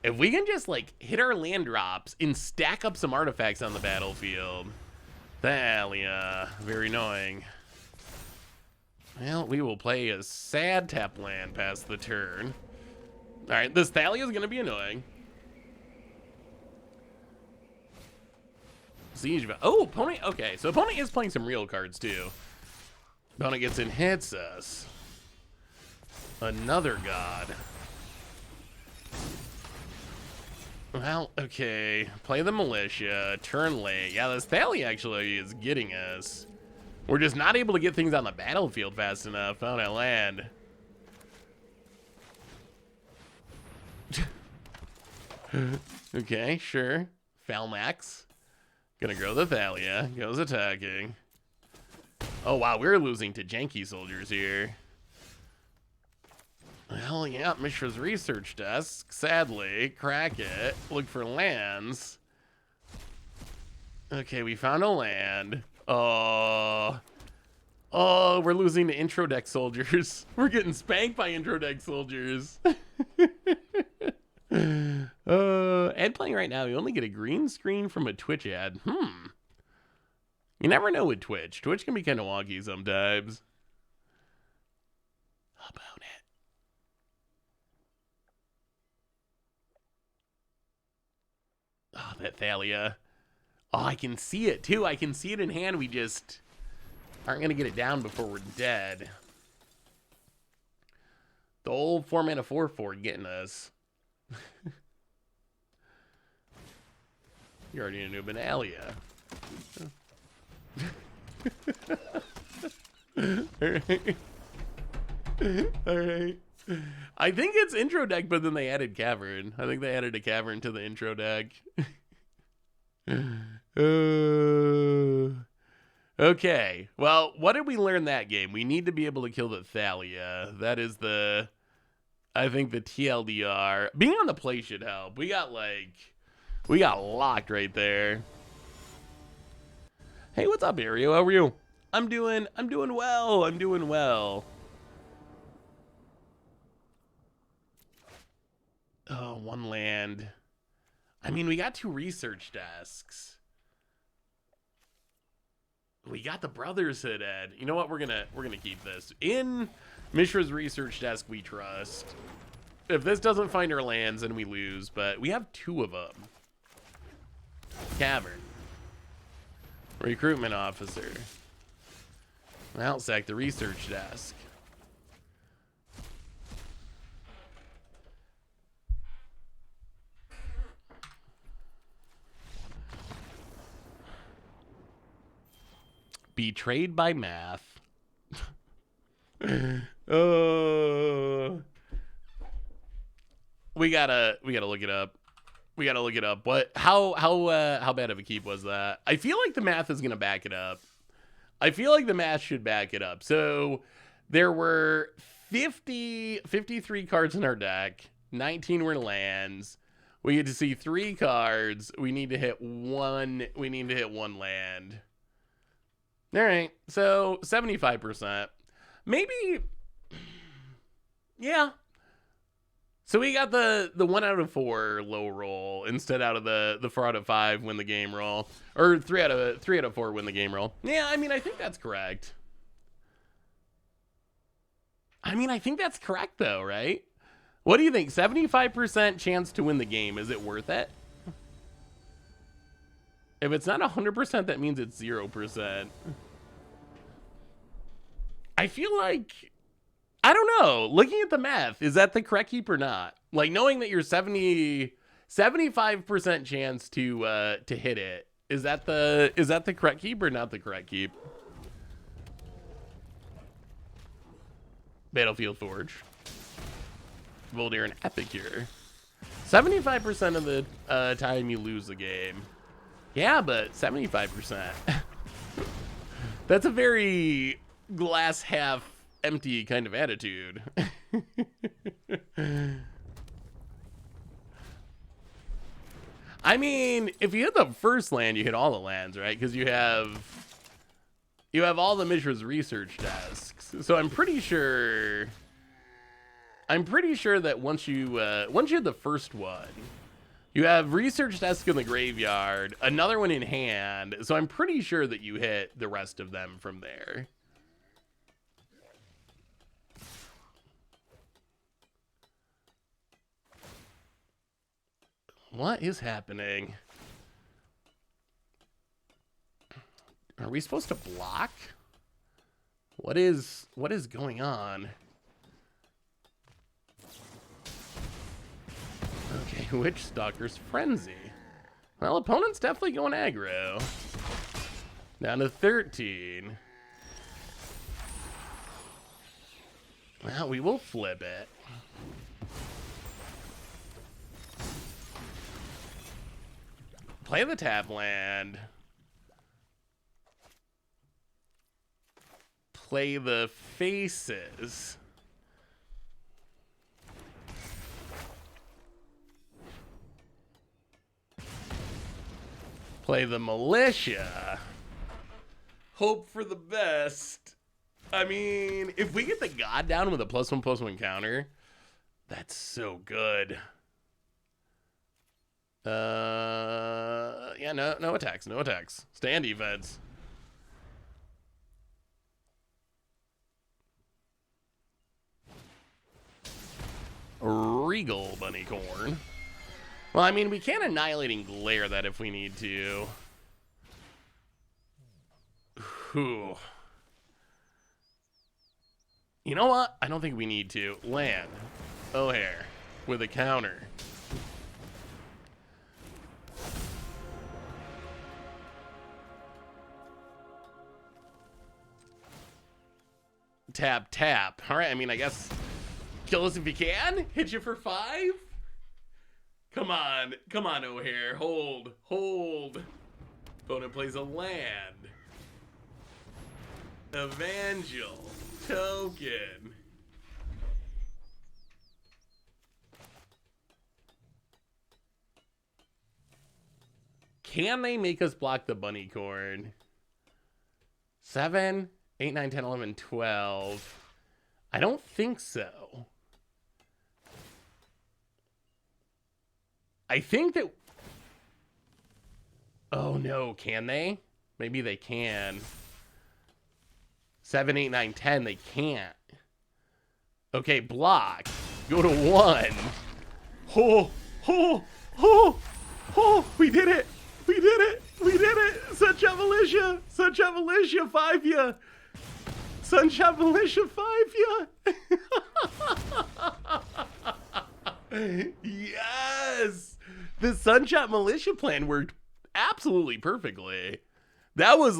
If we can just, like, hit our land drops and stack up some artifacts on the battlefield. Thalia. Very annoying. Well, we will play a sad tap land past the turn. All right, this Thalia is going to be annoying. Siege. Oh, opponent. Okay, so opponent is playing some real cards too. Opponent gets in, hits us. Another god. Well, okay. Play the militia. Turn late. Yeah, this Thalia actually is getting us. We're just not able to get things on the battlefield fast enough. Found at land. Okay, sure. Falmax. Gonna grow the Thalia. Goes attacking. Oh, wow. We're losing to janky soldiers here. Well, yeah, Mishra's research desk. Sadly, crack it. Look for lands. Okay, we found a land. Oh, we're losing to intro deck soldiers. We're getting spanked by intro deck soldiers. Ad playing right now. You only get a green screen from a Twitch ad. You never know with Twitch. Twitch can be kind of wonky sometimes. How about it? Oh, that Thalia. Oh, I can see it too. I can see it in hand. We just aren't going to get it down before we're dead. The old 4-mana 4/4 getting us. You already knew Benalia. Alright. I think it's intro deck, but then they added Cavern. I think they added a Cavern to the intro deck. Okay. Well, what did we learn that game? We need to be able to kill the Thalia. That is the... I think the TLDR. Being on the play should help. We got locked right there. Hey, what's up, Ario? How are you? I'm doing well. I'm doing well. Oh, one land. I mean, we got 2 research desks. We got the brothers hit Ed. You know what? We're gonna keep this. In Mishra's research desk we trust. If this doesn't find our lands, then we lose, but we have 2 of them. Cavern. Recruitment officer. Outsack the research desk. Betrayed by math. Oh. We gotta look it up. We gotta look it up. What? How bad of a keep was that? I feel like the math is gonna back it up. I feel like the math should back it up. So there were 53 cards in our deck. 19 were lands. We get to see 3 cards. We need to hit one. We need to hit 1 land. All right. So 75%. Maybe. Yeah. So we got the 1 out of 4 low roll instead out of the 4 out of 5 win the game roll, or 3 out of 4 win the game roll. Yeah, I mean, I think that's correct. I mean, I think that's correct though, right? What do you think? 75% chance to win the game. Is it worth it? If it's not 100%, that means it's 0%. I feel like, I don't know. Looking at the math, is that the correct keep or not? Like knowing that you're 75% chance to hit it. Is that the correct keep or not the correct keep? Battlefield Forge. Voldair and Epicure. 75% of the time you lose the game. Yeah, but 75%. That's a very glass half empty kind of attitude. I mean, if you hit the first land, you hit all the lands, right? Because you have all the Mishra's research desks. So I'm pretty sure that once you hit the first one, you have research desk in the graveyard, another one in hand. So I'm pretty sure that you hit the rest of them from there. What is happening? Are we supposed to block? What is going on? Okay, Witch Stalker's Frenzy. Well, opponent's definitely going aggro. Down to 13. Well, we will flip it. Play the tap land. Play the faces. Play the militia. Hope for the best. I mean, if we get the god down with a +1/+1 counter, that's so good. Yeah, no attacks, no attacks. Stay on defense. Regal Bunny Corn. Well, I mean, we can Annihilating Glare that if we need to. Whew. You know what? I don't think we need to. Land O'Hare with a counter. Tap, tap. All right, I mean, I guess kill us if you can. Hit you for 5. Come on, O'Hare. Hold. Opponent plays a land. Evangel. Token. Can they make us block the bunny corn? 7, 8, 9, 10, 11, 12. I don't think so. I think that... Oh no, can they? Maybe they can. 7, 8, 9, 10, they can't. Okay, block. Go to 1. We did it. Sunshot Militia. 5-ya. Sunshot Militia 5-ya. Yes. The Sunshot Militia plan worked absolutely perfectly. That was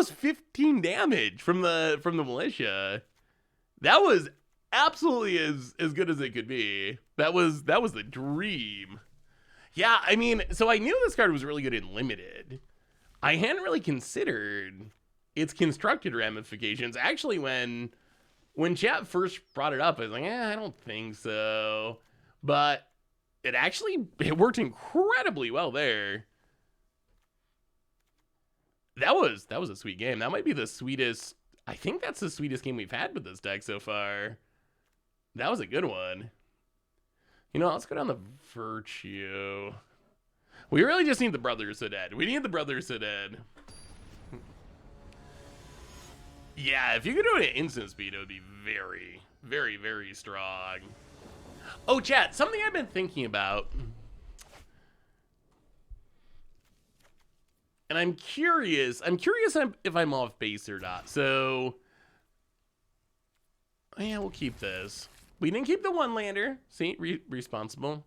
15 damage from the militia. That was absolutely as good as it could be. That was the dream. Yeah, I mean, so I knew this card was really good in limited. I hadn't really considered its constructed ramifications. Actually, when chat first brought it up, I was like, I don't think so. But it worked incredibly well there. That was a sweet game. That might be the sweetest. I think that's the sweetest game we've had with this deck so far. That was a good one. You know, let's go down the Virtue. We really just need the Brothers Haddad. We need the Brothers Haddad. Yeah, if you could do it at instant speed, it would be very, very, very strong. Oh, chat, something I've been thinking about. And I'm curious if I'm off base or not. So, yeah, we'll keep this. We didn't keep the one-lander. See, responsible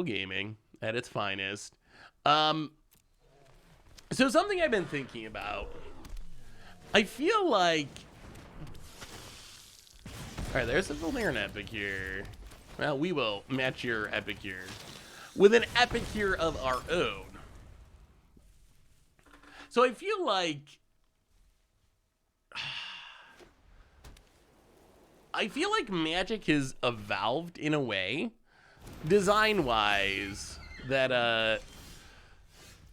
gaming at its finest. So something I've been thinking about. I feel like... All right, there's a Valerian Epic here. Well, we will match your Epic here with an Epic here of our own. So I feel like... Magic has evolved in a way, design-wise, that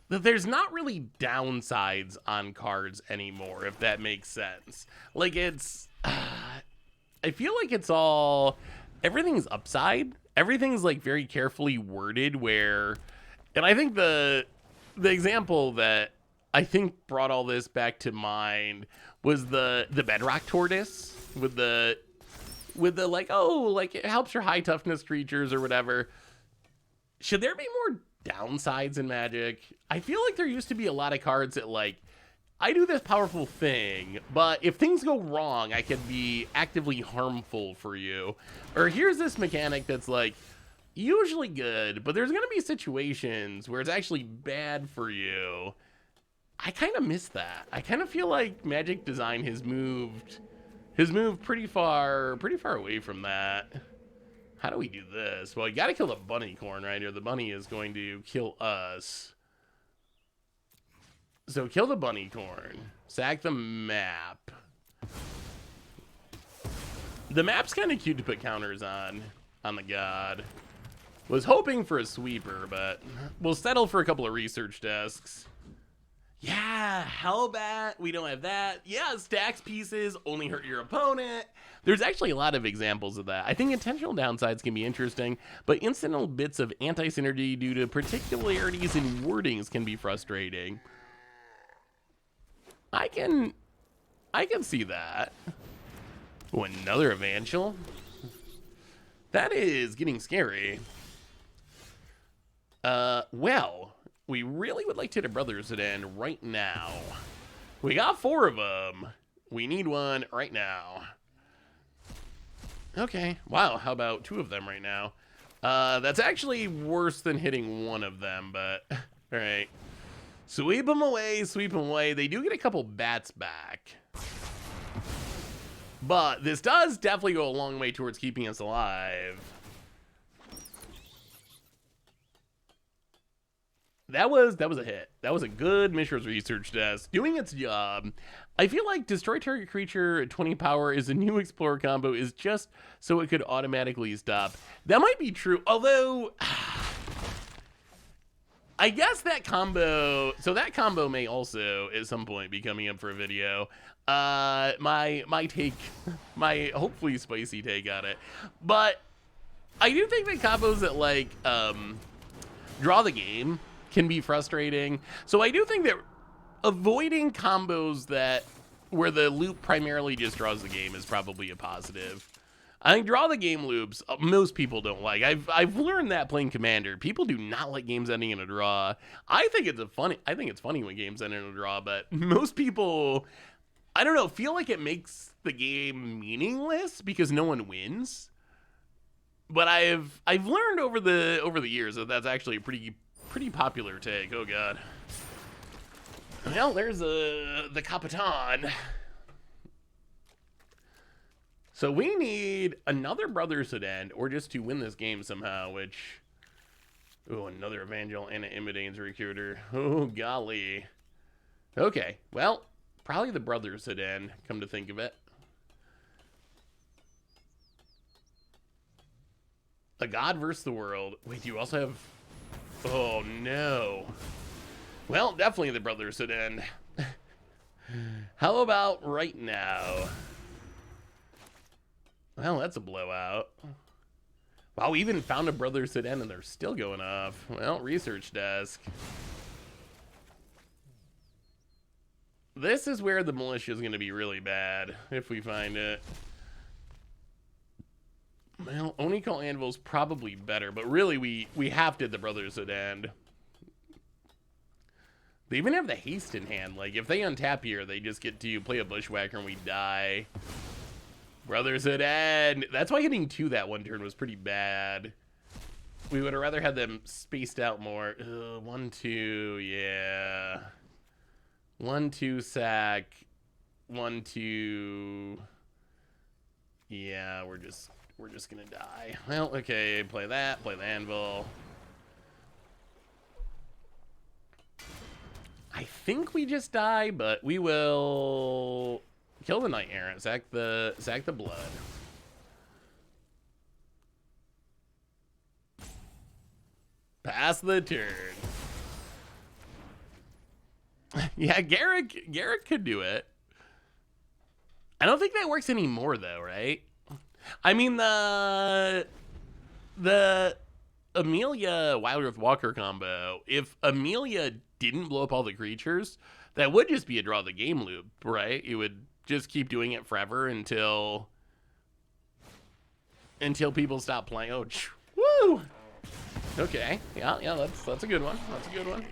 there's not really downsides on cards anymore, if that makes sense. Like, it's... I feel like it's all... Everything's upside. Everything's, like, very carefully worded where... And I think the example that I think brought all this back to mind was the Bedrock Tortoise with the like, oh, like it helps your high toughness creatures or whatever. Should there be more downsides in Magic? I feel like there used to be a lot of cards that like, I do this powerful thing, but if things go wrong, I could be actively harmful for you. Or here's this mechanic that's like, usually good, but there's going to be situations where it's actually bad for you. I kind of miss that. I kind of feel like Magic design has moved pretty far away from that. How do we do this? Well, you got to kill the bunny corn right here. The bunny is going to kill us. So kill the bunny corn. Sack the map. The map's kind of cute to put counters on the god. Was hoping for a sweeper, but we'll settle for a couple of research desks. Yeah, Hellbat, we don't have that. Yeah, stacks pieces, only hurt your opponent. There's actually a lot of examples of that. I think intentional downsides can be interesting, but incidental bits of anti-synergy due to particularities in wordings can be frustrating. I can see that. Oh, another Evangel? That is getting scary. Well, we really would like to hit a Brothers at end right now. We got 4 of them. We need one right now. Okay, wow, how about 2 of them right now? That's actually worse than hitting 1 of them, but all right. Sweep them away, sweep them away. They do get a couple bats back. But this does definitely go a long way towards keeping us alive. That was a hit. That was a good Mishra's research desk doing its job. I feel like destroy target creature at 20 power is a new explorer combo is just so it could automatically stop. That might be true, although I guess that combo, so that combo may also at some point be coming up for a video. My take, my hopefully spicy take on it. But I do think that combos that like draw the game can be frustrating. So I do think that avoiding combos that where the loop primarily just draws the game is probably a positive. I think draw the game loops most people don't like. I've learned that playing Commander. People do not like games ending in a draw. I think it's funny when games end in a draw, but most people, I don't know, feel like it makes the game meaningless because no one wins. But I've learned over the years that that's actually a pretty popular take. Oh god. Well, there's the Capitan. So we need another Brothers at end, or just to win this game somehow, which... Oh, another Evangel and an Imidane's Recruiter. Oh, golly. Okay, well, probably the Brothers at end, come to think of it. A God versus the World. Wait, do you also have... Oh, no. Well, definitely the Brothers at end. How about right now? Well, that's a blowout. Wow, we even found a Brothers at end and they're still going off. Well, research desk. This is where the militia is going to be really bad if we find it. Well, Oni-Cult Anvil's probably better, but really we have to hit the Brothers at end. They even have the haste in hand. Like, if they untap here, they just get to play a Bushwhacker and we die. Brothers at end. That's why hitting 2 that one turn was pretty bad. We would have rather had them spaced out more. 1, 2, yeah. 1, 2 sack. 1, 2. Yeah, we're just gonna die. Well, okay, play that, play the anvil. I think we just die, but we will kill the Knight Errant, sack the blood. Pass the turn. Yeah, Garrick could do it. I don't think that works anymore though, right? I mean the Amelia Wildworth Walker combo, if Amelia didn't blow up all the creatures, that would just be a draw the game loop, right? You would just keep doing it forever until people stop playing. Oh, woo! Okay, yeah, that's a good one. That's a good one.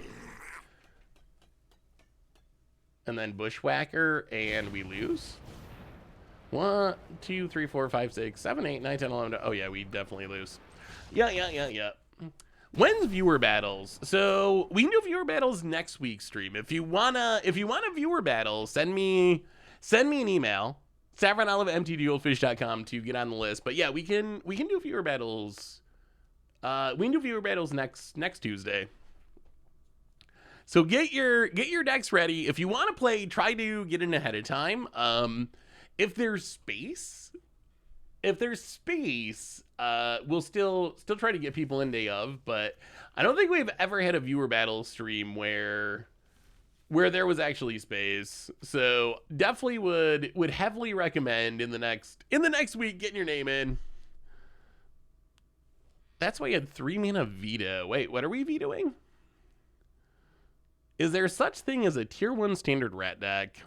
And then Bushwhacker, and we lose. 1, 2, 3, 4, 5, 6, 7, 8, 9, 10, 11. Oh yeah, we definitely lose. Yeah. When's viewer battles? So we can do viewer battles next week's stream. If you wanna viewer battle, send me an email, savronolive@mtgoldfish.com to get on the list. But yeah, we can do viewer battles. We can do viewer battles next Tuesday. So get your decks ready. If you want to play, try to get in ahead of time. If there's space if there's space, we'll still try to get people in day of, but I don't think we've ever had a viewer battle stream where there was actually space. So definitely would heavily recommend in the next week getting your name in. That's why you had 3 mana veto. Wait, what are we vetoing? Is there such thing as a tier 1 standard rat deck?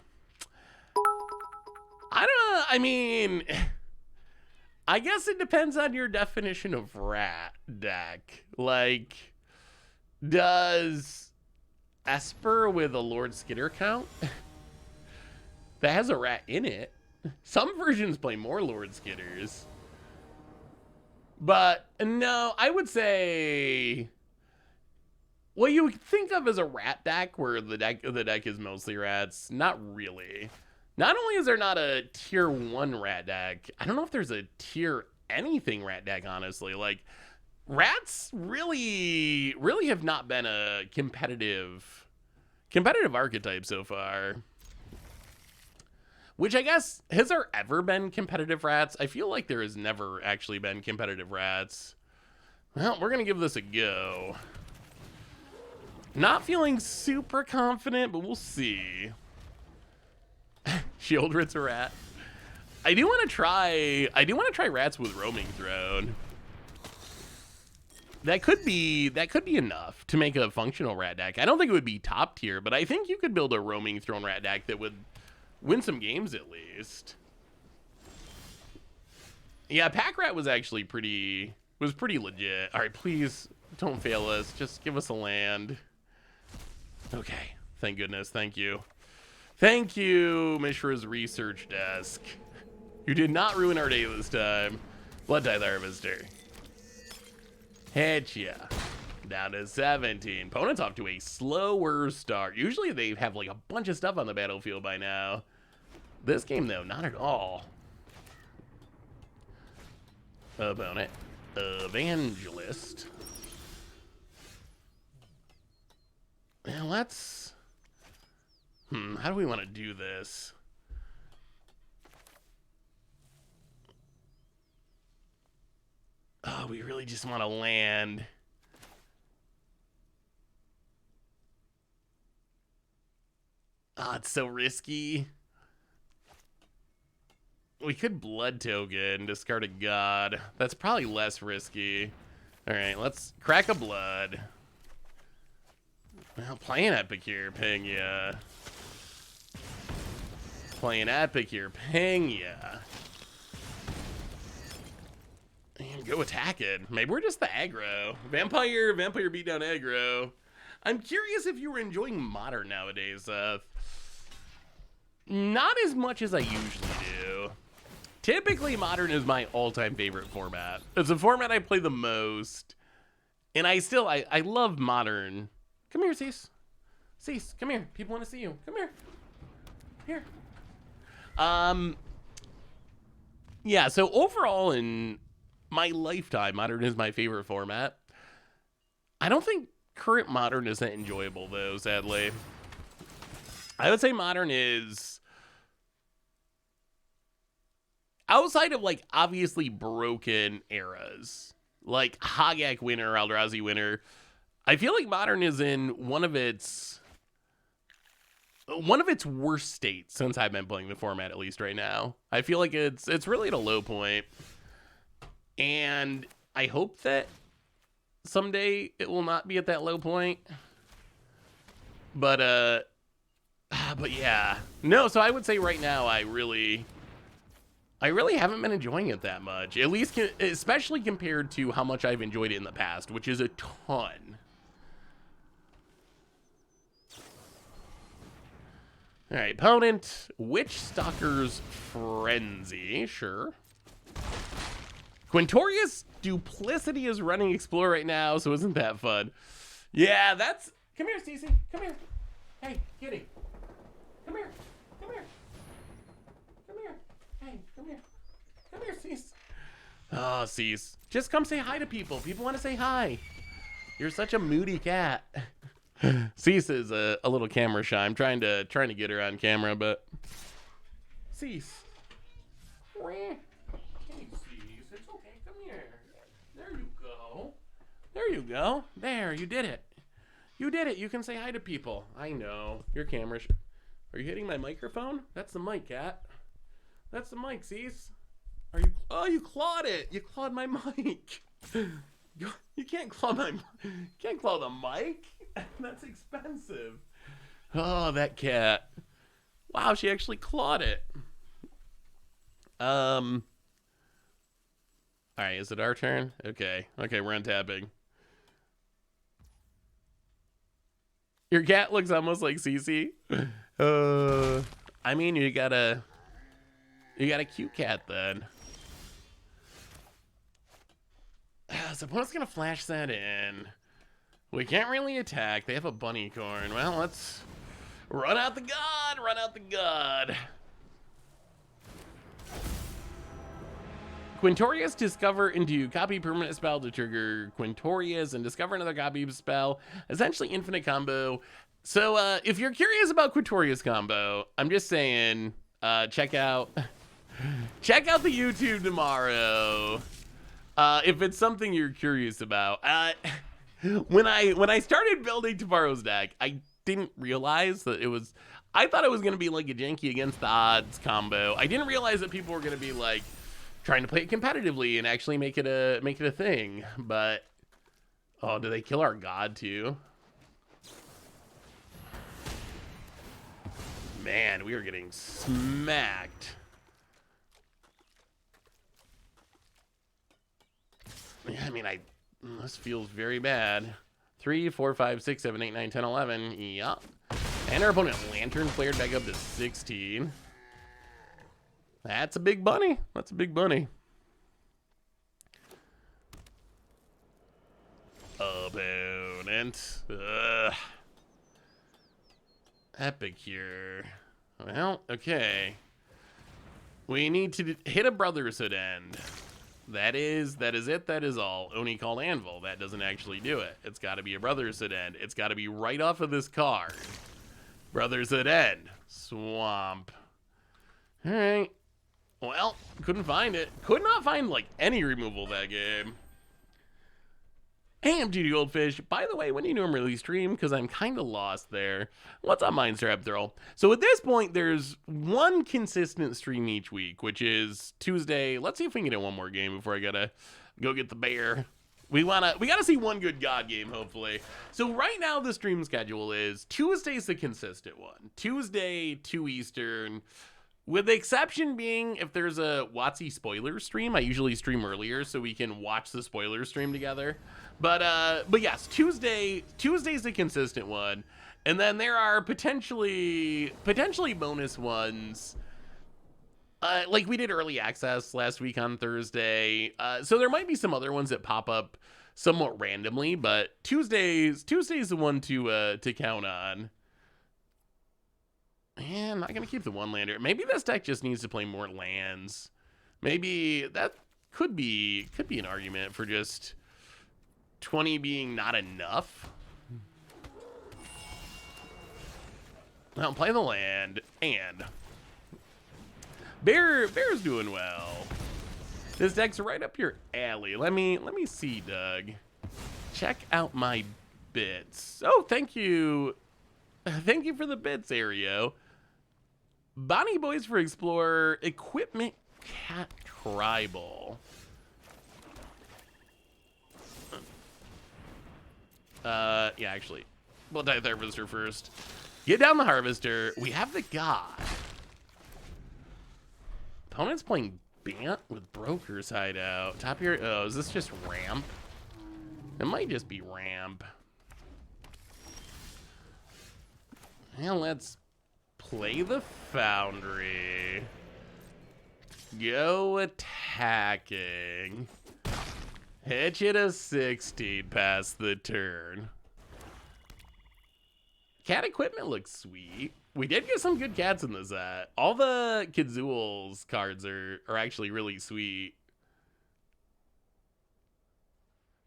I mean, I guess it depends on your definition of rat deck. Like, does Esper with a Lord Skitter count? That has a rat in it. Some versions play more Lord Skitters. But no, I would say what you would think of as a rat deck, where the deck is mostly rats. Not really. Not only is there not a tier 1 rat deck, I don't know if there's a tier anything rat deck, honestly. Like, rats really have not been a competitive archetype so far. Which I guess, has there ever been competitive rats? I feel like there has never actually been competitive rats. Well, we're going to give this a go. Not feeling super confident, but we'll see. Shieldred's a rat. I do want to try rats with Roaming Throne. That could be enough to make a functional rat deck. I don't think it would be top tier, but I think you could build a Roaming Throne rat deck that would win some games at least. Yeah, Pack Rat was actually pretty legit. All right, please don't fail us. Just give us a land. Okay, thank goodness. Thank you. Thank you, Mishra's research desk. You did not ruin our day this time. Blood Tithe Harvester. Headshot. Down to 17. Opponent's off to a slower start. Usually they have like a bunch of stuff on the battlefield by now. This game, though, not at all. Opponent. Evangelist. Now let's... how do we want to do this? Oh, we really just want to land. Oh, it's so risky. We could Blood Token, discard a god. That's probably less risky. All right, let's crack a blood. Well, playing Epic here, ping ya. Playing Epic here, ping ya. And go attack it. Maybe we're just the aggro. Vampire beat down aggro. I'm curious if you were enjoying Modern nowadays, Seth. Not as much as I usually do. Typically, Modern is my all-time favorite format. It's a format I play the most. And I love Modern. Come here, Cease. Cease, come here. People want to see you. Come here. Here. Yeah, so overall in my lifetime, Modern is my favorite format. I don't think current Modern is that enjoyable, though, sadly. I would say Modern is... outside of, like, obviously broken eras, like Hogak winner, Eldrazi winner, I feel like Modern is in one of its worst states since I've been playing the format, at least right now. I feel like it's really at a low point. And I hope that someday it will not be at that low point. But yeah. No, so I would say right now I really haven't been enjoying it that much. At least, especially compared to how much I've enjoyed it in the past, which is a ton. All right, opponent, Witch Stalker's Frenzy, sure. Quintorius Duplicity is running Explore right now, so isn't that fun? Yeah, that's... Come here, Cece. Come here. Hey, kitty. Come here. Come here. Come here. Hey, come here. Come here, Cease. Oh, Cease. Just come say hi to people. People want to say hi. You're such a moody cat. Cease is a little camera shy. I'm trying to get her on camera, but... Cease. Hey, Cease. There you go. There, you did it. You did it. You can say hi to people. I know. Your camera. Are you hitting my microphone? That's the mic, Cat. That's the mic, Cease. Are you? Oh, you clawed it. You clawed my mic. You can't claw my. You can't claw the mic. That's expensive. Oh, that cat. Wow, she actually clawed it. All right, is it our turn? Okay, we're untapping. Your cat looks almost like Cece. I mean, you got a cute cat then. So opponent's gonna flash that in. We can't really attack. They have a bunny corn. Well, let's run out the god. Run out the god. Quintorius, discover into copy permanent spell to trigger Quintorius and discover another copy spell. Essentially infinite combo. So if you're curious about Quintorius combo, I'm just saying, check out the YouTube tomorrow. If it's something you're curious about. When I started building tomorrow's deck, I didn't realize that it was. I thought it was gonna be like a janky against the odds combo. I didn't realize that people were gonna be like trying to play it competitively and actually make it a thing. But oh, do they kill our god too? Man, we are getting smacked. Yeah, I mean, this feels very bad. 3, 4, 5, 6, 7, 8, 9, 10, 11. Yup. And our opponent Lantern flared back up to 16. That's a big bunny. That's a big bunny. Opponent. Epicure. Well, okay. We need to hit a Brotherhood end. That is it. That is all. Oni-Cult Anvil. That doesn't actually do it. It's got to be a Brotherhood end. It's got to be right off of this card. Brotherhood end. Swamp. All right. Well, couldn't find it. Could not find, like, any removal that game. Hey, I'm GD Goldfish. By the way, when do you normally stream? Because I'm kind of lost there. What's up, Mindster Abthrow? So at this point, there's one consistent stream each week, which is Tuesday. Let's see if we can get in one more game before I gotta go get the bear. We gotta see one good God game, hopefully. So right now, the stream schedule is Tuesday's the consistent one. Tuesday, 2 Eastern. With the exception being if there's a WotC spoiler stream. I usually stream earlier so we can watch the spoiler stream together. But yes, Tuesday's the consistent one. And then there are potentially bonus ones. Like we did early access last week on Thursday. So there might be some other ones that pop up somewhat randomly, but Tuesday's the one to count on. Man, I'm not gonna keep the one lander. Maybe this deck just needs to play more lands. Maybe that could be an argument for just 20 being not enough. Well, play the land and Bear's doing well. This deck's right up your alley. Let me see, Doug. Check out my bits. Oh, thank you. Thank you for the bits, Ario. Bonnie Boys for Explorer, Equipment Cat Tribal. Yeah, actually, we'll die with the Harvester first. Get down the Harvester. We have the God. Opponent's playing Bant with Broker's Hideout. Top here. Oh, is this just ramp? It might just be ramp. And let's play the Foundry. Go attacking. Hit you to 16 past the turn. Cat equipment looks sweet. We did get some good cats in this set. All the Kidzool's cards are actually really sweet.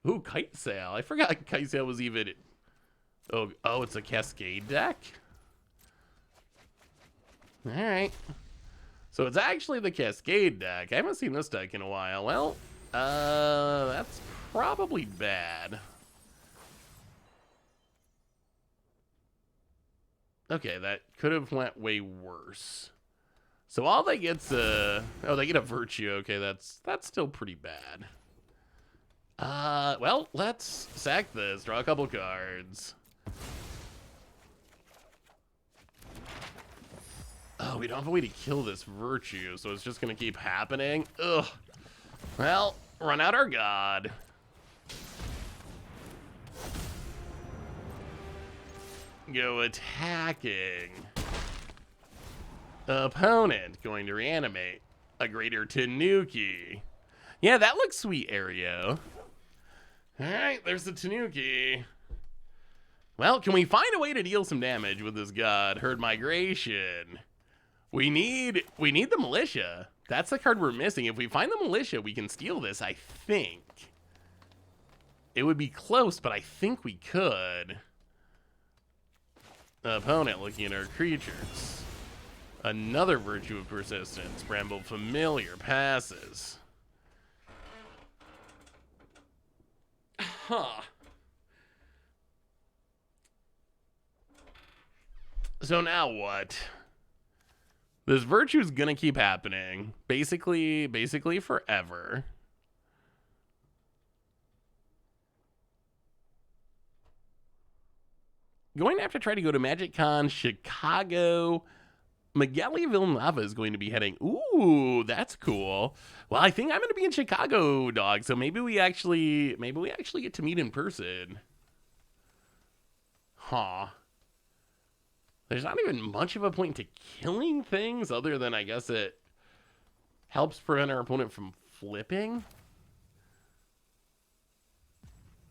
Ooh, Kite Sail. I forgot Kite Sail was even... Oh, it's a Cascade deck? Alright. So it's actually the Cascade deck. I haven't seen this deck in a while. Well, that's probably bad. Okay, that could have went way worse. So all they get's oh, they get a virtue. Okay, that's still pretty bad. Well, let's sack this. Draw a couple cards. Oh, we don't have a way to kill this virtue, so it's just gonna keep happening. Ugh. Well, run out our god. Go attacking. Opponent going to reanimate. A greater Tanuki. Yeah, that looks sweet, Aereo. Alright, there's the Tanuki. Well, can we find a way to deal some damage with this god? Herd Migration. We need the Militia. That's the card we're missing. If we find the Militia, we can steal this, I think. It would be close, but I think we could. Opponent looking at our creatures. Another Virtue of Persistence. Bramble Familiar passes. Huh. So now what? This virtue is gonna keep happening. Basically forever. Going to have to try to go to MagicCon Chicago. Miguel Villanova is going to be heading. Ooh, that's cool. Well, I think I'm going to be in Chicago, dog. So maybe we actually get to meet in person. Huh. There's not even much of a point to killing things other than I guess it helps prevent our opponent from flipping.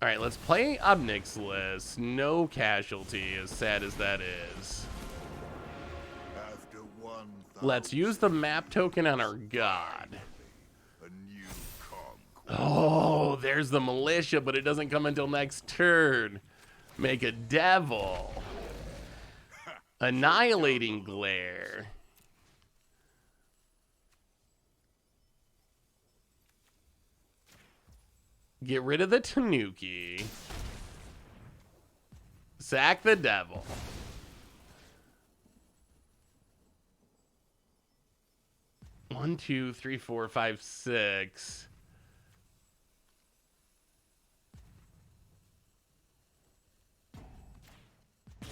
All right, let's play Obnixilis. No casualty, as sad as that is. Let's use the map token on our god. Oh, there's the Militia, but it doesn't come until next turn. Make a Devil. Annihilating Glare. Get rid of the Tanuki. Sack the Devil. One, two, three, four, five, six.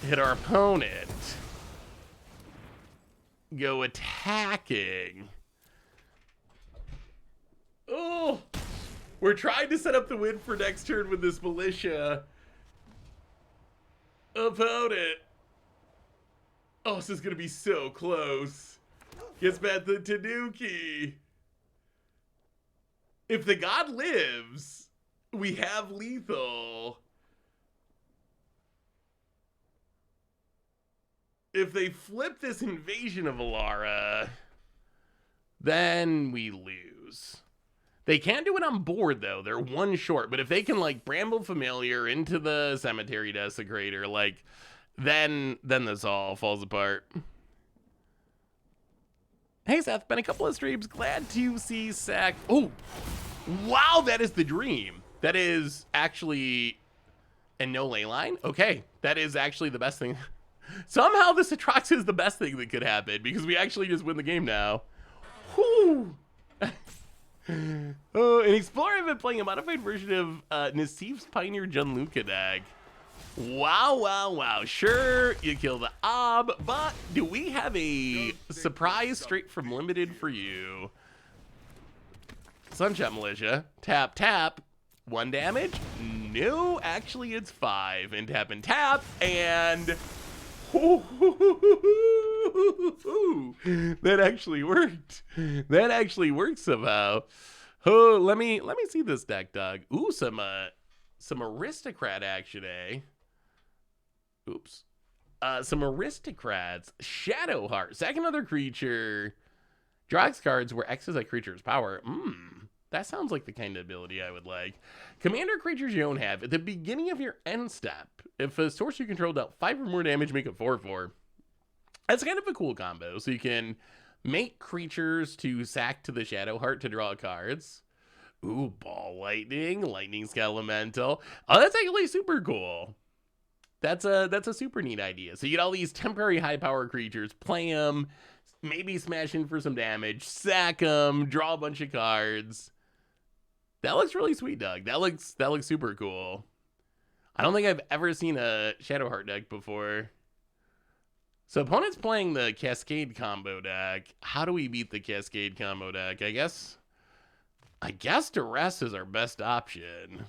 Hit our opponent. Go attacking. Oh! We're trying to set up the win for next turn with this Militia. Opponent. Oh, this is going to be so close. Gets back the Tanuki. If the god lives, we have lethal. If they flip this Invasion of Alara, then we lose. They can't do it on board, though. They're one short. But if they can, like, Bramble Familiar into the Cemetery Desecrator, like, then this all falls apart. Hey, Seth. Been a couple of streams. Glad to see Sack. Oh, wow. That is the dream. That is actually... And no Leyline? Okay. That is actually the best thing. Somehow this Atrox is the best thing that could happen because we actually just win the game now. Whew. In Explorer, I've been playing a modified version of Nassif's Pioneer Gianluca deck. Wow. Sure, you kill the Ob, but do we have a surprise straight from Limited for you? Sunshot Militia. Tap. 1 damage? No, actually it's 5. And tap. And... That actually worked. That actually worked somehow. Oh, let me see this deck, dog. Ooh, some aristocrat action, eh? Oops. Some aristocrats. Shadowheart. Sack another creature. Draw X cards where X is a creature's power. That sounds like the kind of ability I would like. Commander creatures you don't have. At the beginning of your end step, if a source you control dealt 5 or more damage, make a 4/4. That's kind of a cool combo. So you can make creatures to sack to the Shadowheart to draw cards. Ooh, Ball Lightning. Lightning Skelemental. Oh, that's actually super cool. That's a super neat idea. So you get all these temporary high power creatures, play them, maybe smash in for some damage, sack them, draw a bunch of cards. That looks really sweet, Doug. That looks super cool. I don't think I've ever seen a Shadowheart deck before. So opponent's playing the Cascade combo deck. How do we beat the Cascade combo deck? I guess Duress is our best option.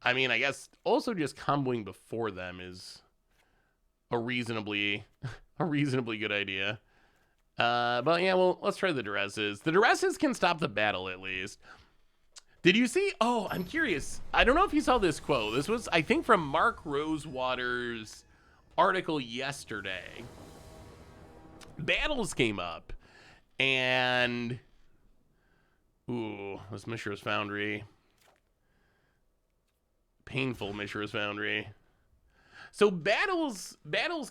I mean, I guess also just comboing before them is a reasonably good idea. But yeah, well, let's try the Duresses. The Duresses can stop the battle at least. Did you see? Oh, I'm curious. I don't know if you saw this quote. This was, I think, from Mark Rosewater's article yesterday. Battles came up, and ooh, this Mishra's Foundry. Painful Mishra's Foundry. So battles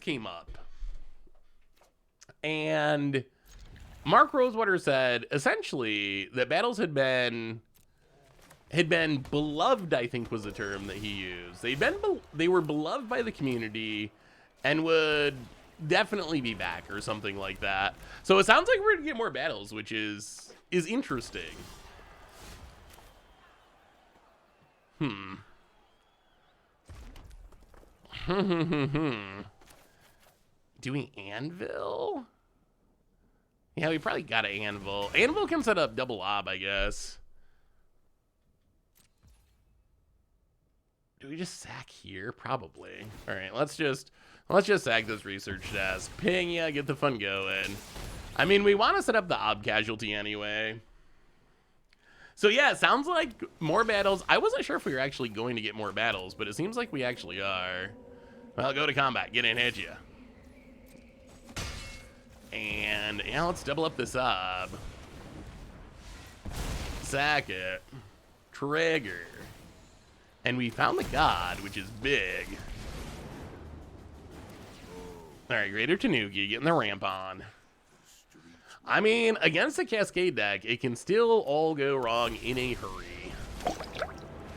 came up, and Mark Rosewater said essentially that battles had been beloved, I think was the term that he used. They were beloved by the community and would definitely be back or something like that. So it sounds like we're gonna get more battles, which is interesting. Do we Anvil? Yeah, we probably got an Anvil. Anvil can set up double ob, I guess. Do we just sack here? Probably. All right, let's just sack this research desk. Ping, yeah, get the fun going. I mean, we want to set up the ob casualty anyway. So yeah, it sounds like more battles. I wasn't sure if we were actually going to get more battles, but it seems like we actually are. Well, go to combat. Get in, hit ya. And yeah, let's double up this ob. Sack it. Trigger. And we found the god, which is big. Alright, Greater Tanuki, getting the ramp on. I mean, against the Cascade deck, it can still all go wrong in a hurry.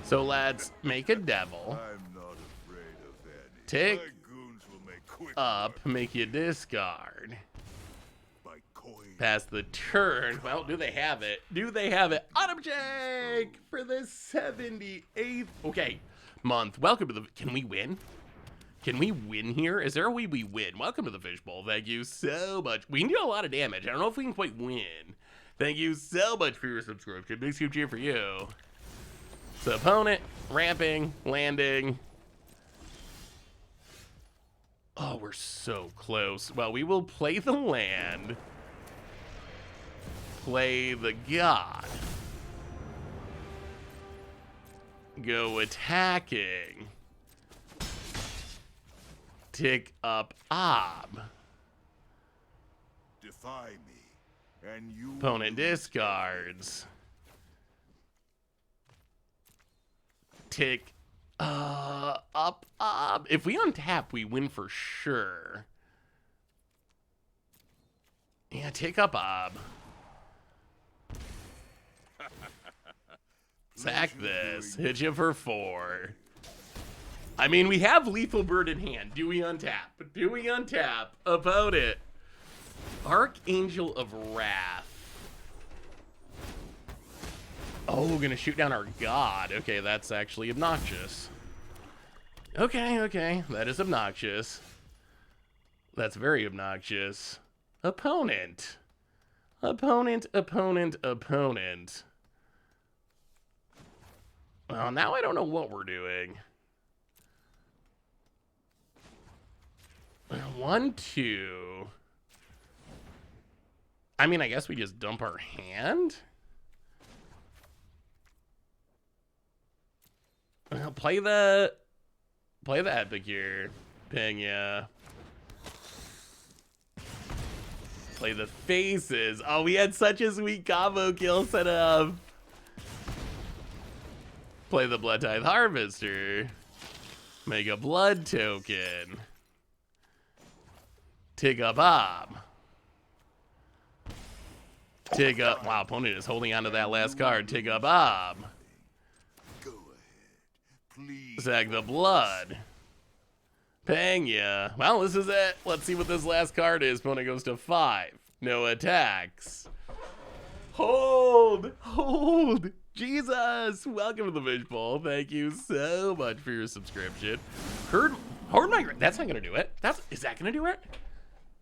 So let's make a devil. I'm not afraid of any. Tick My goons will make quick up, work make you discard. by coin. Pass the turn. Well, do they have it? Do they have it? Autumn check for the 78th. Okay, month. Welcome to the. Can we win? Can we win here? Is there a way we win? Welcome to the Fishbowl. Thank you so much. We can do a lot of damage. I don't know if we can quite win. Thank you so much for your subscription. Big scoop cheer for you. So opponent, ramping, landing. Oh, we're so close. Well, we will play the land. Play the god. Go attacking. Tick up ob. Defy me, and you. Opponent discards. Tick up ob. If we untap, we win for sure. Yeah, tick up ob. Sack this. Hit you for 4. I mean, we have Lethal Bird in hand. Do we untap? Do we untap? Opponent. Archangel of Wrath. Oh, we're gonna shoot down our god. Okay, that's actually obnoxious. Okay, that is obnoxious. That's very obnoxious. Opponent. Opponent. Well, now I don't know what we're doing. 1, 2. I mean, I guess we just dump our hand. Well, play the epic here. Ping, yeah. Play the faces. Oh, we had such a sweet combo kill set up. Play the Blood Tithe Harvester. Make a blood token. Tick up ob. Tick up. Wow, opponent is holding on to that last card. Tick up ob. Go ahead. please. Sack the blood. Pang ya. Well, this is it. Let's see what this last card is. Opponent goes to 5. No attacks. Hold. Hold. Jesus. Welcome to the fishbowl. Thank you so much for your subscription. Horde Migrant. That's not going to do it. Is that going to do it?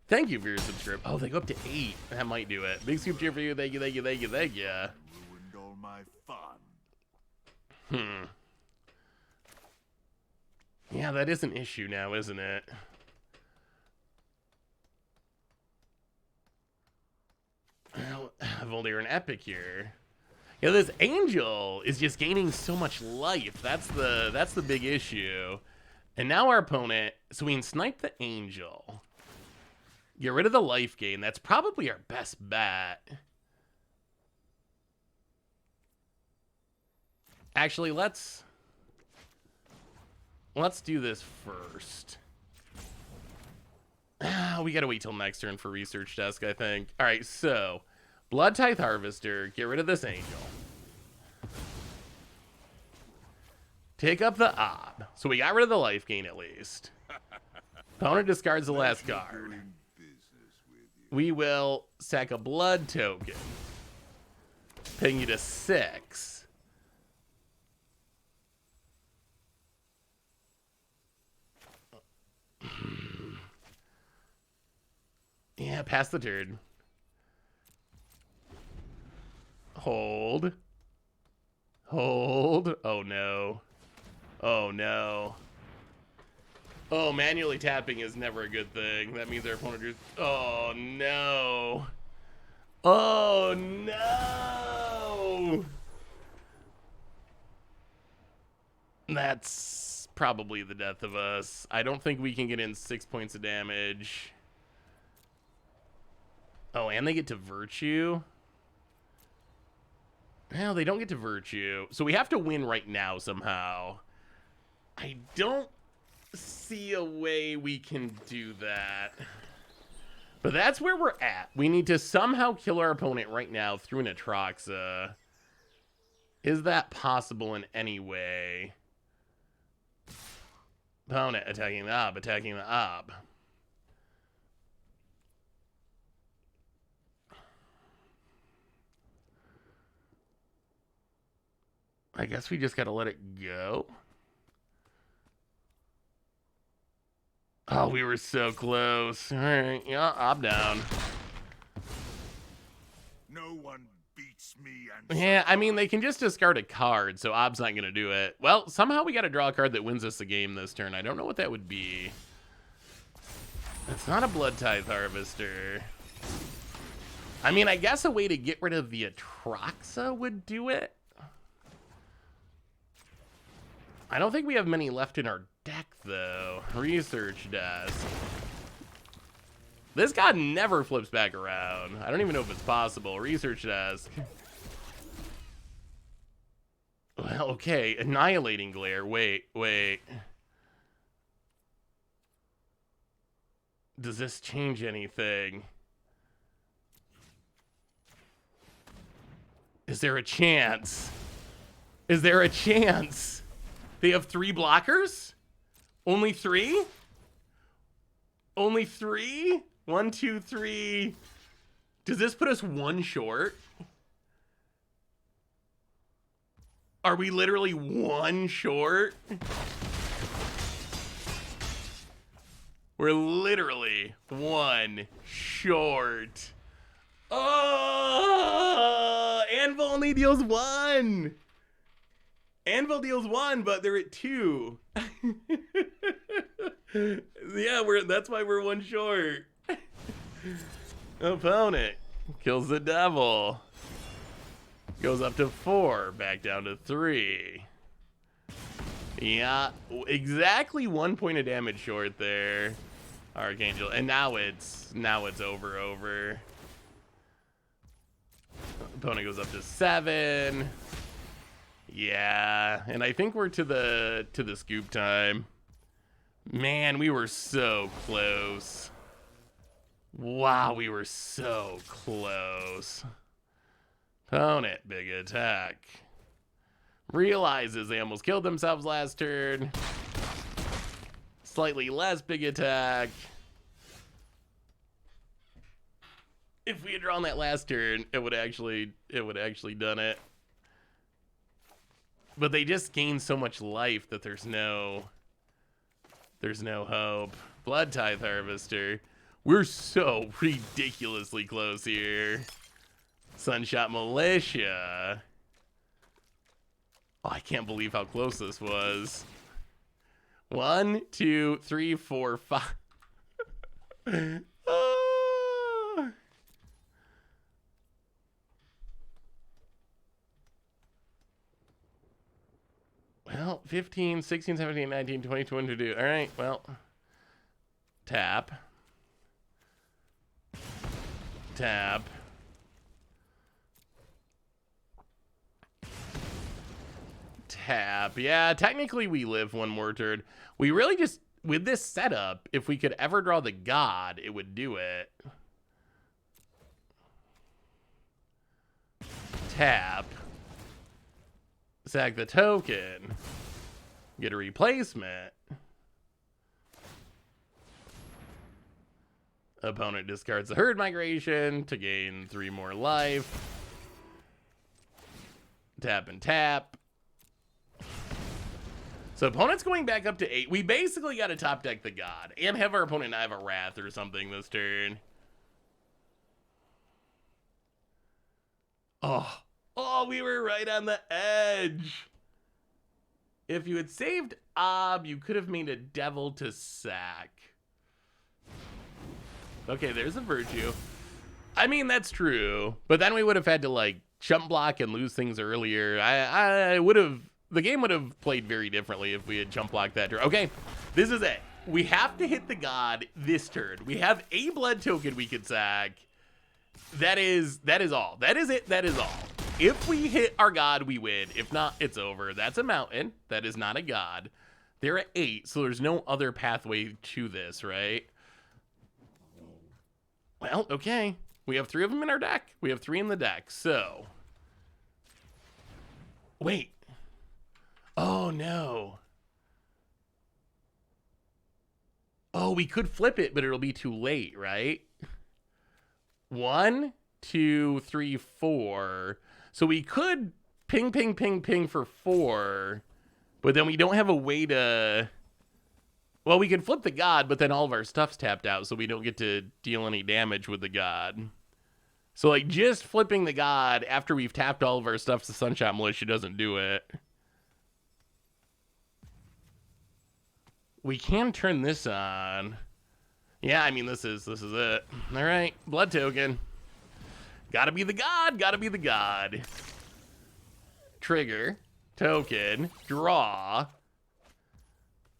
Thank you for your subscription. Oh, they go up to 8. That might do it. Big scoop cheer for you. Thank you, thank you, thank you, thank you. Ruined all my fun. Yeah, that is an issue now, isn't it? Well, I've only an epic here. Yeah, this angel is just gaining so much life. That's the big issue. And now our opponent, so we can snipe the angel. Get rid of the life gain. That's probably our best bet. Actually, let's do this first. We gotta wait till next turn for research desk, I think. All right, so Blood Tithe Harvester, get rid of this angel. Take up the Ob. So we got rid of the life gain at least. Opponent discards the last card. Doing business with you. We will sack a blood token. Ping you to 6. Yeah, pass the turn. Hold. Hold. Oh no. Oh no. Oh, manually tapping is never a good thing. That means our opponent just... Oh no. Oh no. That's probably the death of us. I don't think we can get in 6 points of damage. Oh, and they get to Virtue? Well, they don't get to Virtue. So we have to win right now somehow. I don't see a way we can do that. But that's where we're at. We need to somehow kill our opponent right now through an Atraxa. Is that possible in any way? Opponent attacking the Ob, attacking the Ob. I guess we just gotta let it go. Oh, we were so close. All right, yeah, Ob down. No one beats me and Yeah, I mean, they can just discard a card, so Ob's not gonna do it. Well, somehow we gotta draw a card that wins us the game this turn. I don't know what that would be. It's not a Blood Tithe Harvester. I mean, I guess a way to get rid of the Atraxa would do it. I don't think we have many left in our deck, though. Research desk. This god never flips back around. I don't even know if it's possible. Research desk. Well, okay. Annihilating Glare. Wait. Does this change anything? Is there a chance? Is there a chance? They have 3 blockers? Only 3? Only 3? 1, 2, 3. Does this put us 1 short? Are we literally 1 short? We're literally 1 short. Oh! Anvil only deals 1! Anvil deals 1, but they're at 2. Yeah, that's why we're 1 short. Opponent kills the devil. Goes up to 4, back down to 3. Yeah, exactly 1 point of damage short there. Archangel, and now it's over. Opponent goes up to 7. Yeah, and I think we're to the scoop time. Man, we were so close. Wow, we were so close. Opponent, big attack. Realizes they almost killed themselves last turn. Slightly less big attack. If we had drawn that last turn, it would actually done it. But they just gain so much life that there's no hope. Blood Tithe Harvester. We're so ridiculously close here. Sunshot Militia. Oh, I can't believe how close this was. 1, 2, 3, 4, 5. Well, 15, 16, 17, 19, 20, 22. All right, well. Tap. Tap. Tap. Yeah, technically we live one more turn. We really just, with this setup, if we could ever draw the god, it would do it. Tap. Sack the token. Get a replacement. Opponent discards the herd migration to gain 3 more life. Tap and tap. So opponent's going back up to 8. We basically got to top deck the god and have our opponent not have a wrath or something this turn. Oh, we were right on the edge. If you had saved Ob, you could have made a devil to sack. Okay, there's a virtue. I mean, that's true. But then we would have had to, like, jump block and lose things earlier. I would have... The game would have played very differently if we had jump blocked that turn. Okay, this is it. We have to hit the god this turn. We have a blood token we could sack. That is all. That is it. That is all. If we hit our god, we win. If not, it's over. That's a mountain. That is not a god. They're at 8, so there's no other pathway to this, right? Well, okay. We have 3 of them in our deck. We have 3 in the deck, so... Wait. Oh, no. Oh, we could flip it, but it'll be too late, right? 1, 2, 3, 4. So we could ping, ping, ping, ping for 4, but then we don't have a way to... Well, we can flip the god, but then all of our stuff's tapped out, so we don't get to deal any damage with the god. So, like, just flipping the god after we've tapped all of our stuff to Sunshot Militia doesn't do it. We can turn this on. Yeah, I mean, this is it. All right, blood token. Gotta be the god, gotta be the god. Trigger, token, draw,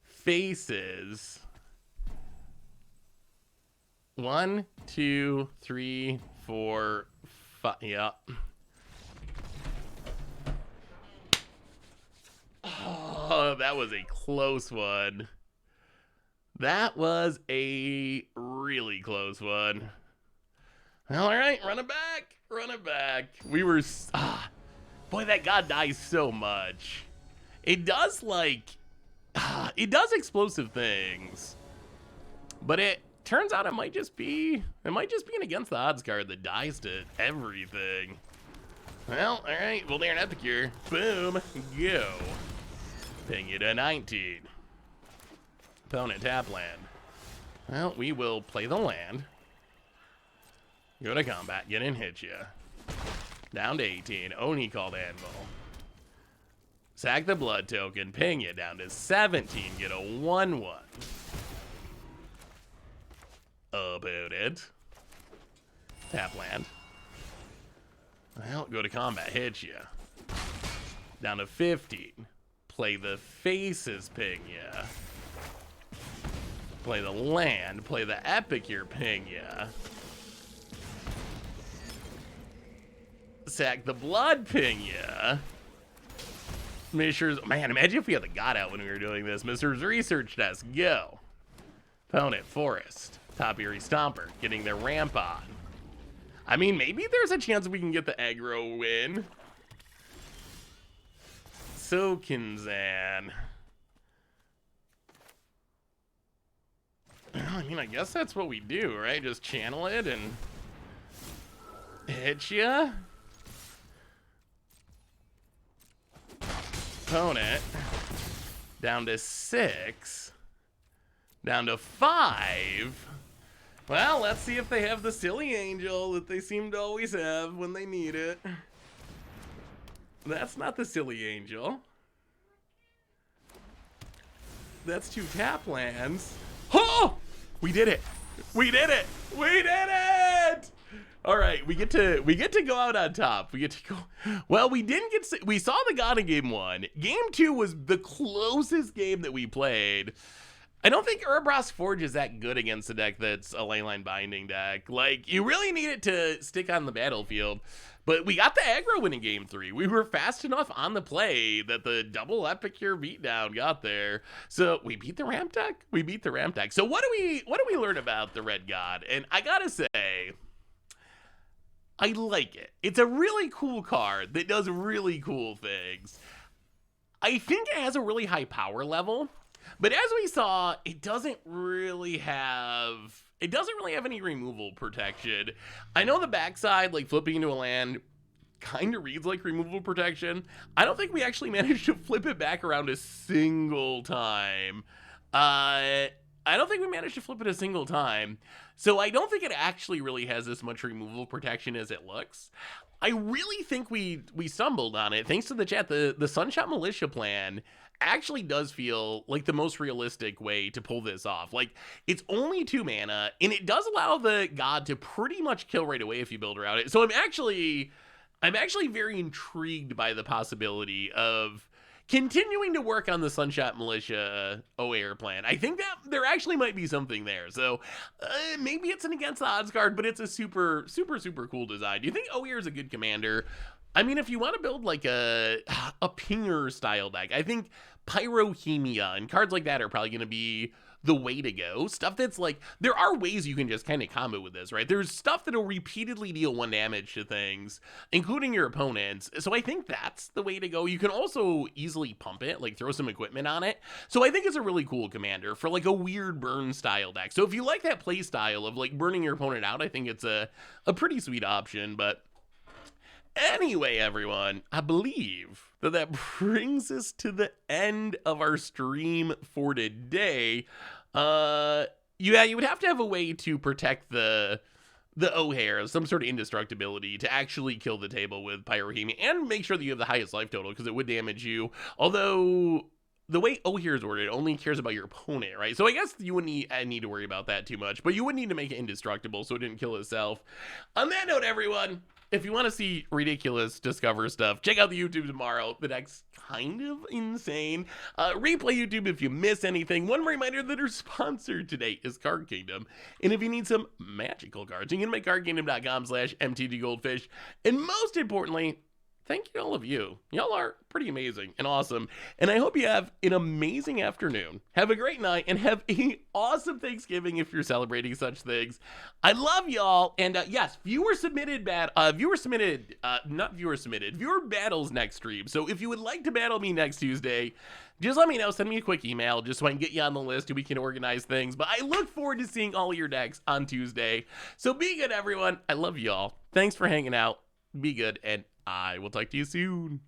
faces. 1, 2, 3, 4, 5. Yeah. Oh, that was a close one. That was a really close one. Well, all right, run it back. Run it back. We were... boy, that god dies so much. It does, like... it does explosive things. But it turns out it might just be... It might just be an against the odds card that dies to everything. Well, all right. Well, they're an Epicure. Boom. Go. Ping you to 19. Opponent tap land. Well, we will play the land. Go to combat. Get in, hit you. Down to 18. Oni-Cult Anvil. Sack the blood token. Ping you down to 17. Get a 1/1. Opponent. Tap land. Well, go to combat. Hit you. Down to 15. Play the faces. Ping you. Play the land. Play the Epicure. Ping ya. Sack the blood. Ping ya. Mishra's... Man, imagine if we had the god out when we were doing this. Mishra's research desk. Go. Opponent forest. Top Eerie Stomper. Getting their ramp on. I mean, maybe there's a chance we can get the aggro win. So, Kinzan. I mean, I guess that's what we do, right? Just channel it and hit ya. Opponent. Down to 6. Down to 5. Well, let's see if they have the silly angel that they seem to always have when they need it. That's not the silly angel. That's 2 tap lands. Oh! We did it. We did it. We did it. All right, we get to go out on top. We get to go. Well, we didn't get. We saw the God in game 1. Game 2 was the closest game that we played. I don't think Uroboros Forge is that good against a deck that's a Leyline Binding deck. Like, you really need it to stick on the battlefield. But we got the aggro win in game 3. We were fast enough on the play that the double Epicure beatdown got there. So we beat the ramp deck. We beat the ramp deck. So what do we learn about the Red God? And I gotta say, I like it. It's a really cool card that does really cool things. I think it has a really high power level. But as we saw, it doesn't really have any removal protection. I know the backside, like flipping into a land, kind of reads like removal protection. I don't think we actually managed to flip it back around a single time. I don't think we managed to flip it a single time. So I don't think it actually really has as much removal protection as it looks. I really think we stumbled on it. Thanks to the chat, the Sunshot Militia plan actually does feel like the most realistic way to pull this off. Like, it's only 2 mana, and it does allow the God to pretty much kill right away if you build around it. So I'm actually very intrigued by the possibility of continuing to work on the Sunshot Militia OAR plan. I think that there actually might be something there. So maybe it's an against the odds card, but it's a super, super, super cool design. Do you think OAR is a good commander? I mean, if you want to build like a pinger style deck, I think Pyrohemia and cards like that are probably going to be the way to go. Stuff that's like, there are ways you can just kind of combo with this, right? There's stuff that'll repeatedly deal 1 damage to things, including your opponents. So I think that's the way to go. You can also easily pump it, like throw some equipment on it. So I think it's a really cool commander for like a weird burn style deck. So if you like that play style of like burning your opponent out, I think it's a pretty sweet option. But anyway, everyone, I believe that brings us to the end of our stream for today. Yeah, you would have to have a way to protect the O'Hare, some sort of indestructibility to actually kill the table with Pyrohemia and make sure that you have the highest life total, because it would damage you. Although the way O'Hare is ordered, it only cares about your opponent, right? So I guess you wouldn't need to worry about that too much, but you would need to make it indestructible so it didn't kill itself. On that note, everyone, if you want to see ridiculous Discover stuff, check out the YouTube tomorrow. The deck's kind of insane. Replay YouTube if you miss anything. One reminder that our sponsor today is Card Kingdom. And if you need some magical cards, you can make cardkingdom.com/MTG Goldfish. And most importantly, thank you to all of you. Y'all are pretty amazing and awesome. And I hope you have an amazing afternoon. Have a great night and have an awesome Thanksgiving if you're celebrating such things. I love y'all. And yes, viewer battles next stream. So if you would like to battle me next Tuesday, just let me know. Send me a quick email just so I can get you on the list and we can organize things. But I look forward to seeing all your decks on Tuesday. So be good, everyone. I love y'all. Thanks for hanging out. Be good, and I will talk to you soon.